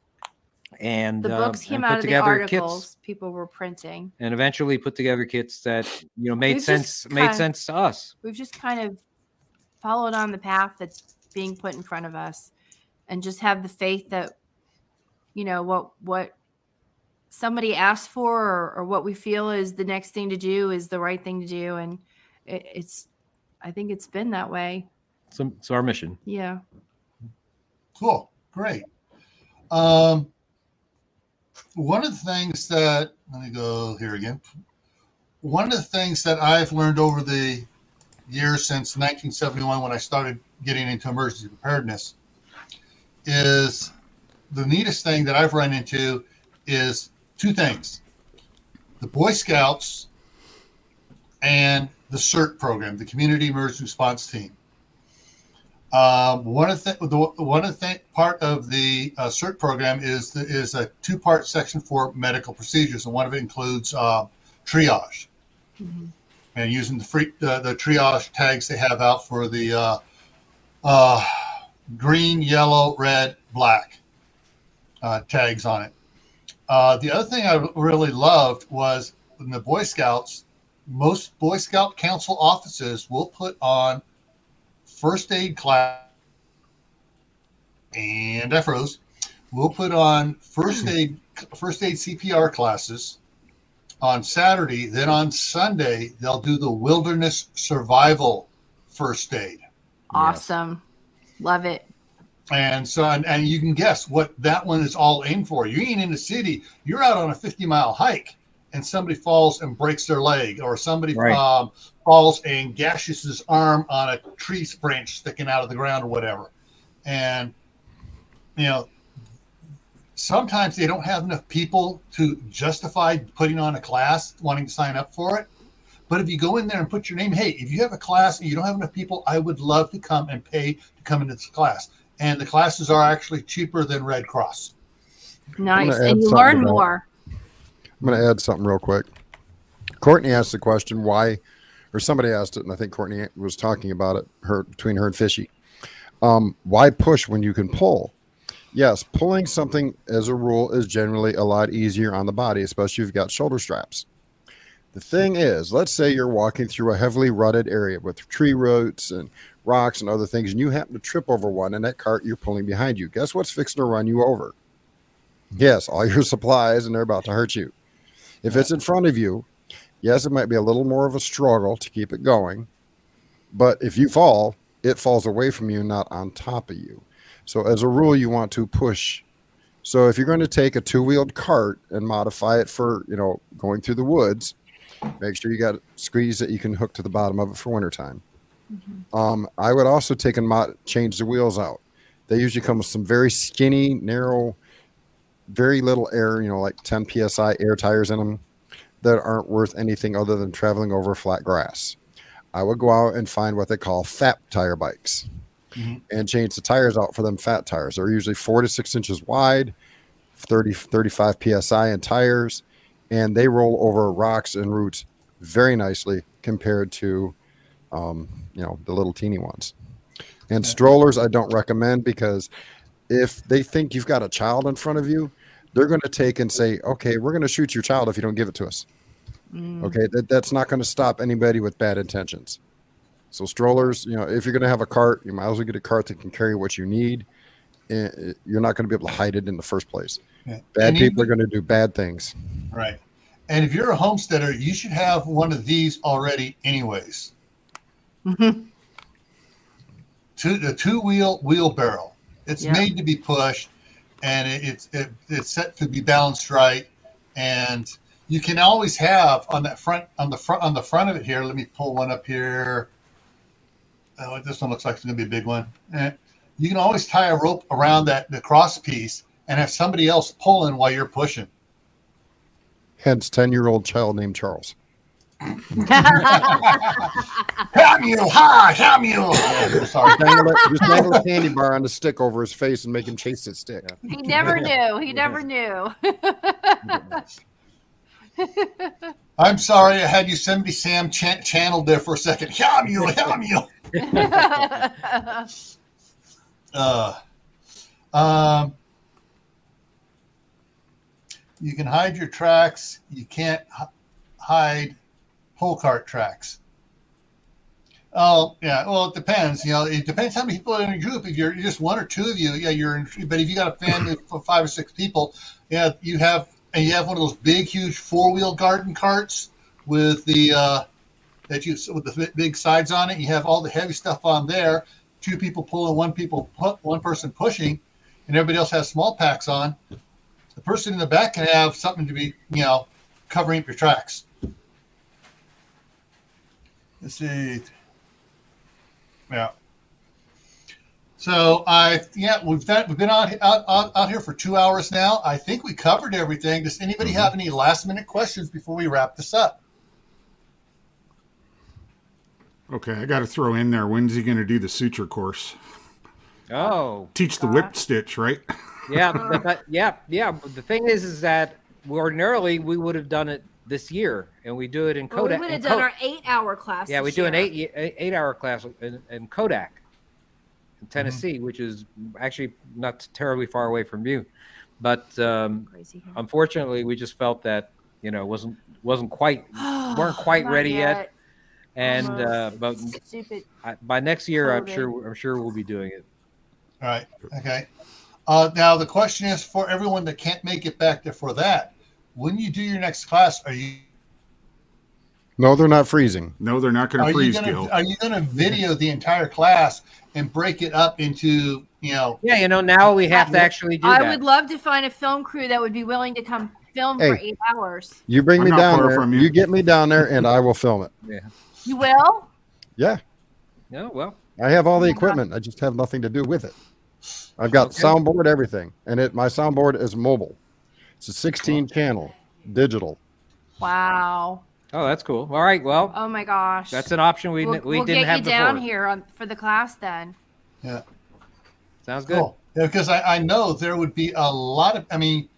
And the books came out of the articles people were printing, and eventually put together kits that made sense to us. We've just kind of followed on the path that's being put in front of us, and just have the faith that what somebody asked for, or what we feel is the next thing to do is the right thing to do, and I think it's been that way. So it's our mission. Yeah. Cool. Great. One of the things that, let me go here again. One of the things that I've learned over the years since 1971, when I started getting into emergency preparedness, is the neatest thing that I've run into is two things: the Boy Scouts and the CERT program, the Community Emergency Response Team. One of the part of the CERT program is a 2-part section for medical procedures, and one of it includes triage, and using the triage tags they have out for the green, yellow, red, black tags on it. The other thing I really loved was in the Boy Scouts, most Boy Scout Council offices will put on first aid class, and I froze. We'll put on first aid CPR classes on Saturday. Then on Sunday, they'll do the wilderness survival first aid. Awesome. Yes. Love it. And so, and you can guess what that one is all aimed for. You ain't in the city. You're out on a 50-mile hike, and somebody falls and breaks their leg, or somebody falls and gashes his arm on a tree branch sticking out of the ground or whatever. And, sometimes they don't have enough people to justify putting on a class, wanting to sign up for it. But if you go in there and put your name, hey, if you have a class and you don't have enough people, I would love to come and pay to come into this class. And the classes are actually cheaper than Red Cross. Nice. And you learn more. I'm going to add something real quick. Courtney asked the question why, or somebody asked it, and I think Courtney was talking about it between her and Fishy. Why push when you can pull? Yes, pulling something as a rule is generally a lot easier on the body, especially if you've got shoulder straps. The thing is, let's say you're walking through a heavily rutted area with tree roots and rocks and other things, and you happen to trip over one in that cart you're pulling behind you. Guess what's fixing to run you over? Yes, all your supplies, and they're about to hurt you. If it's in front of you, yes, it might be a little more of a struggle to keep it going, but if you fall, it falls away from you, not on top of you. So as a rule, you want to push. So if you're going to take a two-wheeled cart and modify it for, going through the woods, make sure you got a squeeze that you can hook to the bottom of it for wintertime. Mm-hmm. I would also take and change the wheels out. They usually come with some very skinny, narrow, very little air, like 10 PSI air tires in them that aren't worth anything other than traveling over flat grass. I would go out and find what they call fat tire bikes and change the tires out for them fat tires. They're usually 4 to 6 inches wide, 35 PSI in tires, and they roll over rocks and roots very nicely compared to, the little teeny ones. And strollers I don't recommend, because if they think you've got a child in front of you, they're going to take and say, okay, we're going to shoot your child if you don't give it to us. Okay, that's not going to stop anybody with bad intentions. So strollers, if you're going to have a cart, you might as well get a cart that can carry what you need. And you're not going to be able to hide it in the first place. Yeah. Bad people are going to do bad things. Right. And if you're a homesteader, you should have one of these already anyways. The two-wheel wheelbarrow. It's made to be pushed, and it's set to be balanced right. And you can always have on the front of it here. Let me pull one up here. Oh, this one looks like it's going to be a big one. You can always tie a rope around the cross piece and have somebody else pulling while you're pushing. Hence, 10-year-old child named Charles. Samuel, hi, Samuel. Sorry. Just dangle a candy bar on the stick over his face and make him chase the stick. He never knew. He never knew. I'm sorry, I had Yosemite Sam channeled there for a second. Samuel, Samuel. You can hide your tracks. You can't hide pull cart tracks. Oh, yeah. Well, it depends. It depends how many people are in a group. If you're just one or two of you, you're in. But if you got a family of 5 or 6 people, you have one of those big, huge 4-wheel garden carts with with the big sides on it. You have all the heavy stuff on there. 2 people pulling, one person pushing, and everybody else has small packs on. The person in the back can have something to be, covering up your tracks. Let's see. Yeah. So we've been out here for 2 hours now. I think we covered everything. Does anybody have any last minute questions before we wrap this up? Okay, I got to throw in there. When's he going to do the suture course? Oh, teach the whip stitch, right? Yeah, The thing is that ordinarily we would have done it this year, and we do it in Kodak. We would have done our 8-hour class. Yeah, we do an 8-hour class in Kodak, in Tennessee, which is actually not terribly far away from you. But unfortunately, we just felt that weren't quite ready yet. And but by next year, I'm sure we'll be doing it. All right. Okay. Now the question is for everyone that can't make it back there for that. When you do your next class, are you? No, they're not freezing. No, they're not going to freeze, Gil. Are you going to video the entire class and break it up into, Yeah, now we have to actually do that. I would love to find a film crew that would be willing to come film for 8 hours. You bring me down there. You get me down there, and I will film it. Yeah. You will? Yeah. No, well. I have all the equipment. I just have nothing to do with it. I've got Okay. soundboard, everything, and my soundboard is mobile. It's a 16 channel digital. Wow. Oh, that's cool. All right. Well, Oh my gosh. that's an option we we'll didn't get have you down before. here for the class then. Yeah. Sounds good. Cool. Yeah, because I know there would be a lot of, I mean,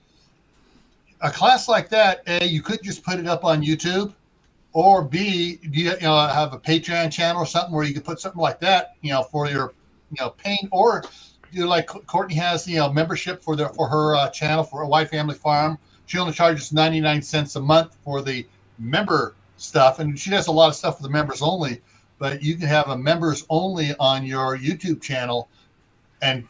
a class like that, A, you could just put it up on YouTube, or B, you know, have a Patreon channel or something where you could put something like that, you know, for your, you know, paint, or do like Courtney has, you know, membership for her channel for a White Family Farm. She only charges 99 cents a month for the member stuff, and she does a lot of stuff for the members only, but you can have a members only on your YouTube channel and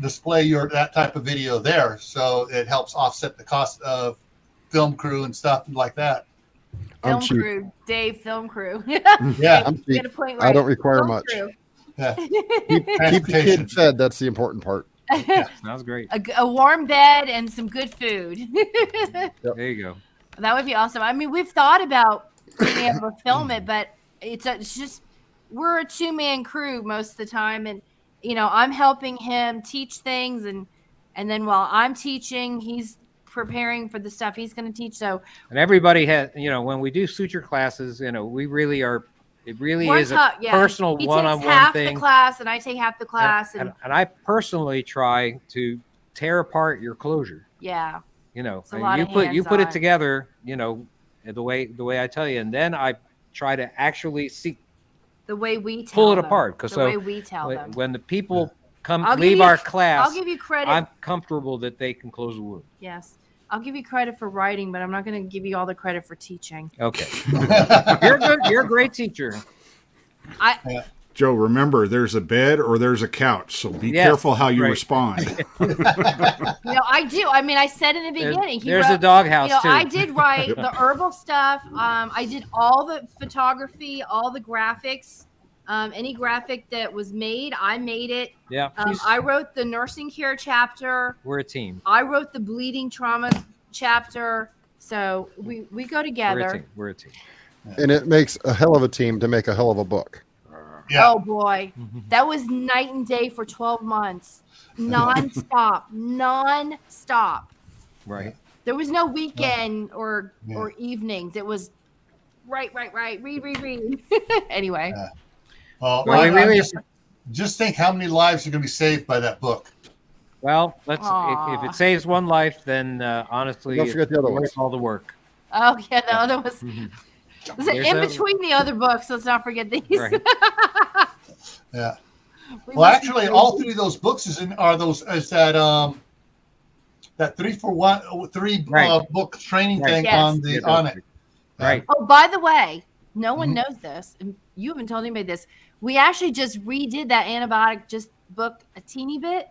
display that type of video there, so it helps offset the cost of film crew and stuff like that. Film cheap. crew, Dave, film crew. Yeah, I'm Get cheap. a point I right. don't require Film much. crew. yeah. Keep the Transportation. kid fed. That's the important part. Sounds great. A warm bed and some good food. There you go. That would be awesome. I mean, we've thought about being able to film it, but it's just we're a 2-man crew most of the time, and you know, I'm helping him teach things, and then while I'm teaching, he's preparing for the stuff he's going to teach. So, And everybody has, you know, when we do suture classes, you know, we really are. It really we're is a taught- yeah. personal He one-on-one takes half thing. the class, and I take half the class, And I personally try to tear apart your closure. yeah, You know, It's a lot you of put it hands-on. together, you know, the way I tell you, and then I try to actually the way we tell pull it them. apart, because the way we tell them. when the people I'll give leave you- our class, I'll give you credit. I'm comfortable that they can close the wound. Yes, I'll give you credit for writing, but I'm not going to give you all the credit for teaching. Okay, you're good. You're a great teacher. Joe, remember, there's a bed or there's a couch, so be Yes, careful how you right. respond. You know, I do. I mean, I said in the beginning. There's a doghouse You know, too. I did write the herbal stuff. I did all the photography, all the graphics. Any graphic that was made, I made it. Yeah, I wrote the nursing care chapter. we're a team. I wrote the bleeding trauma chapter. So we go together. We're a team. And it makes a hell of a team to make a hell of a book. Yeah. Oh boy, that was night and day for 12 months, nonstop. Right. There was no weekend or evenings. It was right. Read. Anyway. Yeah. Well, Well, we really- just think how many lives are going to be saved by that book. Well, let's. Aw. If it saves one life, then honestly, Don't forget the other it's ones. worth all the work. Oh yeah, the other was. Listen, There's in a- between the other books, let's not forget these. Right. Yeah. We Well, must actually, be- all three of those books is that 3-for-1 Right. book training Right. thing Yes. on it. Right. Oh, by the way, no one Mhm. knows this, and you haven't told anybody this. We actually just redid that antibiotic book a teeny bit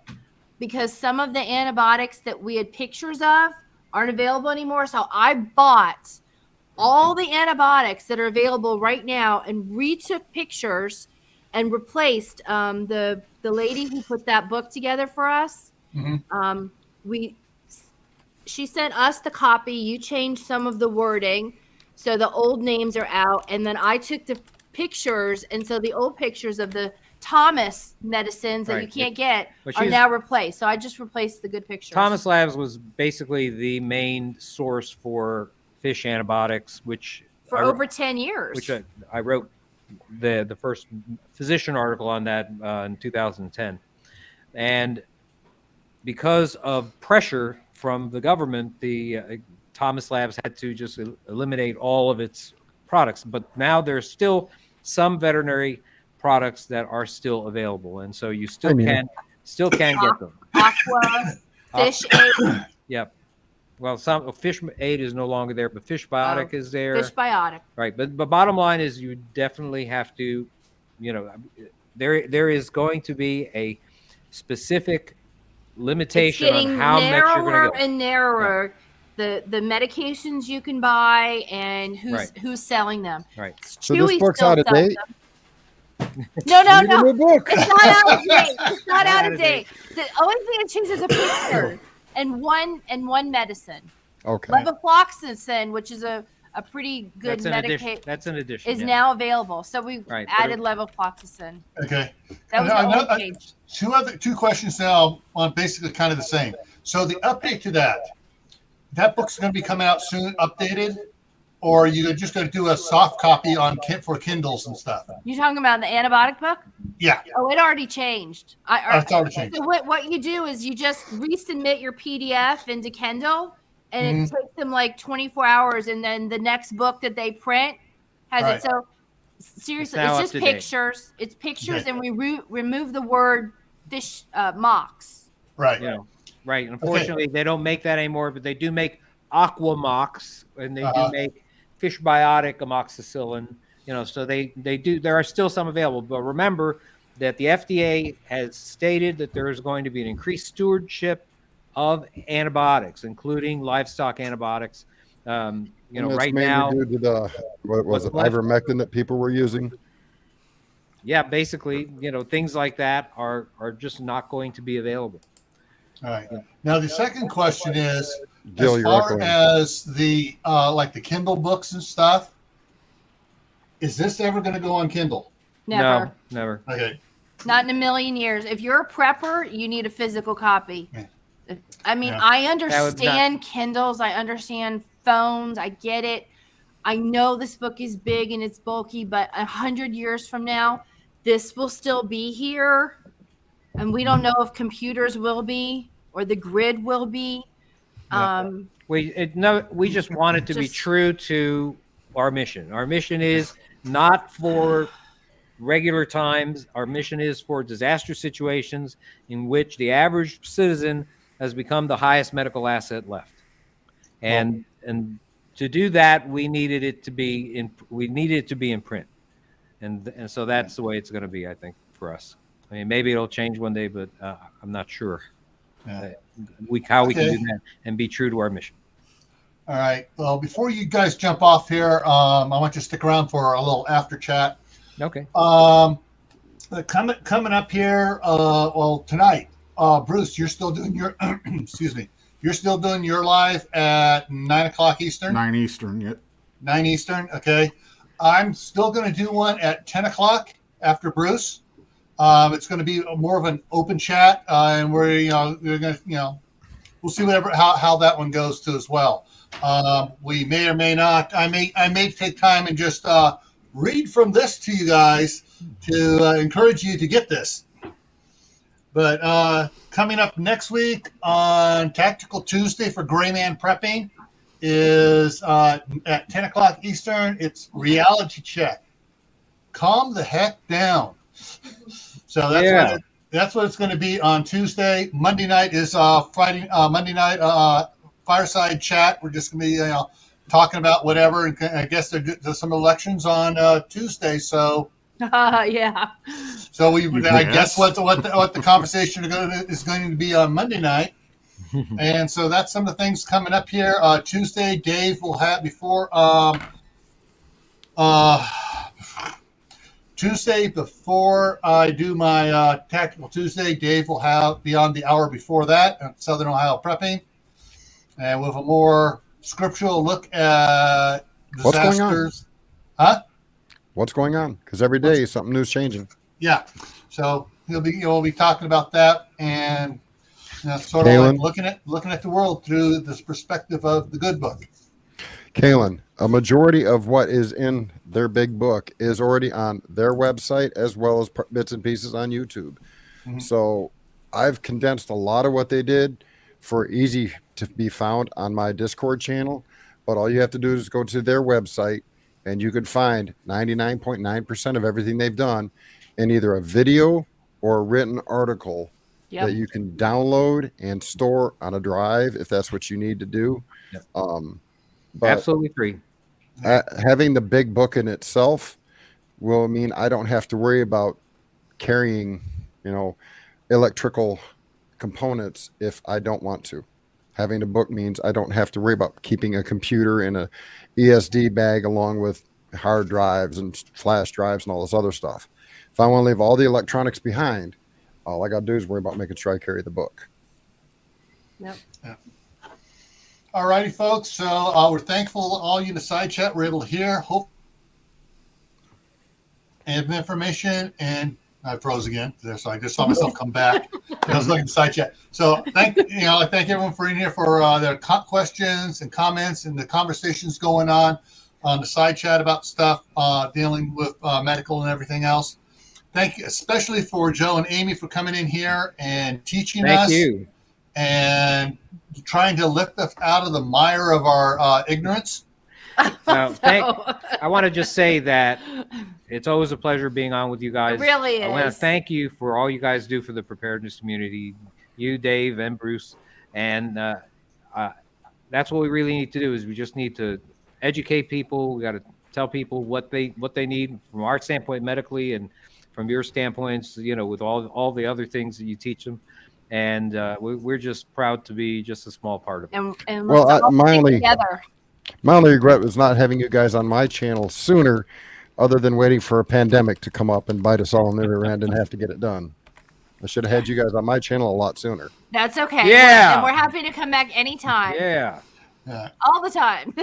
because some of the antibiotics that we had pictures of aren't available anymore. So I bought all the antibiotics that are available right now and retook pictures and replaced the lady who put that book together for us. Mhm. She sent us the copy. You changed some of the wording, so the old names are out. And then I took the pictures, and so the old pictures of the Thomas medicines that you Right. can't get But are she's- now replaced. So I just replaced the good pictures. Thomas Labs was basically the main source for fish antibiotics, which for I- over 10 years. which I wrote the first physician article on that in 2010, and because of pressure from the government, the Thomas Labs had to just eliminate all of its products. But now there's still some veterinary products that are still available, and so you still can get them. Aqua, fish aid, Yep. Well, some fish aid is no longer there, but fish biotic is there. fish biotic. Right, but bottom line is you definitely have to, you know, there is going to be a specific It's limitation getting on how much you're going narrower to get. and narrower. The medications you can buy and Right. who's selling them. Right. So this Chewy book's still out of sells date? them. No. Need a new book. It's not out of date. It's not out of date. The only thing it changes is a picture and one medicine. Okay. Levofloxacin, which is a a pretty good That's an addition. medication That's an addition. is yeah. now available. So we Right, but added levofloxacin. Okay. That was the old page. Two questions now on basically kind of the same. So the update to that book's going to be coming out soon, updated, or you're just going to do a soft copy for Kindles and stuff? You talking about the antibiotic book? Yeah. Oh, it already changed. It's already changed. So what you do is you just resubmit your PDF into Kindle, and it takes them like 24 hours, and then the next book that they print has Right. it. So seriously, It's now it's up just to date. pictures. It's pictures, Okay. and we remove the word fish mocks. Right. Yeah. Right. Unfortunately, they don't make that anymore, but they do make Aquamox, and they do make fish biotic amoxicillin. So they do. There are still some available, but remember that the FDA has stated that there is going to be an increased stewardship of antibiotics, including livestock antibiotics. And it's Right mainly now, due to the what was it, left. ivermectin that people were using. yeah, basically, things like that are just not going to be available. All right. Now the second question is, Gil, as you're far echoing. as the like the Kindle books and stuff, is this ever going to go on Kindle? Never. No, never. Okay. Not in a million years. If you're a prepper, you need a physical copy. Yeah. I mean, Yeah. I understand Kindles. I understand phones. I get it. I know this book is big and it's bulky, but 100 years from now, this will still be here. And we don't know if computers will be or the grid will be. Yeah. We just want it to be Just- true to our mission. Our mission is not for regular times. Our mission is for disaster situations in which the average citizen has become the highest medical asset left. And to do that, we needed it to be in print. And so that's the way it's going to be, I think, for us. I mean, maybe it'll change one day, but I'm not sure Yeah. how we can Okay. do that and be true to our mission. All right. Well, before you guys jump off here, I want you to stick around for a little after chat. Okay. Coming up here, tonight, Bruce, you're still doing your, excuse me, you're still doing your live at 9:00 Eastern. 9 Eastern, yep. 9 Eastern. Okay. I'm still going to do one at 10 o'clock after Bruce. It's going to be more of an open chat, and we're going to, we'll see how that one goes too as well. We may or may not. I may take time and just read from this to you guys to encourage you to get this. But coming up next week on Tactical Tuesday for Gray Man Prepping is at 10 o'clock Eastern. It's Reality Check. Calm the heck down. So that's what it's going to be on Tuesday. Monday night is Monday night Fireside Chat. We're just going to be talking about whatever. And I guess there's some elections on Tuesday. So Yeah. so I Yes. guess what the conversation is going to be on Monday night. And so that's some of the things coming up here. Tuesday, Dave will have Tuesday before I do my Tactical Tuesday, Dave will be on the hour before that at Southern Ohio Prepping, and with a more scriptural look at What's going on? disasters. Huh? What's going on? Because every day something new's changing. Yeah. So we'll be talking about that and sort of like looking at the world through this perspective of the good book. Kalen, a majority of what is in their big book is already on their website as well as bits and pieces on YouTube. Mhm. So I've condensed a lot of what they did for easy to be found on my Discord channel. But all you have to do is go to their website and you can find 99.9% of everything they've done in either a video or a written article Yep. that you can download and store on a drive if that's what you need to do. Yep. But Absolutely free. having the big book in itself will mean I don't have to worry about carrying, electrical components if I don't want to. Having a book means I don't have to worry about keeping a computer in a ESD bag along with hard drives and flash drives and all this other stuff. If I want to leave all the electronics behind, all I got to do is worry about making sure I carry the book. Yep. All righty, folks. So we're thankful all you in the side chat were able to hear. Hope and information. And I froze again there, so I just saw myself come back. I was looking at the side chat. So I thank everyone for being here for their questions and comments and the conversations going on the side chat about stuff dealing with medical and everything else. Thank you, especially for Joe and Amy for coming in here and teaching us. Thank you. And trying to lift us out of the mire of our ignorance. I want to just say that it's always a pleasure being on with you guys. It really is. I want to thank you for all you guys do for the preparedness community, you, Dave, and Bruce. And that's what we really need to do is we just need to educate people. We got to tell people what they need from our standpoint medically and from your standpoints, with all the other things that you teach them. And we're just proud to be just a small part of it. And Well, let's all my stick only- together. My only regret was not having you guys on my channel sooner, other than waiting for a pandemic to come up and bite us all in the rear end and have to get it done. I should have had you guys on my channel a lot sooner. That's okay. Yeah. And we're happy to come back anytime. Yeah. All the time.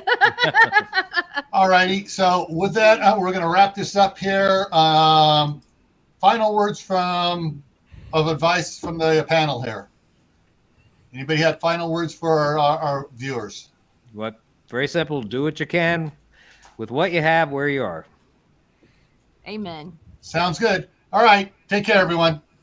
All righty. So with that, we're going to wrap this up here. Final words of advice from the panel here. Anybody have final words for our viewers? Very simple. Do what you can with what you have where you are. Amen. Sounds good. All right. Take care, everyone.